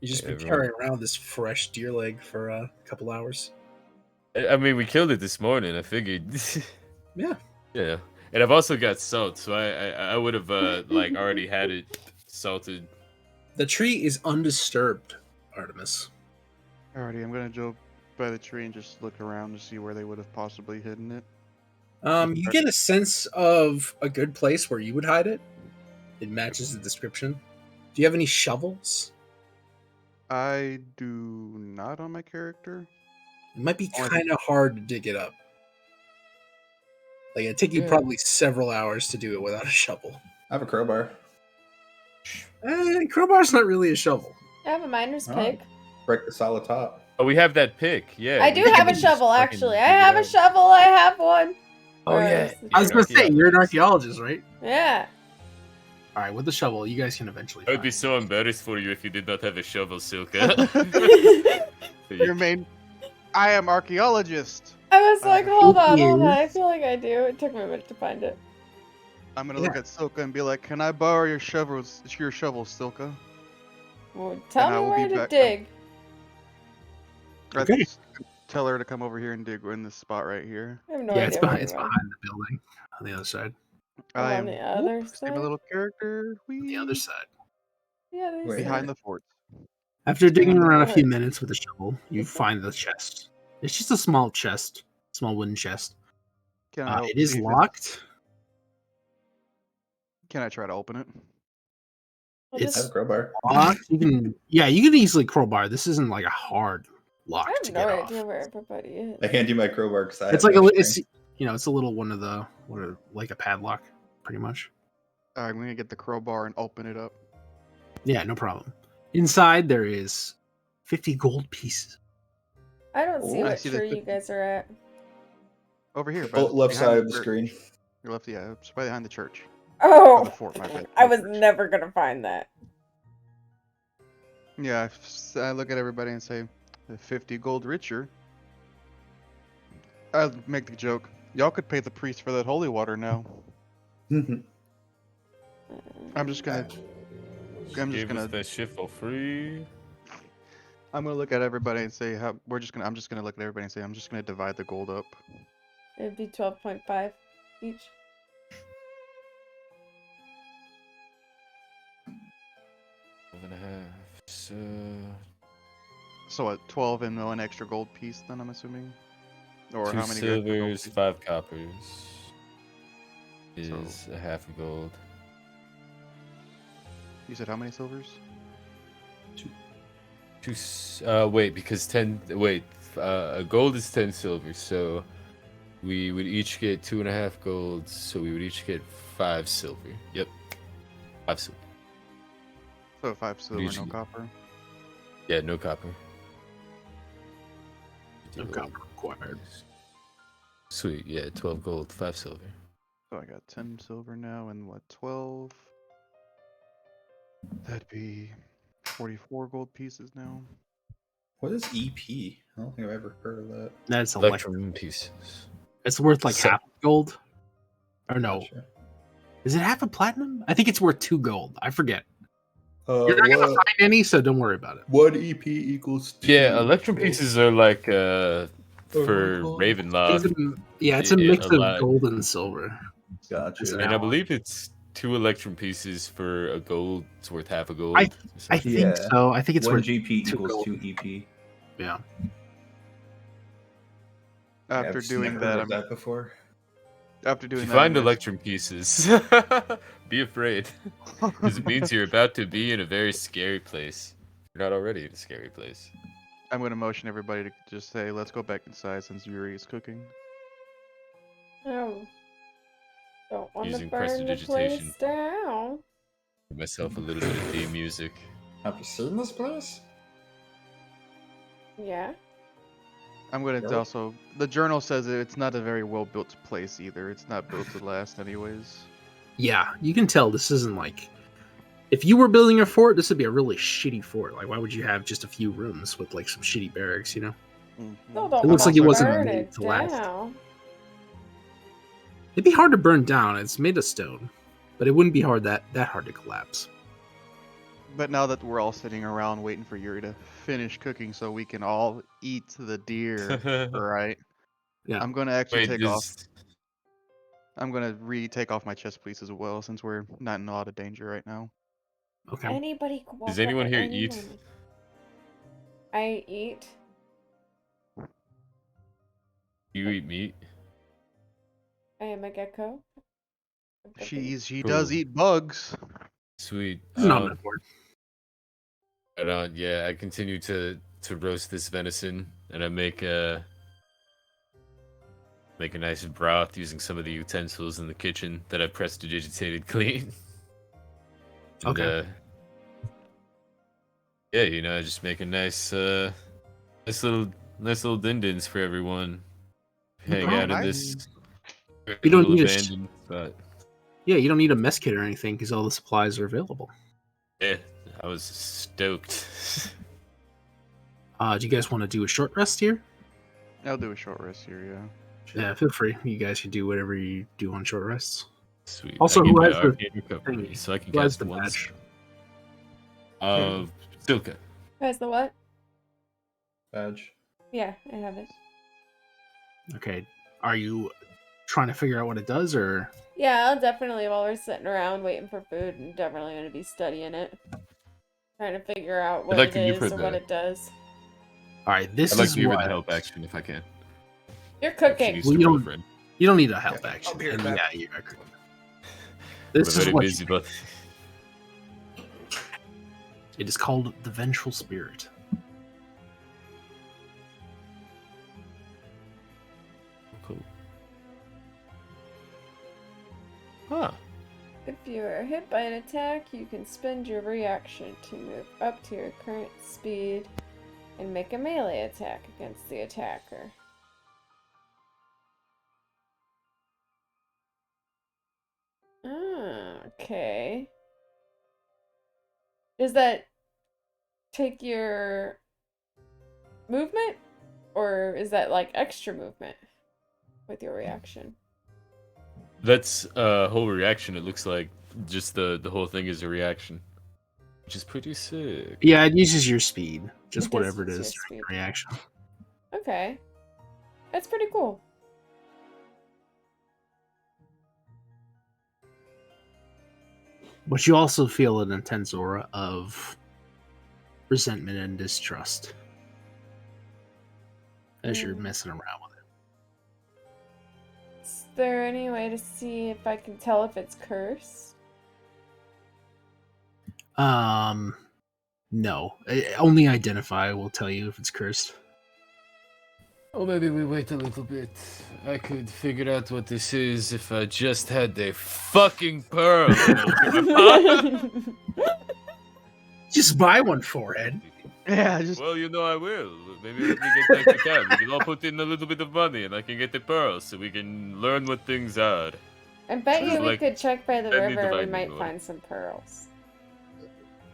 You just Yeah, been everyone- carrying around this fresh deer leg for a couple hours. I mean, we killed it this morning. I figured. Yeah. Yeah, and I've also got salt, so I would have like already had it salted. The tree is undisturbed, Artemis. Alrighty, I'm gonna go by the tree and just look around to see where they would have possibly hidden it. You get a sense of a good place where you would hide it. It matches the description. Do you have any shovels? I do not on my character. It might be Oh, I kind of hard to dig it up. Like it'd take you Yeah. probably several hours to do it without a shovel. I have a crowbar. Crowbar's not really a shovel. I have a miner's Oh. pick. Break the solid top. Oh, we have that pick. Yeah, I we do can have a just shovel, fucking actually. dig I it have a out. shovel. I have one. Oh yeah. I was You're gonna an say you're an archaeologist. archaeologist, right? Yeah. All right, with the shovel, you guys can eventually. I would be find so embarrassed for you if you did not have a shovel, Silka. Your main. I am archaeologist. I was like, hold on. you. I feel like I do. It took me a minute to find it. I'm gonna look at Silka and be like, "Can I borrow your shovels? Your shovel, Silka?" Well, And tell I me will where be to back. dig. Or Okay. Tell her to come over here and dig in this spot right here. I have no Yeah, idea. it's where behind. you It's are. behind the building on the other side. I'm I on am the other Save side. my little character. On the other side. Yeah, there's Wait. Behind the fort. After digging on the around a few fort. minutes with a shovel, you Is it? find the chest. It's just a small chest, small wooden chest. Can I It is see if locked. Can I try to open it? I'll I It's have a just, crowbar. locked. You can easily crowbar. This isn't like a hard lock I to have no get off. idea where everybody is. I can't do my crowbar because I It's have like no it's string. it's a little one of the like a padlock, pretty much. I'm gonna get the crowbar and open it up. Yeah, no problem. Inside there is 50 gold pieces. I don't see Oh, I what see the tree you 50. guys are at. Over here. Oh, left behind side of the church. screen. Your left, yeah, it's right behind the church. Or the Oh, fort, my bad. I the was church. never gonna find that. Yeah, I look at everybody and say, 50 gold richer. I make the joke. Y'all could pay the priest for that holy water now. I'm just gonna. I'm just Gave us gonna. that shit for free. I'm gonna look at everybody and say, how we're just gonna. I'm just gonna look at everybody and say, I'm just gonna divide the gold up. It'd be 12.5 each. And a half. So So what? 12 and one extra gold piece. Then I'm assuming. Or two how many extra gold silvers, pieces? 5 coppers is So- a half a gold. You said how many silvers? Wait, because 10. Wait, a gold is 10 silver, so we would each get 2.5 golds, so we would each get 5 silver. Yep, 5 silver. So 5 silver, no Usually- copper. Yeah, no copper. No copper required. Sweet, yeah, 12 gold, 5 silver. So I got 10 silver now and what? 12. That'd be 44 gold pieces now. What is EP? I don't think I've ever heard of that. That's electric. Electrum pieces. It's worth like So- half gold. Or no, Gotcha. is it half a platinum? I think it's worth 2 gold. I forget. Uh, You're not gonna what, find any, so don't worry about it. what EP equals 2? Yeah, electrum gold? pieces are like Oh, for gold. It's Ravenloft, it's a Yeah, mix a of lot. gold and silver. Gotcha. It's an and I alloy. believe it's 2 electrum pieces for a gold. It's worth half a gold. I or something. think Yeah. so. I think it's 1 worth GP 2 equals gold. 2 EP. Yeah. Yeah, After I've doing never that, heard I'm of that before. after If doing you that. find I'm gonna- electrum pieces, be afraid, because it means you're about to be in a very scary place. You're not already in a scary place. I'm gonna motion everybody to just say, let's go back inside since Yuri is cooking. Oh. Don't want to Using burn the prestidigitation. place down. Give myself a little bit of theme music. Have you seen this place? Yeah. I'm gonna Really? also. The journal says it's not a very well built place either. It's not built to last, anyways. Yeah, you can tell this isn't like If you were building a fort, this would be a really shitty fort. Like, why would you have just a few rooms with like some shitty barracks? You know, Still Mhm. don't It looks like it wanna wasn't burn made it to last. down. it'd be hard to burn down. It's made of stone, but it wouldn't be that hard to collapse. But now that we're all sitting around waiting for Yuri to finish cooking so we can all eat the deer, right? Yeah. I'm gonna actually Wait, take off. does, I'm gonna take off my chest piece as well, since we're not in a lot of danger right now. Okay. Anybody can walk does anyone up here at any eat? moment. I eat. You eat meat? I am a gecko. She does Cool. eat bugs. Sweet. This is not my fort. But yeah, I continue to roast this venison, and I make a nice broth using some of the utensils in the kitchen that I prestidigitated clean. And, Okay. yeah, you know, I just make a nice little dindins for everyone. Hang Oh, out in nice. this You don't little need abandoned spot. Yeah, you don't need a mess kit or anything because all the supplies are available. Yeah, I was stoked. Do you guys want to do a short rest here? I'll do a short rest here, yeah. Yeah, feel free. You guys can do whatever you do on short rests. Sweet. Also, I get who my has the arcane recovery, thing? so I can Who has cast the once. badge? Silka. Guys, the what? Badge. Yeah, I have it. Okay. Are you trying to figure out what it does, or? Yeah, I'll definitely, while we're sitting around waiting for food, I'm definitely going to be studying it. Trying to figure out what like it to give her is or what the- it does. All right, this I'd like is to give her what the help action if I can. You're She cooking. needs Well, to you roll don't- for it. you don't need a help Yeah, action. I'll be right And back. yeah, you agree. We're This is very what busy, but it is called the Vengeful Spirit. cool. Huh. If you are hit by an attack, you can spend your reaction to move up to your current speed and make a melee attack against the attacker. Okay. Does that take your movement? Or is that like extra movement with your reaction? That's a whole reaction. It looks like just the whole thing is a reaction, which is pretty sick. Yeah, it uses your speed, just It does whatever it use is your during speed. your reaction. Okay. That's pretty cool. But you also feel an intense aura of resentment and distrust as you're messing around with it. Is there any way to see if I can tell if it's cursed? No. Only Identify will tell you if it's cursed. Oh, maybe we wait a little bit. I could figure out what this is if I just had the fucking pearl. Just buy one, forehead. Yeah, just Well, you know I will. Maybe let me get back to town. We can all put in a little bit of money, and I can get the pearl, so we can learn what things are. I bet you we Like, could check by the Benny river. We Divine might Lord. find some pearls.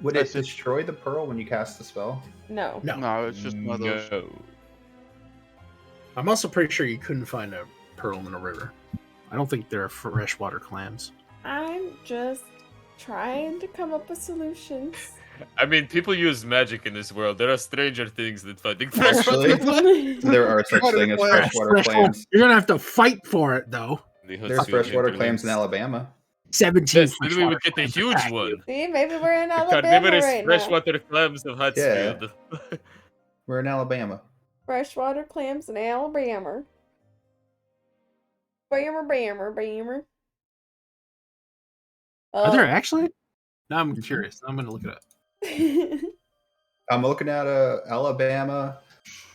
Would it That's it. destroy the pearl when you cast the spell? No. No. no, it's just one of those. No. I'm also pretty sure you couldn't find a pearl in a river. I don't think there are freshwater clams. I'm just trying to come up with solutions. I mean, people use magic in this world. There are stranger things than finding Actually, freshwater. there are such thing as freshwater clams. You're gonna have to fight for it, though. There's freshwater clams in Alabama. 17 Yes, then we freshwater would get the clams huge attack you. one. See, maybe we're in The Alabama carnivorous right now. freshwater clams of Hartsfield. We're in Alabama. Freshwater clams in Alabama. Bammer. Are there actually? Now I'm curious. I'm gonna look it up. I'm looking at a Alabama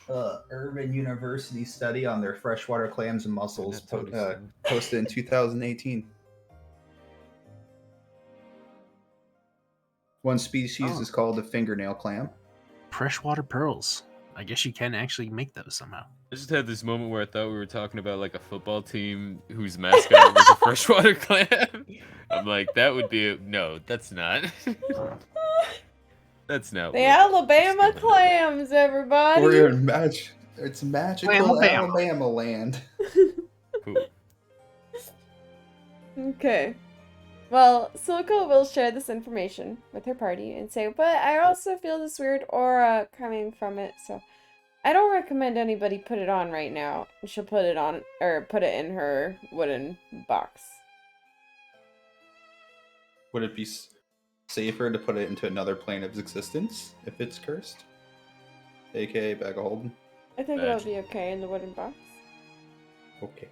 Urban University study on their freshwater clams and mussels posted in 2018. One species Oh. is called the fingernail clam. Freshwater pearls. I guess you can actually make those somehow. I just had this moment where I thought we were talking about like a football team whose mascot was a freshwater clam. I'm like, that would be no. That's not. That's not. The what Alabama it's gonna clams, everybody. We're in it's magical Alabama. Alabama land. be. Cool. Okay. Well, Silco will share this information with her party and say, but I also feel this weird aura coming from it, so I don't recommend anybody put it on right now. She'll put it on, or put it in her wooden box. Would it be safer to put it into another plane of existence if it's cursed? AKA bag of holding? I think it'll be okay in the wooden box. Okay.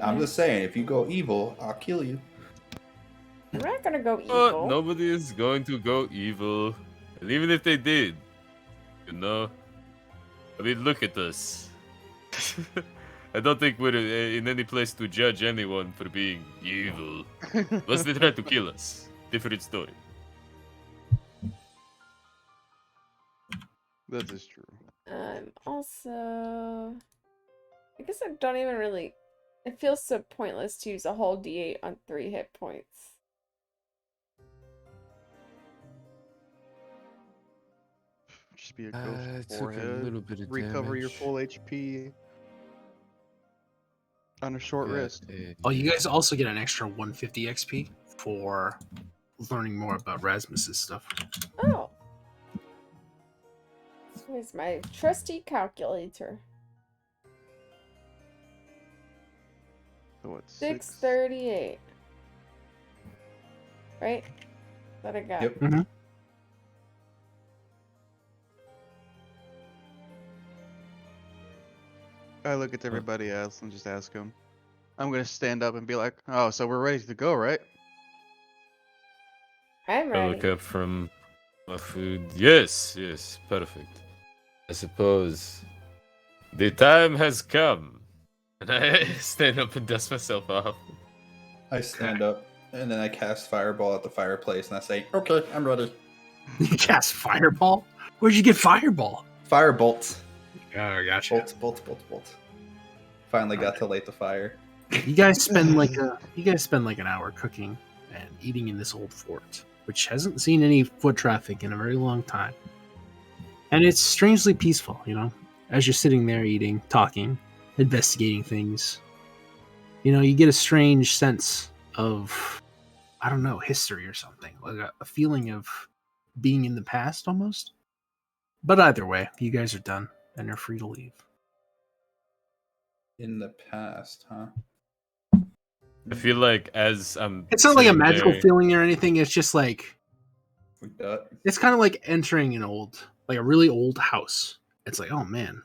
I'm just saying, if you go evil, I'll kill you. We're not gonna go evil. Nobody is going to go evil, and even if they did, you know, I mean, look at us. I don't think we're in any place to judge anyone for being evil. Unless they try to kill us. Different story. That is true. Also, I guess I don't even really. It feels so pointless to use a whole D8 on 3 hit points. Just be a ghost It took a forehead. little bit of Recover your damage. full HP on a short rest. Oh, you guys also get an extra 150 XP for learning more about Rasmus's stuff. Oh. Here's my trusty calculator. So what's 638. Right? That I got. Yep. I look at everybody else and just ask them. I'm gonna stand up and be like, "Oh, so we're ready to go, right?" I'm I look ready. up from my food. Yes, yes, perfect. I suppose the time has come. And I stand up and dust myself off. I stand up, and then I cast Fireball at the fireplace, and I say, Okay, I'm ready. You cast Fireball? Where'd you get Fireball? Firebolt. Oh, gotcha. Bolt. Finally got to light the fire. You guys spend like an hour cooking and eating in this old fort, which hasn't seen any foot traffic in a very long time. And it's strangely peaceful, you know, as you're sitting there eating, talking, investigating things. You know, you get a strange sense of, I don't know, history or something, like a feeling of being in the past almost. But either way, you guys are done and are free to leave. In the past, huh? I feel like as I'm It's not like a sitting magical there- feeling or anything. It's just like, Like that. it's kind of like entering a really old house. It's like, oh man,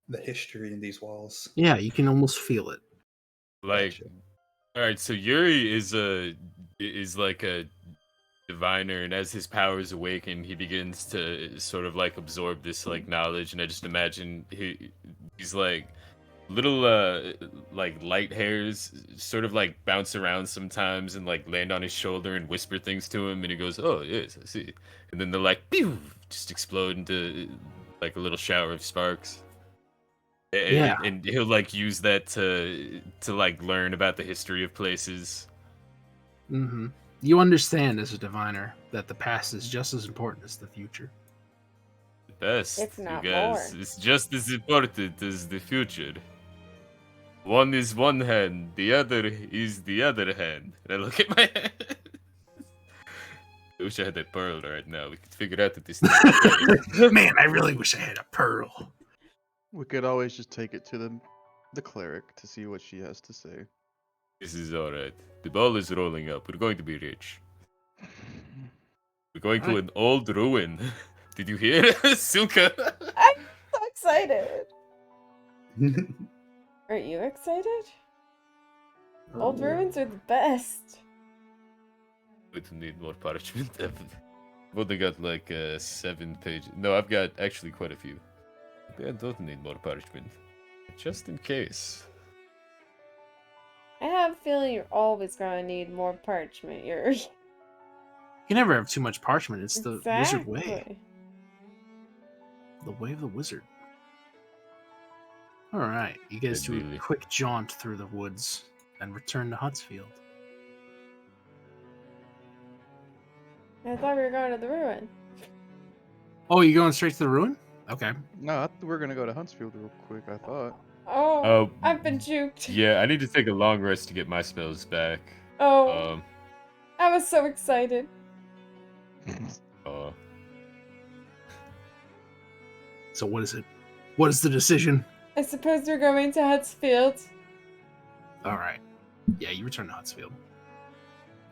The history in these walls. yeah, you can almost feel it. like Gotcha. all right, so Yuri is like a diviner, and as his powers awaken, he begins to sort of like absorb this like knowledge, and I just imagine he's like little like light hairs sort of like bounce around sometimes and like land on his shoulder and whisper things to him, and he goes, "Oh yes, I see," and then they're like pew, just explode into like a little shower of sparks. Yeah. And he'll like use that to like learn about the history of places. Mm-hmm. You understand as a diviner that the past is just as important as the future. The best, If not you guys. more. It's just as important as the future. One is one hand, the other is the other hand. And I look at my hand. I wish I had that pearl right now. We could figure out that this thing. Man, I really wish I had a pearl. We could always just take it to the cleric to see what she has to say. This is alright. The ball is rolling up. We're going to be rich. We're going to an old ruin. Did you hear, Suka? I'm so excited. Are you excited? Old ruins are the best. We need more parchment. I've only got like 7 pages. No, I've got actually quite a few. I don't need more parchment. Just in case. I have a feeling you're always gonna need more parchment. You're You can never have too much parchment. It's the wizard way. Exactly. The way of the wizard. All right, you guys do a Ideally. quick jaunt through the woods and return to Hutsfield. I thought we were going to the ruin. Oh, you're going straight to the ruin? Okay. No, I thought we were gonna go to Huntsfield real quick. I thought. Oh, Oh, I've been juked. Yeah, I need to take a long rest to get my spells back. Oh, I was so excited. Uh, So what is it? What is the decision? I suppose we're going to Hutsfield. All right. Yeah, you return to Hutsfield.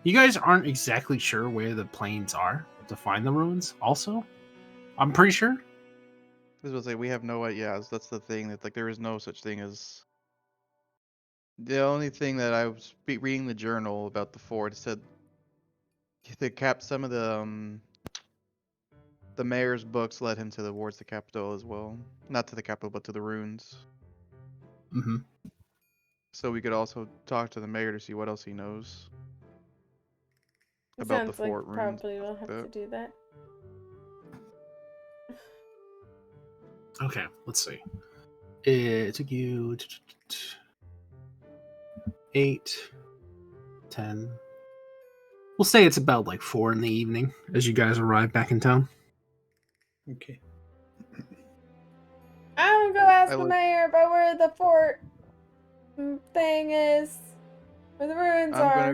You guys aren't exactly sure where the plains are to find the ruins. Also, I'm pretty sure. I was gonna say we have no idea. Yeah, that's the thing. That like there is no such thing as. The only thing that I was reading the journal about the fort, it said they capped some of the mayor's books led him towards the capital as well. Not to the capital, but to the ruins. Mm-hmm. So we could also talk to the mayor to see what else he knows It about the sounds like fort ruins. probably we'll have to that. do that. Okay, let's see. It took you 8, 10. We'll say it's about like 4 in the evening as you guys arrive back in town. Okay. I'm gonna go ask I the look- mayor about where the fort thing is. Where the ruins I'm are.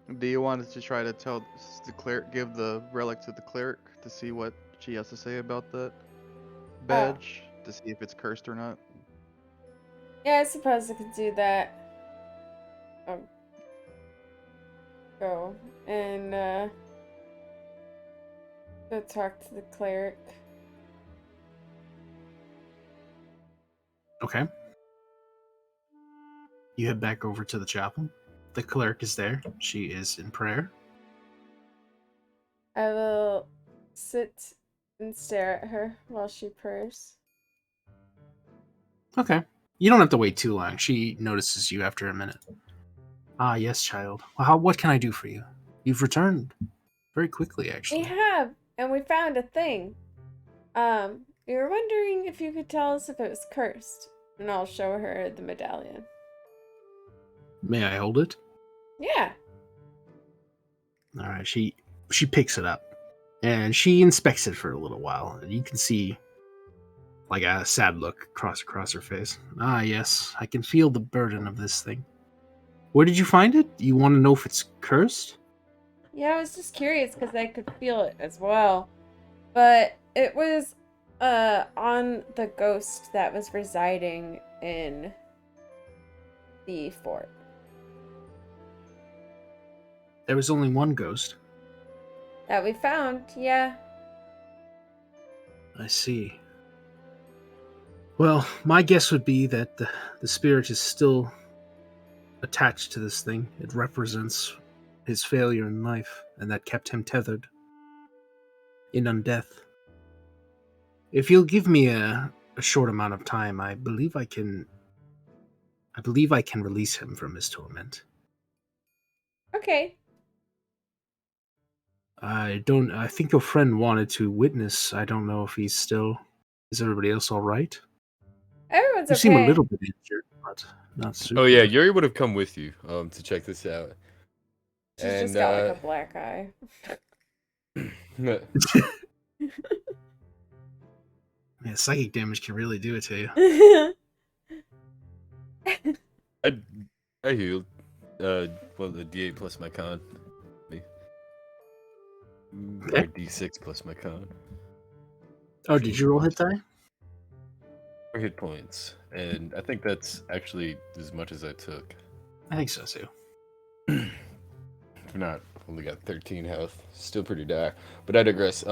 gonna. Do you want us to try to tell the cleric, give the relic to the cleric to see what she has to say about that badge, to see if it's cursed or not? Yeah, I suppose I could do that. Go and go talk to the cleric. Okay. You head back over to the chapel. The cleric is there. She is in prayer. I will sit and stare at her while she prays. Okay. You don't have to wait too long. She notices you after a minute. Ah, yes, child. Well, what can I do for you? You've returned very quickly, We actually. have, and we found a thing. We were wondering if you could tell us if it was cursed, and I'll show her the medallion. May I hold it? Yeah. All right. She picks it up, and she inspects it for a little while. And you can see like a sad look across her face. Ah, yes. I can feel the burden of this thing. Where did you find it? You want to know if it's cursed? Yeah, I was just curious because I could feel it as well. But it was on the ghost that was residing in the fort. There was only one ghost. That we found, yeah. I see. Well, my guess would be that the spirit is still attached to this thing. It represents his failure in life, and that kept him tethered in undeath. If you'll give me a short amount of time, I believe I can release him from his torment. Okay. I think your friend wanted to witness. I don't know if he's still. Is everybody else all right? Everyone's You okay. seem a little bit injured, but not super. oh yeah, Yuri would have come with you to check this out. She's just got like a black eye. Yeah, psychic damage can really do it to you. I healed. The D8 plus my con. Or D6 plus my con. Oh, did you roll hit die? 4 hit points, and I think that's actually as much as I took. I think so too. If not, only got 13 health. Still pretty dire, but I digress.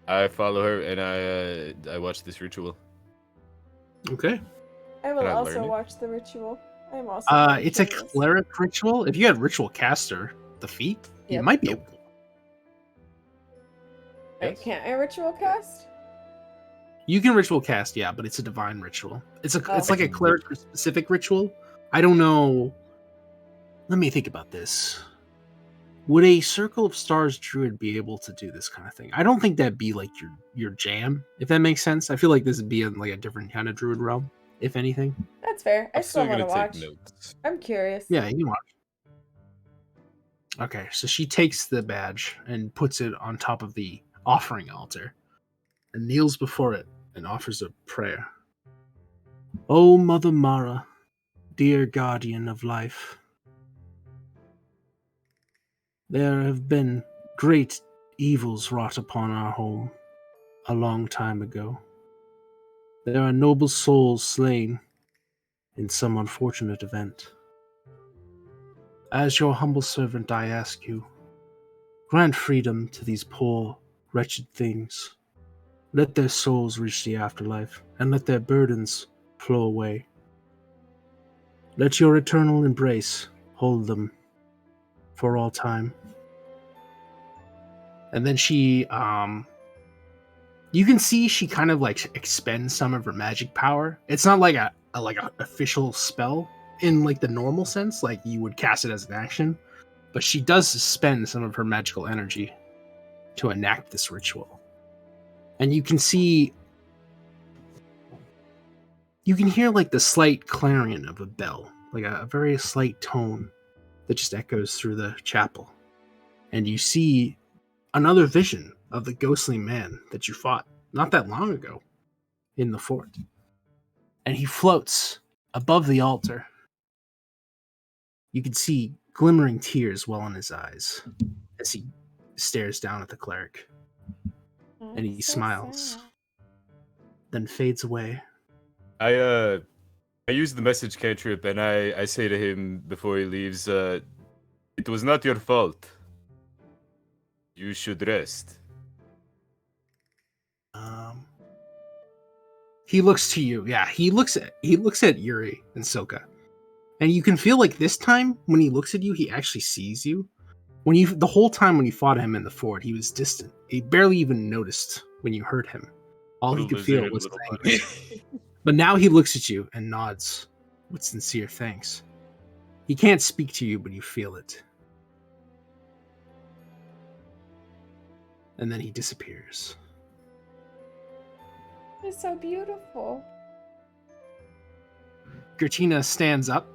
I follow her and I watch this ritual. Okay. I will Can I also learn it? watch the ritual. I'm also. It's a curious. cleric ritual. If you had ritual caster, the feat, you Yep. might be able. Wait, Yes. can't I ritual cast? You can ritual cast, yeah, but it's a divine ritual. It's Oh. like a cleric specific ritual. I don't know. Let me think about this. Would a Circle of Stars druid be able to do this kind of thing? I don't think that'd be like your jam, if that makes sense. I feel like this would be in like a different kind of druid realm, if anything. That's fair. I I'm still still want to gonna take watch. notes. I'm curious. Yeah, you want. Okay, so she takes the badge and puts it on top of the offering altar and kneels before it and offers a prayer. O Mother Mara, dear guardian of life, there have been great evils wrought upon our home a long time ago. There are noble souls slain in some unfortunate event. As your humble servant, I ask you, grant freedom to these poor, wretched things. Let their souls reach the afterlife, and let their burdens flow away. Let your eternal embrace hold them for all time. And then she, you can see she kind of like expends some of her magic power. It's not like a official spell in like the normal sense, like you would cast it as an action, but she does spend some of her magical energy to enact this ritual. And you can hear like the slight clarion of a bell, like a very slight tone that just echoes through the chapel. And you see another vision of the ghostly man that you fought not that long ago in the fort. And he floats above the altar. You can see glimmering tears well in his eyes as he stares down at the cleric. And he smiles, then fades away. I use the message cantrip and I say to him before he leaves, it was not your fault. You should rest. He looks to you. Yeah, he looks at Yuri and Silka. And you can feel like this time when he looks at you, he actually sees you. The whole time when you fought him in the fort, he was distant. He barely even noticed when you hurt him. All he could feel was anger. But now he looks at you and nods with sincere thanks. He can't speak to you, but you feel it. And then he disappears. It's so beautiful. Gertina stands up,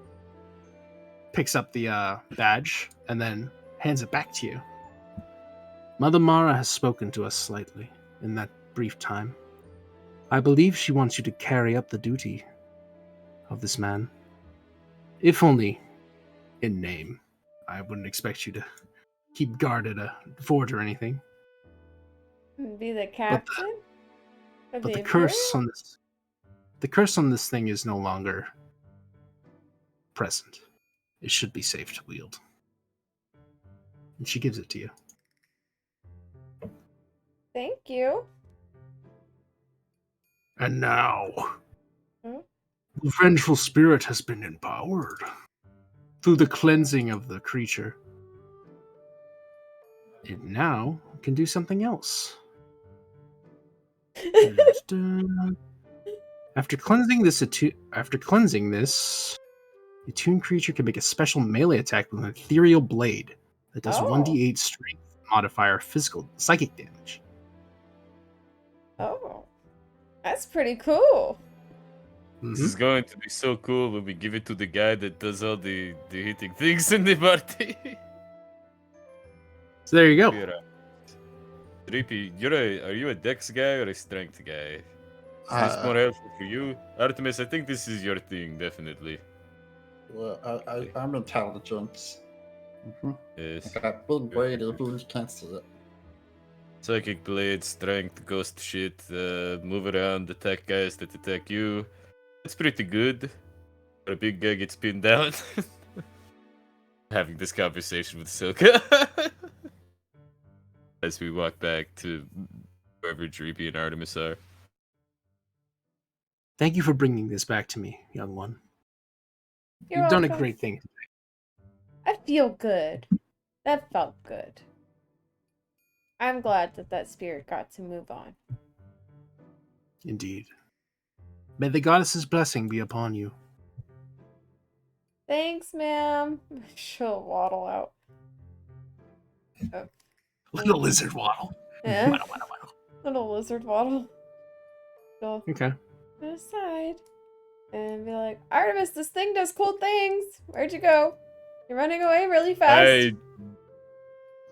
picks up the badge, and then hands it back to you. Mother Mara has spoken to us slightly in that brief time. I believe she wants you to carry up the duty of this man. If only in name. I wouldn't expect you to keep guard at a fort or anything. Be the captain? But the curse on this thing is no longer present. It should be safe to wield. And she gives it to you. Thank you. And now, the vengeful spirit has been empowered through the cleansing of the creature. It now can do something else. After cleansing this, the attuned creature can make a special melee attack with an ethereal blade that does 1d8 strength modifier physical psychic damage. Oh, that's pretty cool. This is going to be so cool when we give it to the guy that does all the hitting things in the party. So there you go. Drippy, are you a dex guy or a strength guy? Is this more helpful for you? Artemis, I think this is your thing, definitely. Well, I'm intelligence. Yes. I got big braid who's can't see it. Psychic blade, strength, ghost shit, move around, attack guys that attack you. It's pretty good. But a big guy gets pinned down. Having this conversation with Silka. As we walk back to wherever Dreepy and Artemis are. Thank you for bringing this back to me, young one. You're You've done a welcome. great thing. I feel good. That felt good. I'm glad that spirit got to move on. Indeed. May the goddess's blessing be upon you. Thanks, ma'am. She'll waddle out. Oh. Little lizard waddle. Yeah. Waddle, waddle, waddle. Little lizard waddle. Go Okay. aside and be like, Artemis, this thing does cool things. Where'd you go? You're running away really fast.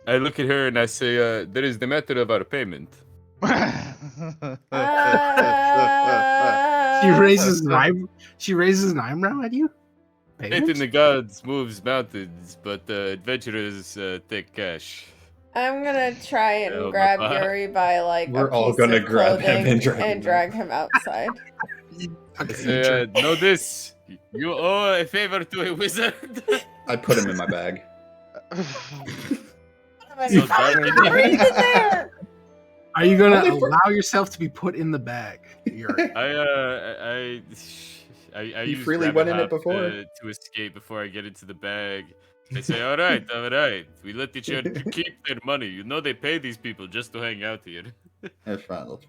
I look at her and I say, there is the method of our payment. She raises an eye. She raises an eyebrow at you. Faith in Payment? the gods moves mountains, but adventurers take cash. I'm gonna try and Oh, grab my. Yuri by like We're a all piece gonna of grab him clothing and drag him out. drag him outside. I Okay, say, sure. know this. You owe a favor to a wizard. I put him in my bag. So dark in Breathe in here. there. Are you gonna Only for- allow yourself to be put in the bag? Yuri? I You use freely rabbit went in it hop before? to escape before I get into the bag. I say, all right. We let each other keep their money. You know they pay these people just to hang out here. That's fine. That's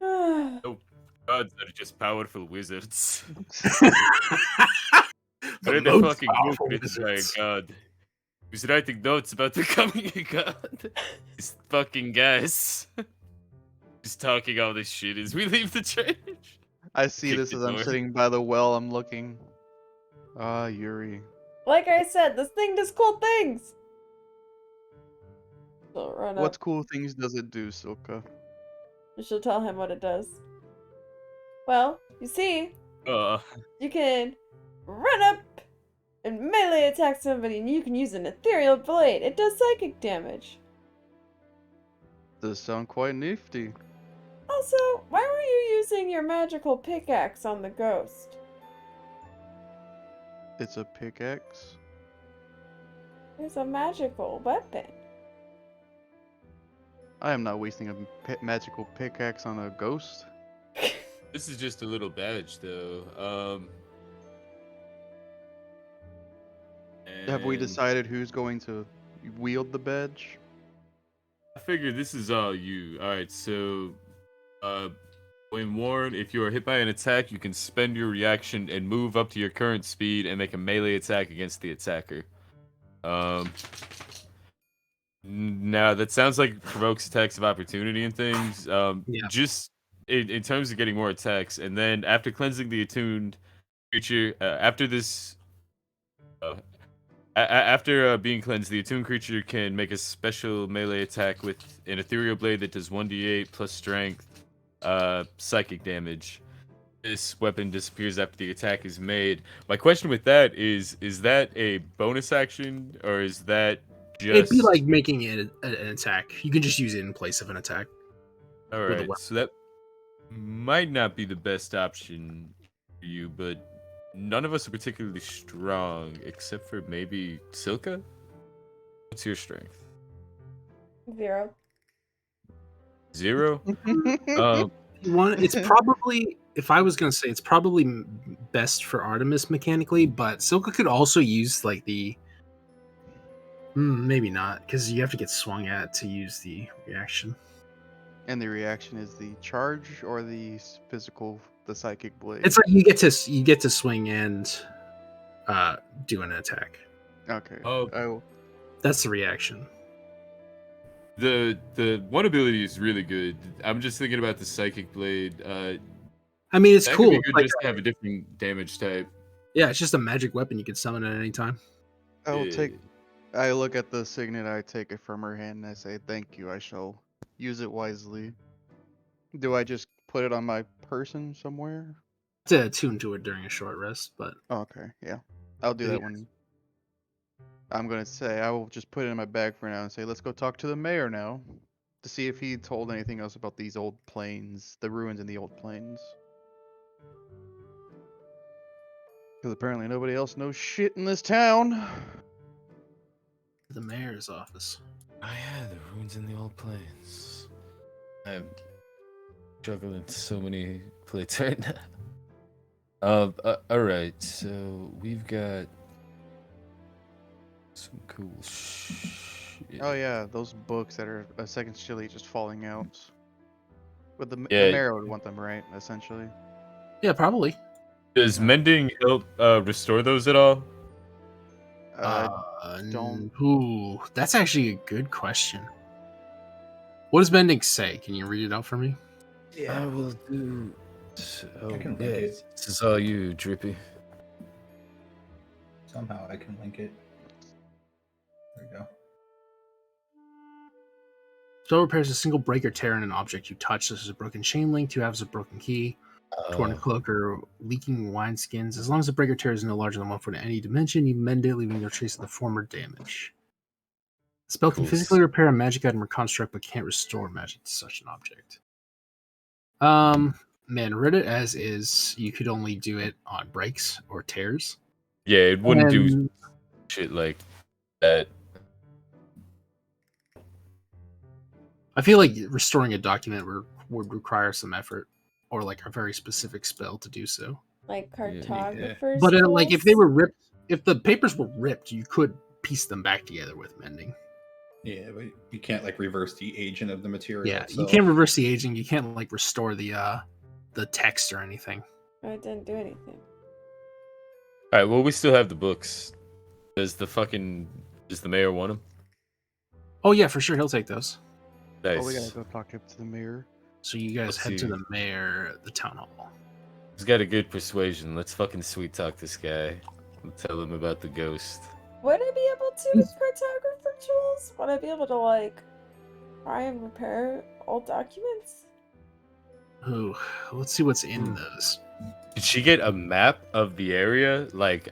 fine. Gods are just powerful wizards. The Read the most fucking book powerful written by a wizards. god. Who's writing notes about becoming a god. These fucking guys. Just talking all this shit as we leave the church. I see Kick this the as I'm door. sitting by the well. I'm looking. Ah, Yuri. Like I said, this thing does cool things. She'll run What up. cool things does it do, Silka? She'll tell him what it does. Well, you see, you can run up and melee attack somebody, and you can use an ethereal blade. It does psychic damage. Does sound quite nifty. Also, why were you using your magical pickaxe on the ghost? It's a pickaxe. It's a magical weapon. I am not wasting a magical pickaxe on a ghost. This is just a little badge, though. Have we and decided who's going to wield the badge? I figure this is all you. Alright, so when warned, if you are hit by an attack, you can spend your reaction and move up to your current speed and make a melee attack against the attacker. Now that sounds like it provokes attacks of opportunity and things. Yeah. Just in terms of getting more attacks, and then after cleansing the attuned creature, after this, after being cleansed, the attuned creature can make a special melee attack with an ethereal blade that does 1d8 plus strength, psychic damage. This weapon disappears after the attack is made. My question with that is that a bonus action, or is that just... It'd be like making it an attack. You can just use it in place of an attack. All with a right, weapon. so that might not be the best option for you, but none of us are particularly strong, except for maybe Silka. What's your strength? 0. 0? It's probably, if I was gonna say, it's probably best for Artemis mechanically, but Silka could also use like the. Maybe not, because you have to get swung at to use the reaction. And the reaction is the charge or the physical, the psychic blade? It's like you get to swing and do an attack. Okay. Oh. That's the reaction. The one ability is really good. I'm just thinking about the psychic blade. I mean, it's that cool. could be It's good like just to have a different damage type. yeah, it's just a magic weapon you can summon at any time. I will Yeah. take. I look at the signet. I take it from her hand and I say, "Thank you. I shall use it wisely." Do I just put it on my person somewhere? To attune to it during a short rest, but Oh, okay, yeah. I'll do Yeah. that one. I'm gonna say I will just put it in my bag for now and say, let's go talk to the mayor now to see if he told anything else about these old plains, the ruins in the old plains. Because apparently nobody else knows shit in this town. the mayor's office. Oh yeah, the ruins in the old plains. I'm juggling so many plates right now. Alright, so we've got some cool shit. Oh yeah, those books that are a second chili just falling out. But the Yeah. mayor would want them, right? Essentially. Yeah, probably. Does mending help restore those at all? don't- Ooh, that's actually a good question. What does Mending say? Can you read it out for me? I will do. Oh, can yeah, link it. this is all you, Drippy. Somehow I can link it. There we go. Spell repairs a single break or tear in an object you touch, such as a broken chain link, 2 halves of broken key, torn cloak, or leaking wineskins. As long as the break or tear is no larger than 1 foot in any dimension, you mend it, leaving no trace of the former damage. The spell can Cool. physically repair a magic item or construct, but can't restore magic to such an object. Man, read it as is. You could only do it on breaks or tears. Yeah, it wouldn't do And shit like that. I feel like restoring a document would require some effort, or like a very specific spell to do so. Like Yeah. cartographers. But like if they tools? were ripped, if the papers were ripped, you could piece them back together with mending. Yeah, but you can't like reverse the agent of the material. Yeah, you itself. can't reverse the aging. You can't like restore the text or anything. Oh, it didn't do anything. All right, well, we still have the books. Does the mayor want them? Oh yeah, for sure, he'll take those. Nice. Oh, we gotta go talk up to the mayor. So you guys Let's head to see. the mayor at the town hall. He's got a good persuasion. Let's fucking sweet talk this guy. We'll tell him about the ghost. Would I be able to with cartographer tools? Would I be able to like try and repair old documents? Ooh, let's see what's in those. Did she get a map of the area, like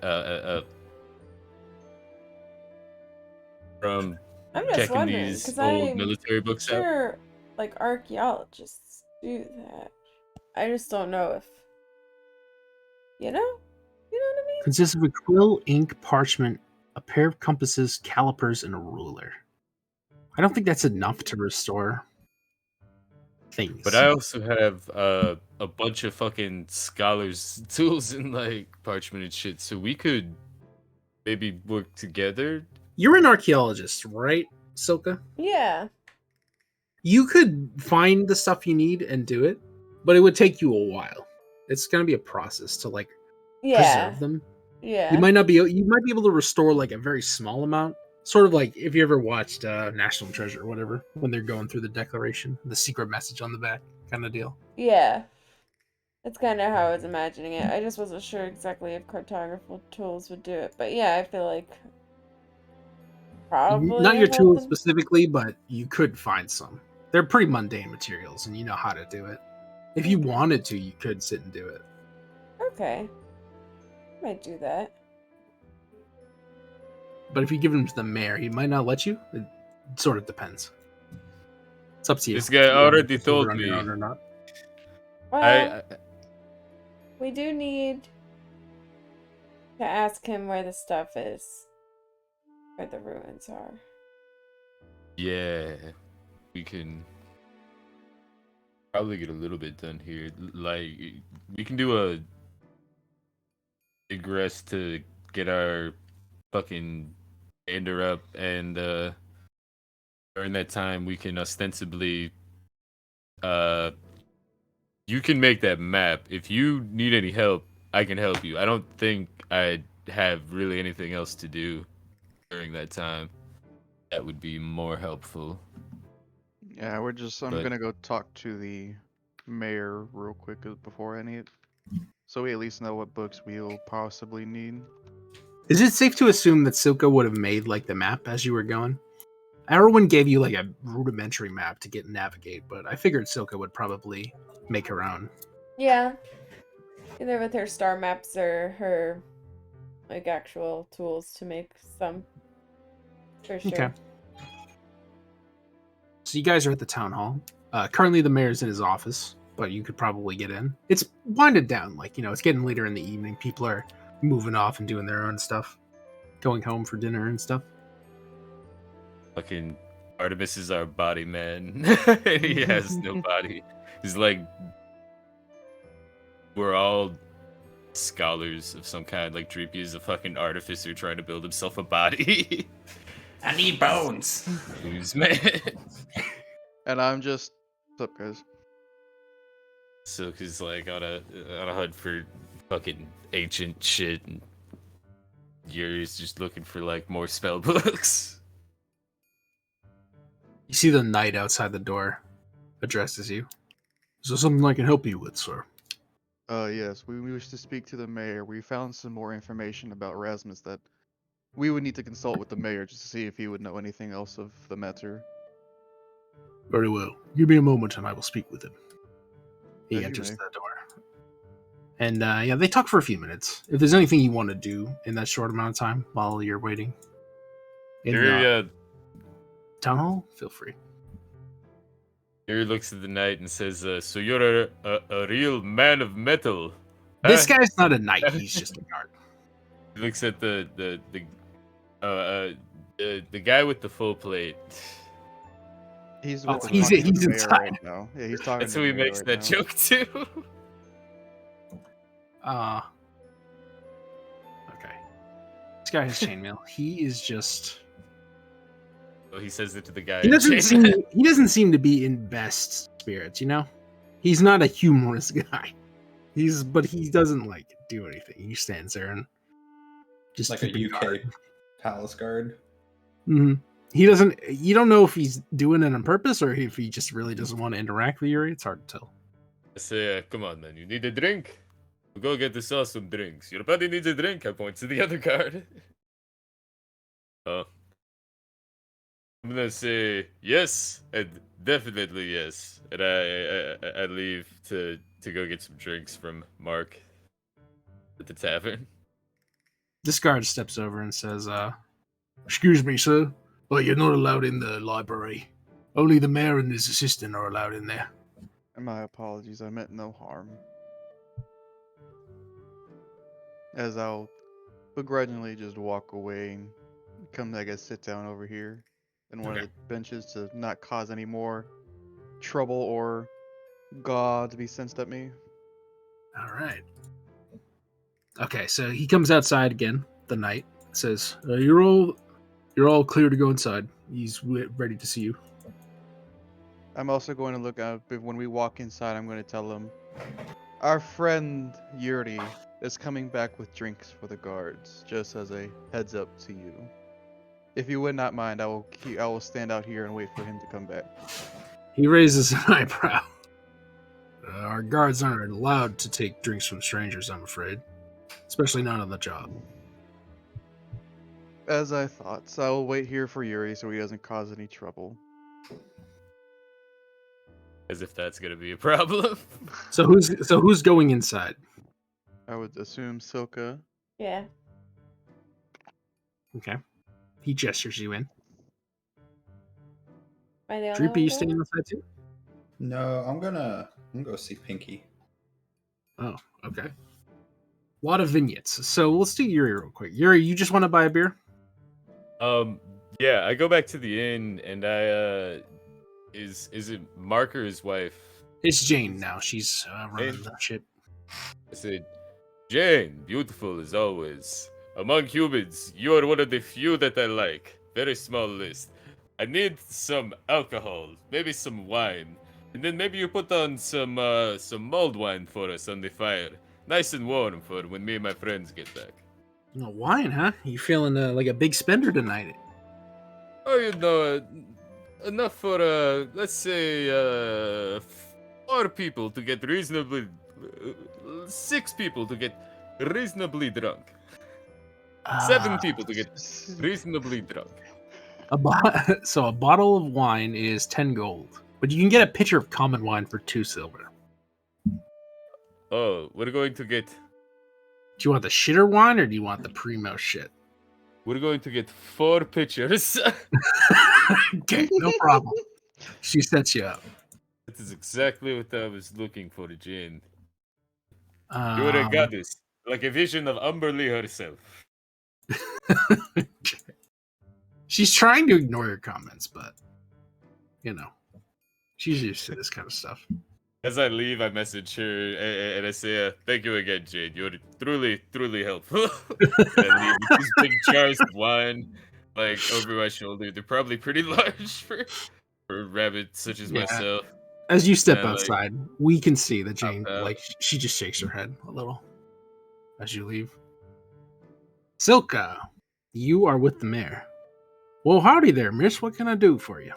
from I'm just checking wondering these because old I'm military books out? sure like archaeologists do that. I just don't know if you know what I mean? Consists of a quill, ink, parchment, a pair of compasses, calipers, and a ruler. I don't think that's enough to restore things. But I also have a bunch of fucking scholars' tools and like parchment and shit, so we could maybe work together. You're an archaeologist, right, Silka? Yeah. You could find the stuff you need and do it, but it would take you a while. It's going to be a process to like Yeah. preserve them. Yeah. You might be able to restore like a very small amount, sort of like if you ever watched National Treasure or whatever, when they're going through the declaration, the secret message on the back kind of deal. Yeah. That's kind of how I was imagining it. I just wasn't sure exactly if cartographer tools would do it. But yeah, I feel like probably Not your help tools them. specifically, but you could find some. They're pretty mundane materials, and you know how to do it. If you wanted to, you could sit and do it. Okay. Might do that. But if you give them to the mayor, he might not let you. It sort of depends. It's up to you. This guy already If you want told to do it on your me. own or not. Well, we do need to ask him where the stuff is. Where the ruins are. Yeah, we can probably get a little bit done here. Like, we can do a big rest to get our fucking ender up, and during that time, we can ostensibly, you can make that map. If you need any help, I can help you. I don't think I have really anything else to do during that time. That would be more helpful. Yeah, I'm But- gonna go talk to the mayor real quick before any, so we at least know what books we'll possibly need. Is it safe to assume that Silka would have made like the map as you were going? Erwin gave you like a rudimentary map to get and navigate, but I figured Silka would probably make her own. Yeah. Either with her star maps or her like actual tools to make some. For sure. Okay. So you guys are at the town hall. Currently, the mayor's in his office, but you could probably get in. It's winded down, like it's getting later in the evening. People are moving off and doing their own stuff, going home for dinner and stuff. Fucking Artemis is our body man. He has no body. He's like, we're all scholars of some kind. Like Dreepy is a fucking artificer trying to build himself a body. I need bones. Who's man? And I'm just, what's up, guys? Silk is like on a hunt for fucking ancient shit and Yuri's just looking for like more spell books. You see the knight outside the door addresses you. Is there something I can help you with, sir? Yes, we wish to speak to the mayor. We found some more information about Rasmus that we would need to consult with the mayor just to see if he would know anything else of the matter. Very well. Give me a moment and I will speak with him. He As you enters may. the door. And yeah, they talk for a few minutes. If there's anything you want to do in that short amount of time while you're waiting in the town hall, feel free. Yuri looks at the knight and says, "So you're a real man of metal." This huh?" guy's not a knight, he's just a guard. He looks at the guy with the full plate. He's Oh, with the he's talking to the mayor inside. right now. Yeah, he's talking That's to who the he mayor makes right that now. joke to. Okay. This guy has chainmail. He is just So he says it to the guy. he in doesn't chain. seem to be in best spirits, you know? He's not a humorous guy. But he doesn't like do anything. He stands there and just Like a keeping UK guard. palace guard. Mhm. He doesn't. You don't know if he's doing it on purpose or if he just really doesn't want to interact with Yuri. It's hard to tell. I say, come on, man, you need a drink? We'll go get us all some drinks. Your buddy needs a drink. I point to the other guard. Oh. I'm gonna say yes, and definitely yes. And I leave to go get some drinks from Mark at the tavern. This guard steps over and says, "Excuse me, sir, but you're not allowed in the library. Only the mayor and his assistant are allowed in there." And my apologies, I meant no harm. As I'll begrudgingly just walk away and come, I guess, sit down over here in one Okay. of the benches to not cause any more trouble or gall to be sensed at me. All right. Okay, so he comes outside again. The knight says, "You're all clear to go inside. He's ready to see you." I'm also going to look out, but when we walk inside, I'm going to tell him, our friend Yuri is coming back with drinks for the guards, just as a heads up to you. If you would not mind, I will stand out here and wait for him to come back. He raises an eyebrow. Our guards aren't allowed to take drinks from strangers, I'm afraid. Especially not on the job. As I thought, so I will wait here for Yuri so he doesn't cause any trouble. As if that's gonna be a problem. So who's going inside? I would assume Silka. Yeah. Okay. He gestures you in. Am I the only Dreepy, one you going? staying inside too? No, I'm gonna go see Pinky. Oh, okay. A lot of vignettes. So let's do Yuri real quick. Yuri, you just want to buy a beer? Yeah, I go back to the inn and I is it Mark or his wife? It's Jane now. She's running Jane? the ship. I said, Jane, beautiful as always. Among humans, you are one of the few that I like. Very small list. I need some alcohol, maybe some wine, and then maybe you put on some mulled wine for us on the fire, nice and warm for when me and my friends get back. No wine, huh? You feeling like a big spender tonight? Oh, you know, enough for let's say 4 people to get reasonably, 6 people to get reasonably drunk. 7 people to get reasonably drunk. So a bottle of wine is 10 gold, but you can get a pitcher of common wine for 2 silver. Oh, we're going to get Do you want the shitter wine or do you want the primo shit? 4 pitchers. Okay, no problem. She sets you up. That is exactly what I was looking for, Jane. You are a Um, goddess, like a vision of Umberly herself. She's trying to ignore your comments, but you know, she's used to this kind of stuff. As I leave, I message her and I say, "Thank you again, Jane. You're truly, truly helpful." And I leave with these big jars of wine, like over my shoulder. They're probably pretty large for rabbits such as Yeah. myself. As you step Yeah, like, outside, we can see that Jane, out. like, she just shakes her head a little as you leave. Silka, you are with the mayor. Well, howdy there, miss. What can I do for you?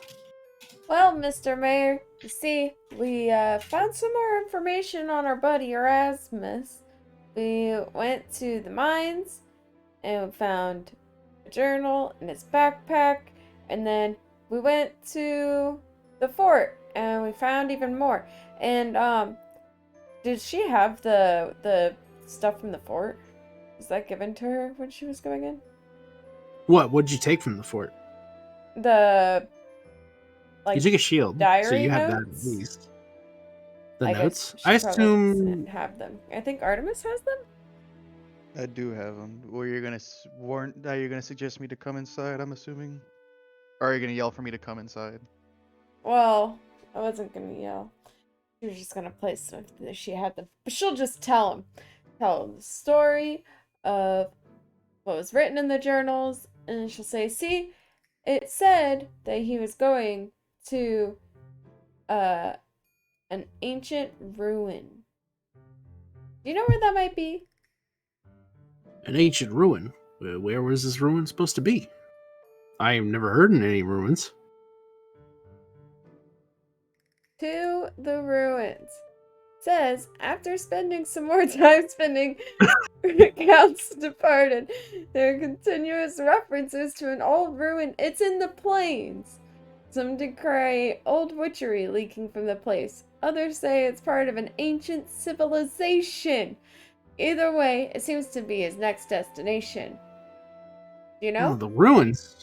Well, Mr. Mayor, you see, we found some more information on our buddy Erasmus. We went to the mines and we found a journal in his backpack, and then we went to the fort and we found even more. And did she have the stuff from the fort? Was that given to her when she was going in? What'd you take from the fort? The You took a shield, so diary you have that at notes? least. The I notes? guess she I probably assume. doesn't have them. I think Artemis has them. I do have them. Or you're gonna warn? Are you gonna suggest me to come inside? I'm assuming. Or are you gonna yell for me to come inside? Well, I wasn't gonna yell. She was just gonna play stuff that she had them. But she'll just tell him the story of what was written in the journals, and she'll say, "See, it said that he was going to an ancient ruin. Do you know where that might be?" An ancient ruin. Where was this ruin supposed to be? I have never heard of any ruins. To the ruins. Says after spending some more time spending accounts departed, there are continuous references to an old ruin. It's in the plains. Some decry old witchery leaking from the place. Others say it's part of an ancient civilization. Either way, it seems to be his next destination. Do you know? Oh, the ruins.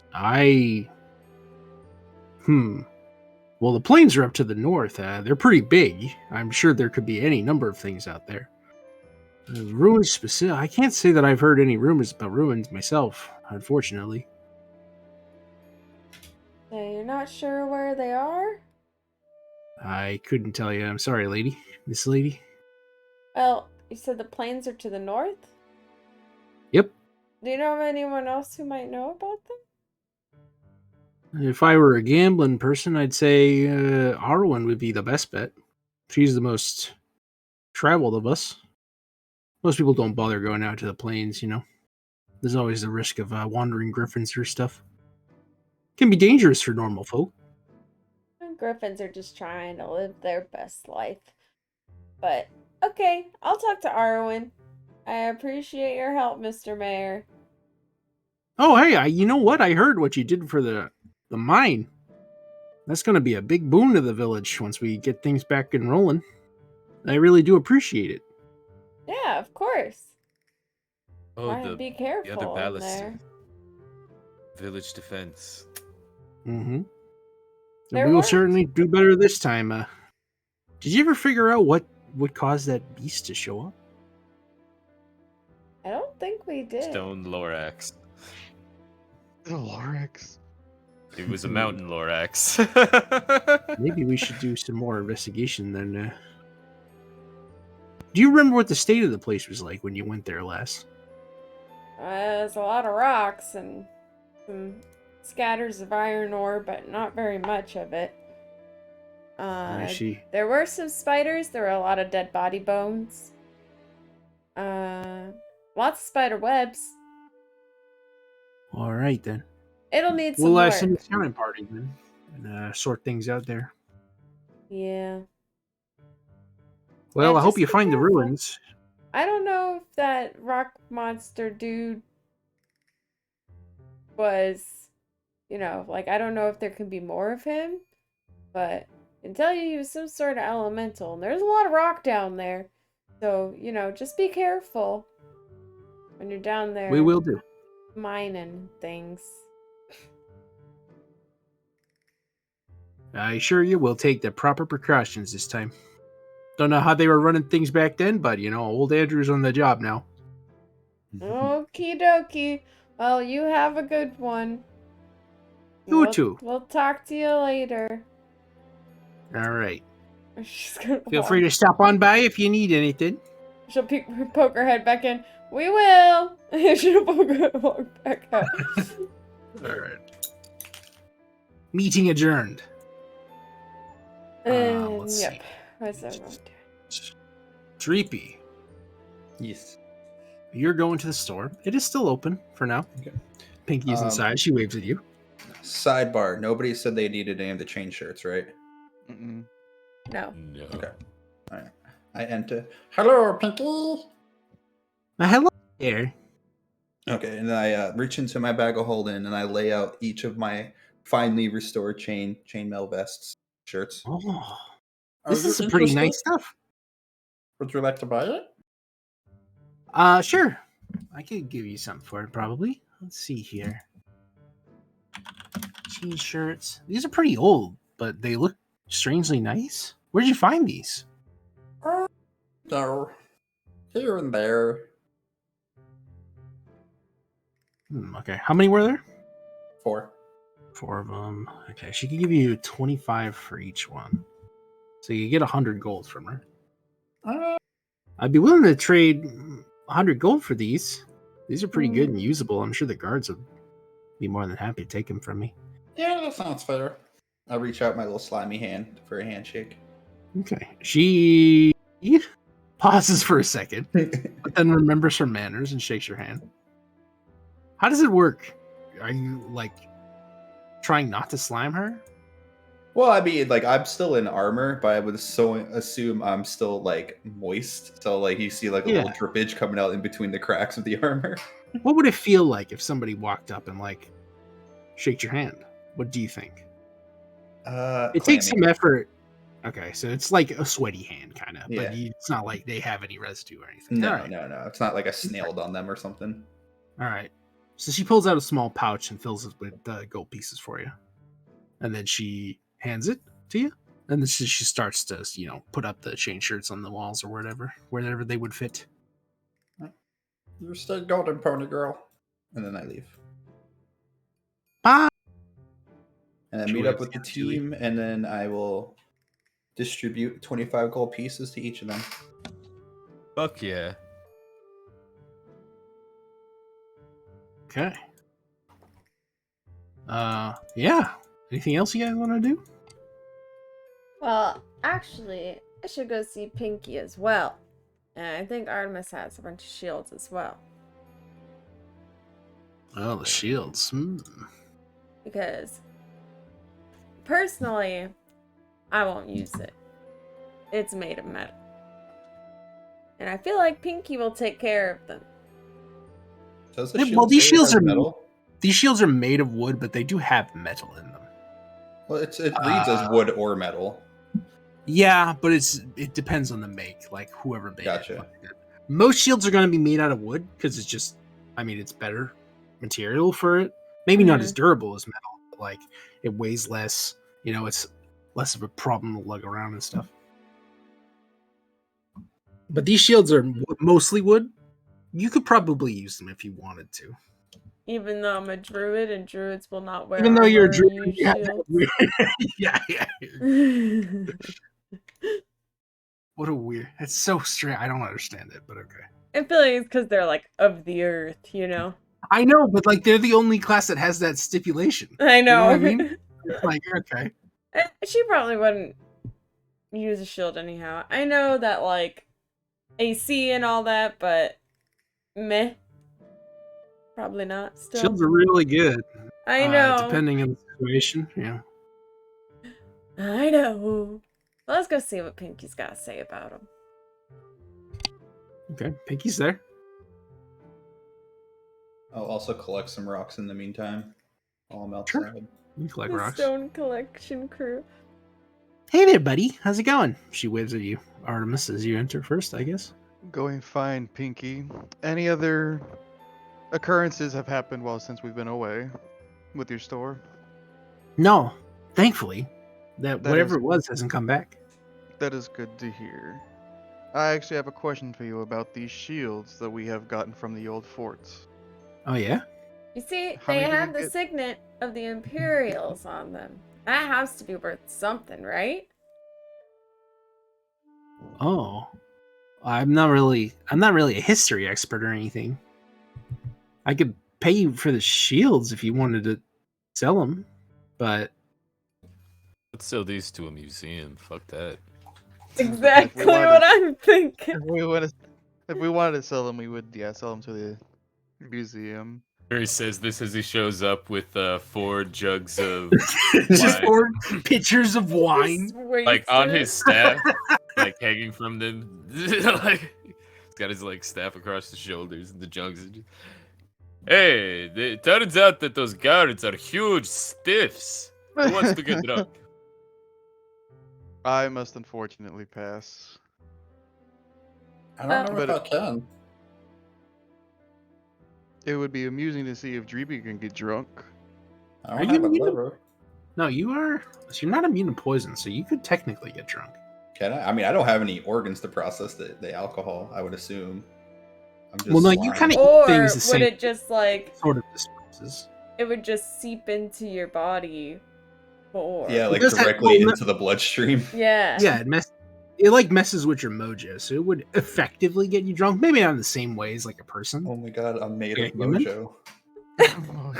Well, the plains are up to the north. They're pretty big. I'm sure there could be any number of things out there. Ruins specific. I can't say that I've heard any rumors about ruins myself, unfortunately. So you're not sure where they are? I couldn't tell you. I'm sorry, lady. Miss lady. Well, you said the plains are to the north? Yep. Do you know of anyone else who might know about them? If I were a gambling person, I'd say Arwen would be the best bet. She's the most traveled of us. Most people don't bother going out to the plains, you know. There's always the risk of wandering griffins or stuff. Can be dangerous for normal folk. Griffins are just trying to live their best life. But, okay, I'll talk to Arwen. I appreciate your help, Mr. Mayor. Oh, hey, you know what? I heard what you did for the mine. That's going to be a big boon to the village once we get things back and rolling. I really do appreciate it. Yeah, of course. Oh, Be the careful other in ballast. there. Village defense. Mm-hmm. There We will weren't. certainly do better this time. Did you ever figure out what caused that beast to show up? I don't think we did. Stone Lorax. The Lorax. It was a mountain Lorax. Maybe we should do some more investigation then. Do you remember what the state of the place was like when you went there last? There's a lot of rocks and some scatters of iron ore, but not very much of it. I see. There were some spiders. There were a lot of dead body bones. Lots of spider webs. All right then. It'll need some We'll work. send a scouting party then and sort things out there. Yeah. Well, Yeah, I hope just you be find the careful. ruins. I don't know if that rock monster dude was, I don't know if there can be more of him, but I can tell you he was some sort of elemental, and there's a lot of rock down there. So, just be careful when you're down there We will do. mining things. I assure you we'll take the proper precautions this time. Don't know how they were running things back then, but, old Andrew's on the job now. Okie dokie. Well, you have a good one. You too. We'll talk to you later. All right. She's gonna Feel walk. free to stop on by if you need anything. She'll poke her head back in. We will. She'll walk back out. All right. Meeting adjourned. Let's Yep. see. What's that one? Dreepy. Yes. you're going to the store. It is still open for now. Okay. Pinky's inside. She waves at you. Sidebar. Nobody said they needed any of the chain shirts, right? Mm-mm. No. No. Okay. All right. I enter. Hello, Pinky. Hello there. Okay, and then I reach into my bag of holding and I lay out each of my finely restored chainmail vests, shirts. Oh, Are this you is some pretty interested? nice stuff. Would you like to buy it? Sure. I could give you something for it, probably. Let's see here. T-shirts. These are pretty old, but they look strangely nice. Where'd you find these? No. Here and there. Okay. How many were there? 4. 4 of them. Okay. She could give you 25 for each one. So you get 100 gold from her. Uh, I'd be willing to trade 100 gold for these. These are pretty good and usable. I'm sure the guards would be more than happy to take them from me. yeah, that sounds fair. I reach out my little slimy hand for a handshake. Okay. She pauses for a second, but then remembers her manners and shakes your hand. How does it work? Are you like trying not to slime her? Well, I mean, like, I'm still in armor, but I would assume I'm still, like, moist. So, like, you see, like, a little drippage coming out in between the cracks of the armor. What would it feel like if somebody walked up and, like, shaked your hand? What do you think? It takes some effort. Okay, so it's like a sweaty hand, kind of. Yeah. But it's not like they have any residue or anything. No, All right. no. It's not like I snailed on them or something. All right. So she pulls out a small pouch and fills it with gold pieces for you. And then she hands it to you. And then she starts to, put up the chain shirts on the walls or wherever they would fit. You stay golden, pony girl. And then I leave. Bye. And I She meet up waves with the at you. team, and then I will distribute 25 gold pieces to each of them. Fuck yeah. Okay. Yeah. Anything else you guys want to do? Well, actually, I should go see Pinky as well. And I think Artemis has a bunch of shields as well. Oh, the shields. Because, personally, I won't use it. It's made of metal. And I feel like Pinky will take care of them. Does the Yeah, shield well, these say it shields has are metal? These shields are made of wood, but they do have metal in them. Well, it reads as wood or metal. Yeah, but it depends on the make, like whoever made Gotcha. it. Most shields are going to be made out of wood because it's just, it's better material for it. Maybe not as durable as metal, but like it weighs less. It's less of a problem to lug around and stuff. But these shields are mostly wood. You could probably use them if you wanted to. Even though I'm a druid and druids will not wear Even though you're a armor druid, or use you have shields. yeah. What a weird. It's so strange. I don't understand it, but okay. I feel like it's because they're like of the earth, I know, but like they're the only class that has that stipulation. I know. You know what I mean? It's like, okay. She probably wouldn't use a shield anyhow. I know that like AC and all that, but meh. Probably not. Still. Shields are really good. I know. Depending on the situation, yeah. I know. Well, let's go see what Pinky's got to say about them. Okay, Pinky's there. I'll also collect some rocks in the meantime while I'm outside. Sure. You collect The rocks. stone collection crew. Hey there, buddy. How's it going? She waves at you. Artemis, as you enter first, I guess. Going fine, Pinky. Any other occurrences have happened since we've been away with your store? No, thankfully, that whatever is- it was hasn't come back. That is good to hear. I actually have a question for you about these shields that we have gotten from the old forts. Oh yeah. You see, How they many do we have the get? signet of the Imperials on them. That has to be worth something, right? Oh, I'm not really a history expert or anything. I could pay you for the shields if you wanted to sell them, but Let's sell these to a museum. Fuck that. Exactly wanted- what I'm thinking. If If we wanted to sell them, we would, sell them to the museum. He says this as he shows up with 4 jugs of Just wine. 4 pitchers of wine. Like on his staff, like hanging from them. Like he's got his like staff across the shoulders and the jugs. Hey, it turns out that those guards are huge stiffs. Who wants to get drunk? I must unfortunately pass. I don't know But if I can. It would be amusing to see if Dreepy can get drunk. I Are don't you have a immune to- liver. No, you are. So you're not immune to poison, so you could technically get drunk. Can I? I mean, I don't have any organs to process the alcohol. I would assume. I'm just Well, no, you lying. kind of Or eat things the would same. it just like Sort of disperses. it would just seep into your body? Or Yeah, like does have- directly well, into the bloodstream. yeah. Yeah, it like messes with your mojo, so it would effectively get you drunk. Maybe not in the same way as like a person. Oh my god, I'm made You're of human? mojo. Oh,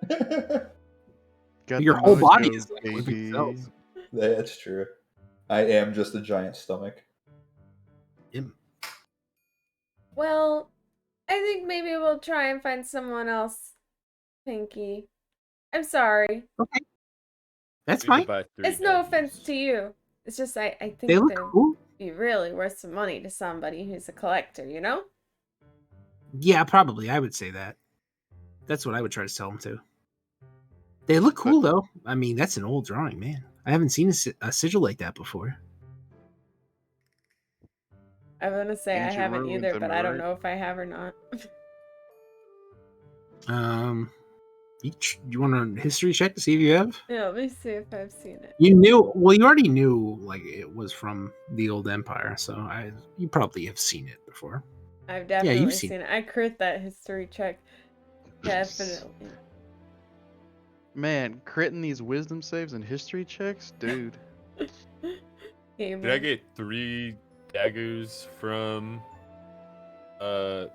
yeah. Got Your the whole body mojo, is like living baby. cells. That's true. I am just a giant stomach. Well, I think maybe we'll try and find someone else, Pinky. I'm sorry. Okay, that's We fine. could buy 3 It's no daggers. offense to you. It's just I think They look they'd cool. be really worth some money to somebody who's a collector, you know? Yeah, probably. I would say that. That's what I would try to sell them to. They look cool though. I mean, that's an old drawing, man. I haven't seen a sigil like that before. I want to say I Ancient haven't ruins, either, am but I I don't right? know if I have or not. You want a history check to see if you have? Yeah, let me see if I've seen it. You knew. Well, you already knew like it was from the old empire, so you probably have seen it before. I've definitely you've seen seen it. I crit that history check. Definitely. Man, critting these wisdom saves and history checks, dude. Gamer. Did I get 3 daggers from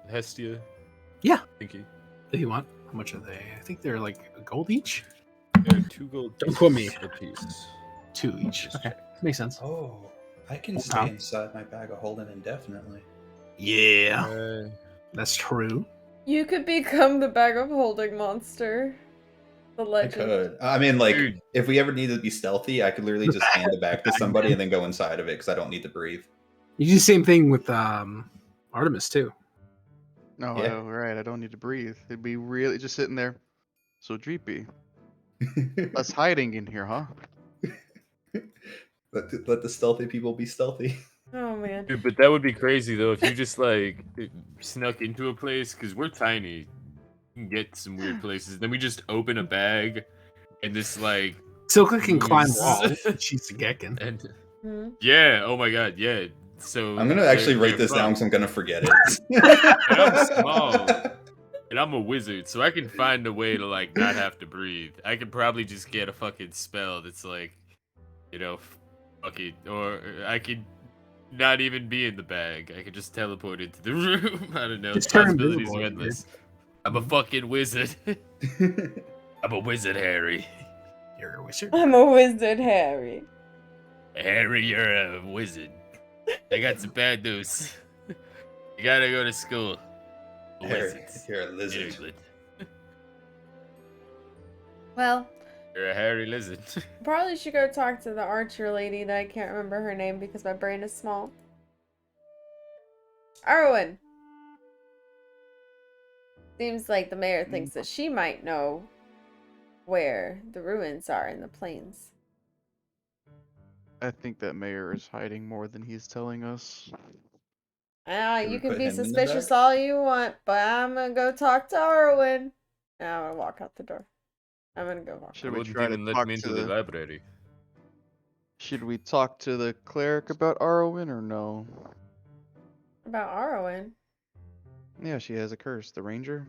Hestia? Yeah. Thank you. If you want, how much are they? I think they're like a gold each. They're 2 gold Don't quote me. pieces a piece. 2 each. Just Okay, check. makes sense. Oh, I can Wow. stay inside my bag of holding indefinitely. Yeah, that's true. You could become the bag of holding monster. The I legend. could. I mean, like, Dude. if we ever needed to be stealthy, I could literally just hand it back to somebody and then go inside of it because I don't need to breathe. You do the same thing with Artemis too. No, Yeah. right. I don't need to breathe. It'd be really just sitting there. So Dreepy, us hiding in here, huh? Let the stealthy people be stealthy. Oh man. Dude, but that would be crazy though if you just like snuck into a place because we're tiny. You can get some weird places. Then we just open a bag and this like Silka can climb Yes. walls. She's a Gekken. and Hmm? yeah, oh my god, yeah. So I'm gonna actually they're write this down fun. because I'm gonna forget it. And I'm small. And I'm a wizard, so I can find a way to like not have to breathe. I could probably just get a fucking spell that's like, you know, fuck it, or I could not even be in the bag. I could just teleport into the room. I don't know. Just turn Possibilities invisible, are endless. I'm a fucking wizard. I'm a wizard, Harry. You're a wizard. I'm a wizard, Harry. Harry, you're a wizard. I got some bad news. You gotta go to school. Harry, Wizards. you're a lizard. England. Well, You're a hairy lizard. probably should go talk to the archer lady that I can't remember her name because my brain is small. Arwen. Seems like the mayor thinks that she might know where the ruins are in the plains. I think that mayor is hiding more than he's telling us. Should we You can put be him in the suspicious bag? all you want, but I'm gonna go talk to Arwen. And I'm gonna walk out the door. I'm gonna go walk. Should I we wouldn't try to even let talk me to into the the? library. Should we talk to the cleric about Arwen or no? About Arwen. Yeah, she has a curse. The ranger.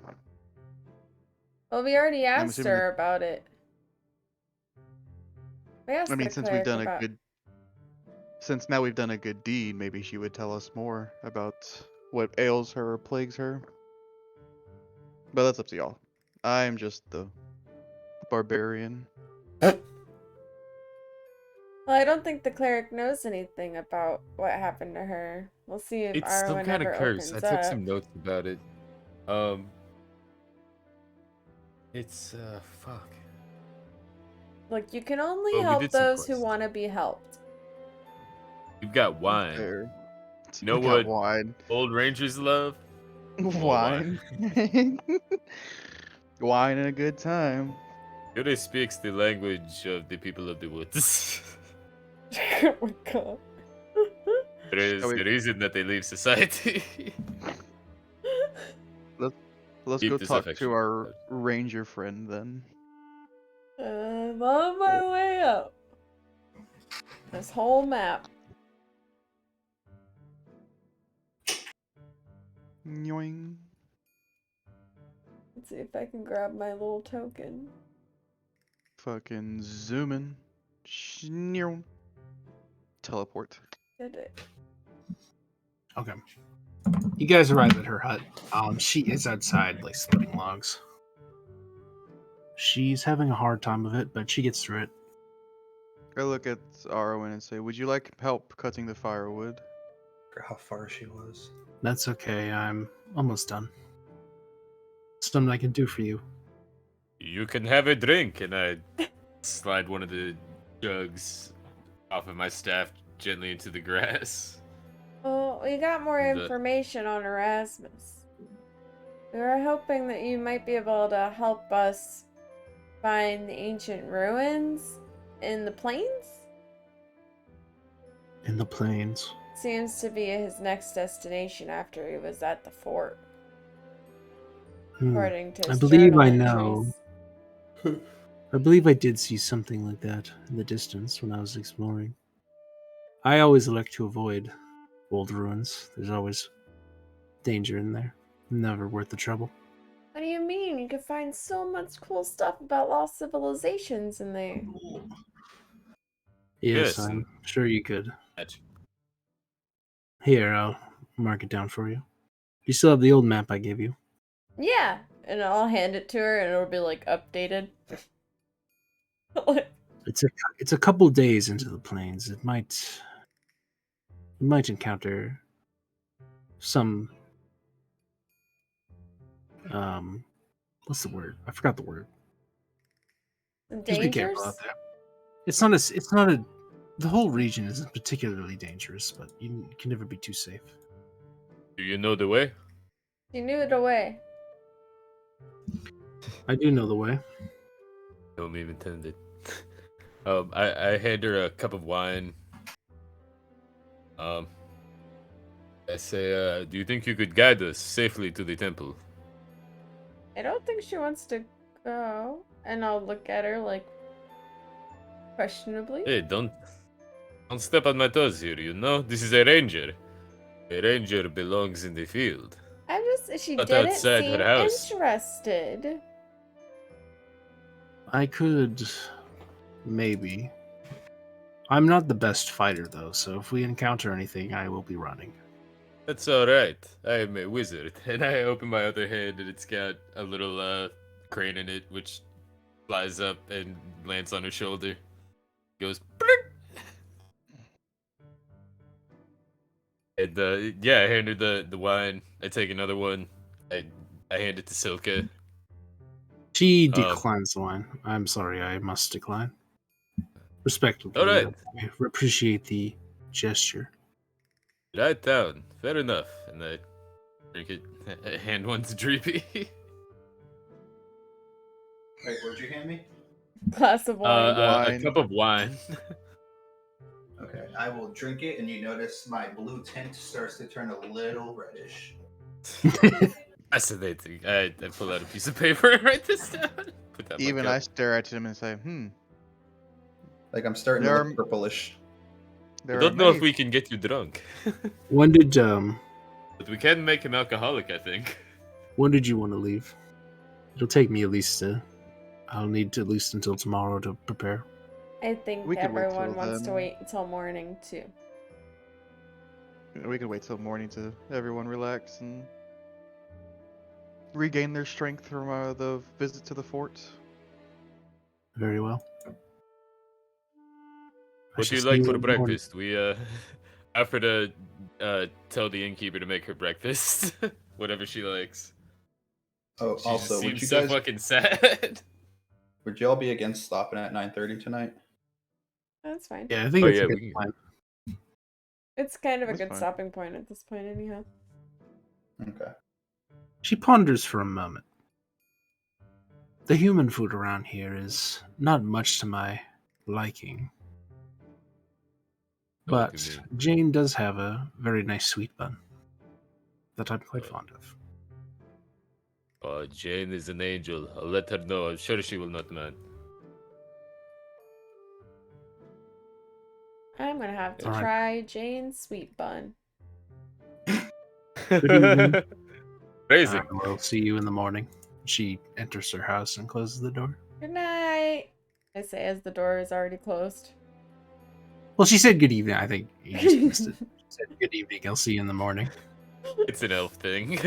Well, we already I'm asked assuming her about it. We asked I mean, the since we've cleric done about... a good, since now we've done a good deed, maybe she would tell us more about what ails her or plagues her. But that's up to y'all. I'm just the barbarian. Well, I don't think the cleric knows anything about what happened to her. We'll see if It's some Arwen kind ever of curse. I opens took up. some notes about it. It's fuck. Look, you can only Well, we help did some those who quests. want to be helped. You've got wine. There. You know We got what wine. old rangers love? Wine. Wine and a good time. Yuri speaks the language of the people of the woods. Oh my god. There is Shall we- the reason that they leave society. Let's Keep go this talk affection. to our ranger friend then. I'm on my way up. This whole map. Yoing. Let's see if I can grab my little token. Fucking zooming. Schneer. Teleport. Did it? Okay. You guys arrive at her hut. She is outside, like splitting logs. She's having a hard time of it, but she gets through it. I look at Arwen and say, "Would you like help cutting the firewood?" For how far she was. That's okay. I'm almost done. Something I can do for you. You can have a drink, and I slide one of the jugs off of my staff gently into the grass. Well, we got more The- information on Erasmus. We were hoping that you might be able to help us find the ancient ruins in the plains. In the plains. Seems to be his next destination after he was at the fort, Hmm. according to I his believe journal I know. entries. I believe I did see something like that in the distance when I was exploring. I always elect to avoid old ruins. There's always danger in there. Never worth the trouble. What do you mean? You could find so much cool stuff about lost civilizations in there. Yes, Yes, I'm sure you could. Gotcha. Here, I'll mark it down for you. You still have the old map I gave you. Yeah, and I'll hand it to her, and it'll be like updated. It's a couple days into the plains. You might encounter some what's the word? I forgot the word. Just be careful out Dangers? there. The whole region isn't particularly dangerous, but you can never be too safe. Do you know the way? She knew it away. I do know the way. Don't even intend it. I hand her a cup of wine. I say, do you think you could guide us safely to the temple? I don't think she wants to go. And I'll look at her like questionably. Hey, don't step on my toes here, you know? This is a ranger. A ranger belongs in the field. She Not didn't outside her seem house. interested. I could maybe. I'm not the best fighter though, so if we encounter anything, I will be running. That's alright. I am a wizard. And I open my other hand and it's got a little crane in it which flies up and lands on her shoulder. Goes "Blink." And yeah, I hand her the wine. I take another one. I hand it to Silka. She declines the wine. I'm sorry, I must decline. Respectfully, All right. I appreciate the gesture. Right down. Fair enough. And I drink it. I hand one to Dreepy. Wait, what'd you hand me? Glass of wine. A Wine. cup of wine. Okay, I will drink it, and you notice my blue tint starts to turn a little reddish. Fascinating. I pull out a piece of paper and write this down. Put that in my Even cup. I stare at him and say, Like I'm starting to There look are- purplish. I there are don't know if many- we can get you drunk. When did But we can make him alcoholic, I think. you want to leave? It'll take me at least I'll need at least until tomorrow to prepare. I think We could wait everyone till wants to then. wait until morning too. We could wait till morning to everyone relax and regain their strength from the visit to the fort. Very well. I What do shall you see like for in the morning. breakfast? We offered a tell the innkeeper to make her breakfast, whatever she likes. Oh, She also, just would seems you so guys fucking sad. would y'all be against stopping at 9:30 tonight? That's fine. Yeah, I think Oh it's yeah, a good we can. plan. It's kind of a That's good fine. stopping point at this point, anyhow. Okay. She ponders for a moment. The human food around here is not much to my liking. Oh, look at But me. Jane does have a very nice sweet bun that I'm quite Oh. fond of. Jane is an angel. I'll let her know. I'm sure she will not mind. I'm gonna have to All right. try Jane's sweet bun. Good evening. Crazy. We'll see you in the morning. She enters her house and closes the door. Good night, I say as the door is already closed. Well, she said good evening. I think you just missed it. She said good evening. I'll see you in the morning. It's an elf thing.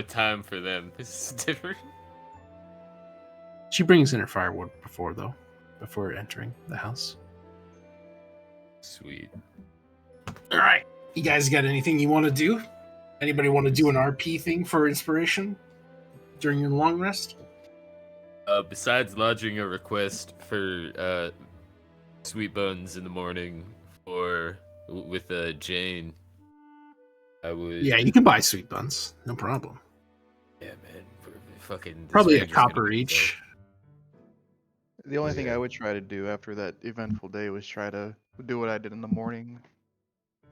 Time for them is different. She brings in her firewood before entering the house. Sweet. All right. You guys got anything you want to do? Anybody want to do an RP thing for inspiration during your long rest? Besides lodging a request for sweet buns in the morning with Jane, I would. Yeah, you can buy sweet buns. No problem. Yeah, man. Fucking. this Probably a ranger's gonna copper be each. The only thing Yeah. I would try to do after that eventful day was try to do what I did in the morning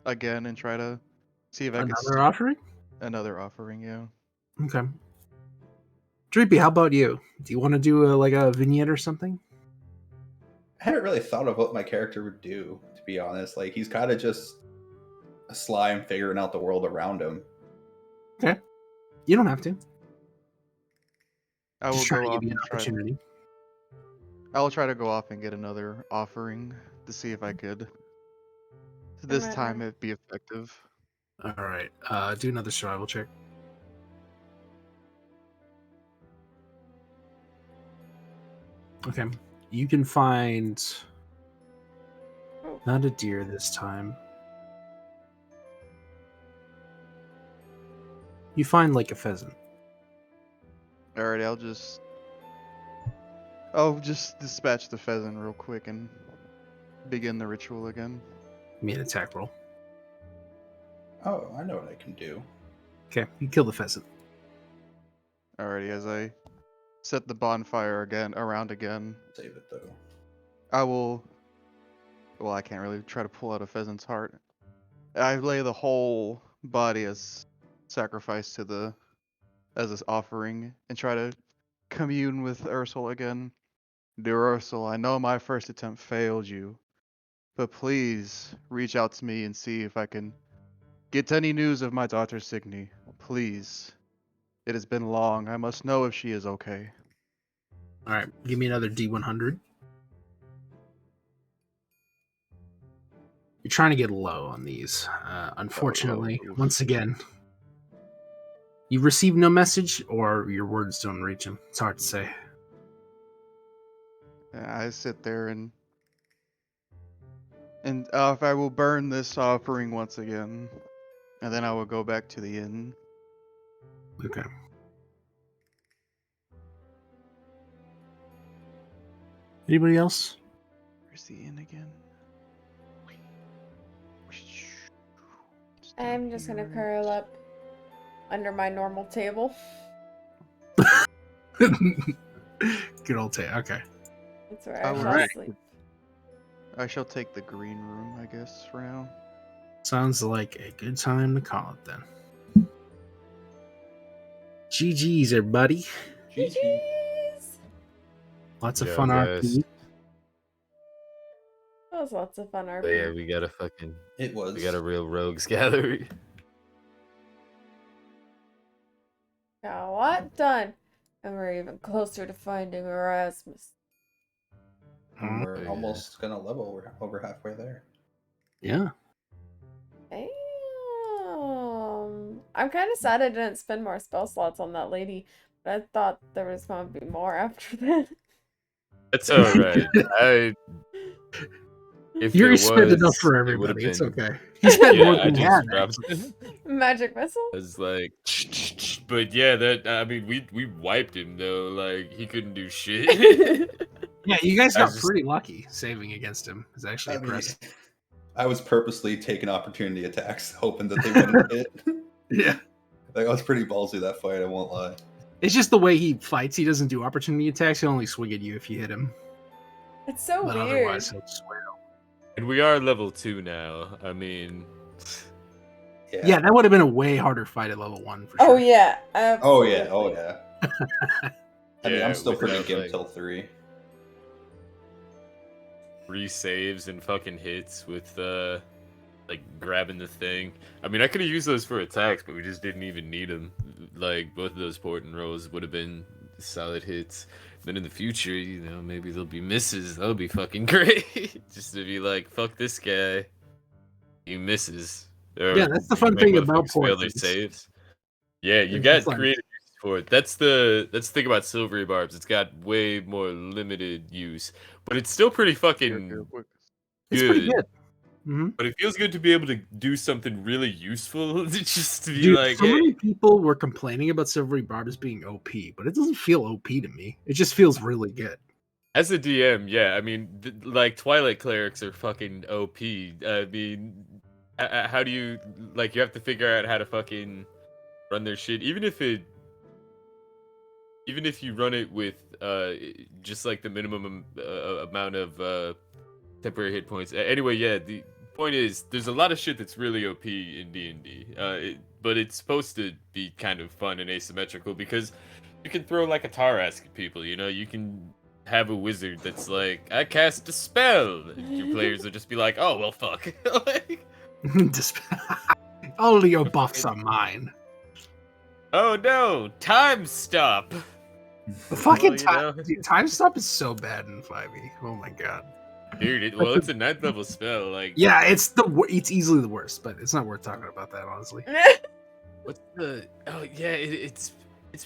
again and try to see if I could Another offering? another offering. Yeah. Okay. Dreepy, how about you? Do you want to do a vignette or something? I hadn't really thought of what my character would do, to be honest. Like, he's kind of just a slime figuring out the world around him. Okay. You don't have to. I will Just trying go to off give you an and try. opportunity. I will try to go off and get another offering to see if I could. This right time now. it be effective. All right. Do another survival check. Okay. You can find Oh. not a deer this time. You find like a pheasant. Alright, I'll just dispatch the pheasant real quick and begin the ritual again. Give me an attack roll. Oh, I know what I can do. Okay, you kill the pheasant. Alrighty, as I set the bonfire around again, Save it though. I will. Well, I can't really try to pull out a pheasant's heart. I lay the whole body as sacrifice as this offering and try to commune with Ursula again. Dear Ursula, I know my first attempt failed you, but please reach out to me and see if I can get any news of my daughter Signy. Please. It has been long. I must know if she is okay. All right, give me another D100. You're trying to get low on these. Unfortunately, oof. once again, you receive no message or your words don't reach him. It's hard to say. I sit there and if I will burn this offering once again, and then I will go back to the inn. Okay. Anybody else? Where's the inn again? I'm just gonna curl up under my normal table. Good old tay. Okay. That's where I All shall right. sleep. I shall take the green room, I guess, for now. Sounds like a good time to call it then. GG's, everybody. GG's! Lots of Yeah, fun guys. RP. That was lots of fun, RP. But yeah, we got a real rogues gallery. Got a lot done. And we're even closer to finding Erasmus. And we're Oh, yeah. almost gonna level. We're over halfway there. Yeah. Damn. I'm kind of sad I didn't spend more spell slots on that lady, but I thought there was going to be more after that. That's all right. If Yuri there spent enough was, for it would have everybody. It's been. okay. He spent more Yeah, I than he just had. dropped. Actually. Magic missile? I was like, but yeah, that I mean, we wiped him though. Like he couldn't do shit. Yeah, you guys I got was just- pretty lucky saving against him. It's actually I mean, impressive. I was purposely taking opportunity attacks, hoping that they wouldn't hit. Yeah. Like, I was pretty ballsy that fight, I won't lie. It's just the way he fights. He doesn't do opportunity attacks. He'll only swing at you if you hit him. It's so But weird. otherwise, he'll just swear. and we are level 2 now. I mean, Yeah, that would have been a way harder fight at level 1 for sure. Oh yeah. Oh Absolutely. yeah, oh yeah. I mean, yeah, I'm still pretty without, gimp like, till 3. resaves and fucking hits with like grabbing the thing. I mean, I could have used those for attacks, but we just didn't even need them. Like both of those port and rolls would have been solid hits. Then in the future, you know, maybe there'll be misses. That'll be fucking great. Just to be like, fuck this guy. He misses. Or Yeah, that's the you fun make thing about motherfuckers fail port. their saves. Yeah, you It's got just like- creative uses for it. That's the thing about silvery barbs. It's got way more limited use, but it's still pretty fucking Real quick. It's pretty good. Mm-hmm. But it feels good to be able to do something really useful. Just to be Dude, like, so hey, many people were complaining about Silvery Barbs being OP, but it doesn't feel OP to me. It just feels really good. as a DM, yeah. I mean, like Twilight clerics are fucking OP. I mean, how do you like? You have to figure out how to fucking run their shit, even if you run it with just like the minimum amount of temporary hit points. Anyway, yeah. The point is, there's a lot of shit that's really OP in D&D, but it's supposed to be kind of fun and asymmetrical because you can throw like a Tarask at people. You know, you can have a wizard that's like, I cast a spell. And your players will just be like, oh well, fuck. Like, Just- All of your buffs are mine. oh no, time stop. The fucking Well, you time, know. dude, time stop is so bad in 5e. Oh my god. Dude, well, it's a 9th level spell. Like, Yeah, it's it's easily the worst, but it's not worth talking about that honestly. what's the? Oh yeah, it's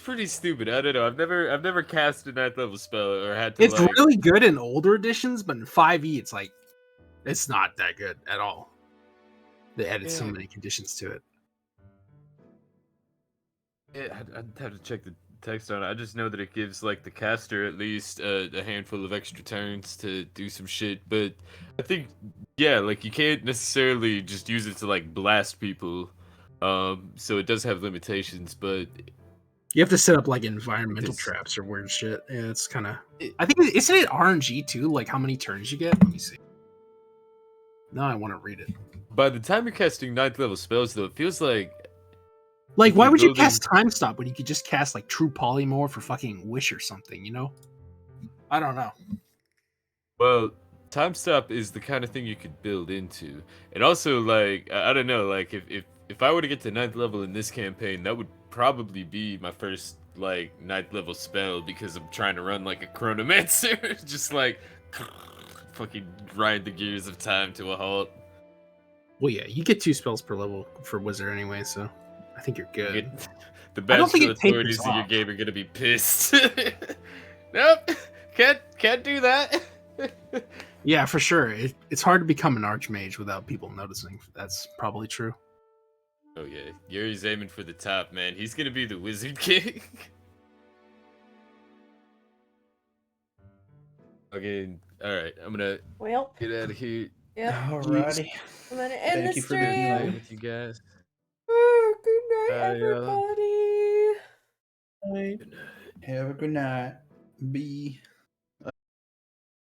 pretty stupid. I don't know. I've never cast a 9th level spell or had to. It's like, really good in older editions, but in 5e, it's like it's not that good at all. They added so Yeah. many conditions to it. Yeah, I'd have to check the text on it. I just know that it gives like the caster at least a handful of extra turns to do some shit. But I think, yeah, like you can't necessarily just use it to like blast people. So it does have limitations, but You have to set up like environmental This- traps or weird shit. Yeah, it's kind of. I think isn't it RNG too? Like how many turns you get? Let me see. Now I want to read it. by the time you're casting 9th level spells, though, it feels like Like, If why you're would you building- cast Time Stop when you could just cast like True Polymorph for fucking Wish or something? You know? I don't know. well, time stop is the kind of thing you could build into, and also like I don't know, like if I were to get to 9th level in this campaign, that would probably be my first like 9th level spell because I'm trying to run like a chronomancer, just like fucking grind the gears of time to a halt. Well, yeah, you get 2 spells per level for Wizard anyway, so I think you're good. The I don't think bachelor it tapers authorities in your off. game are gonna be pissed. Nope, can't do that. Yeah, for sure. It's hard to become an Archmage without people noticing. That's probably true. Oh yeah, Yuri's aiming for the top, man. He's gonna be the Wizard King. Okay, all right. I'm gonna Well, get out of here. yep. Alrighty. I'm gonna end Thank the you for the stream. night. With you guys. Oh, good night, Bye, y'all. everybody. Good night. Have a good night. Bye.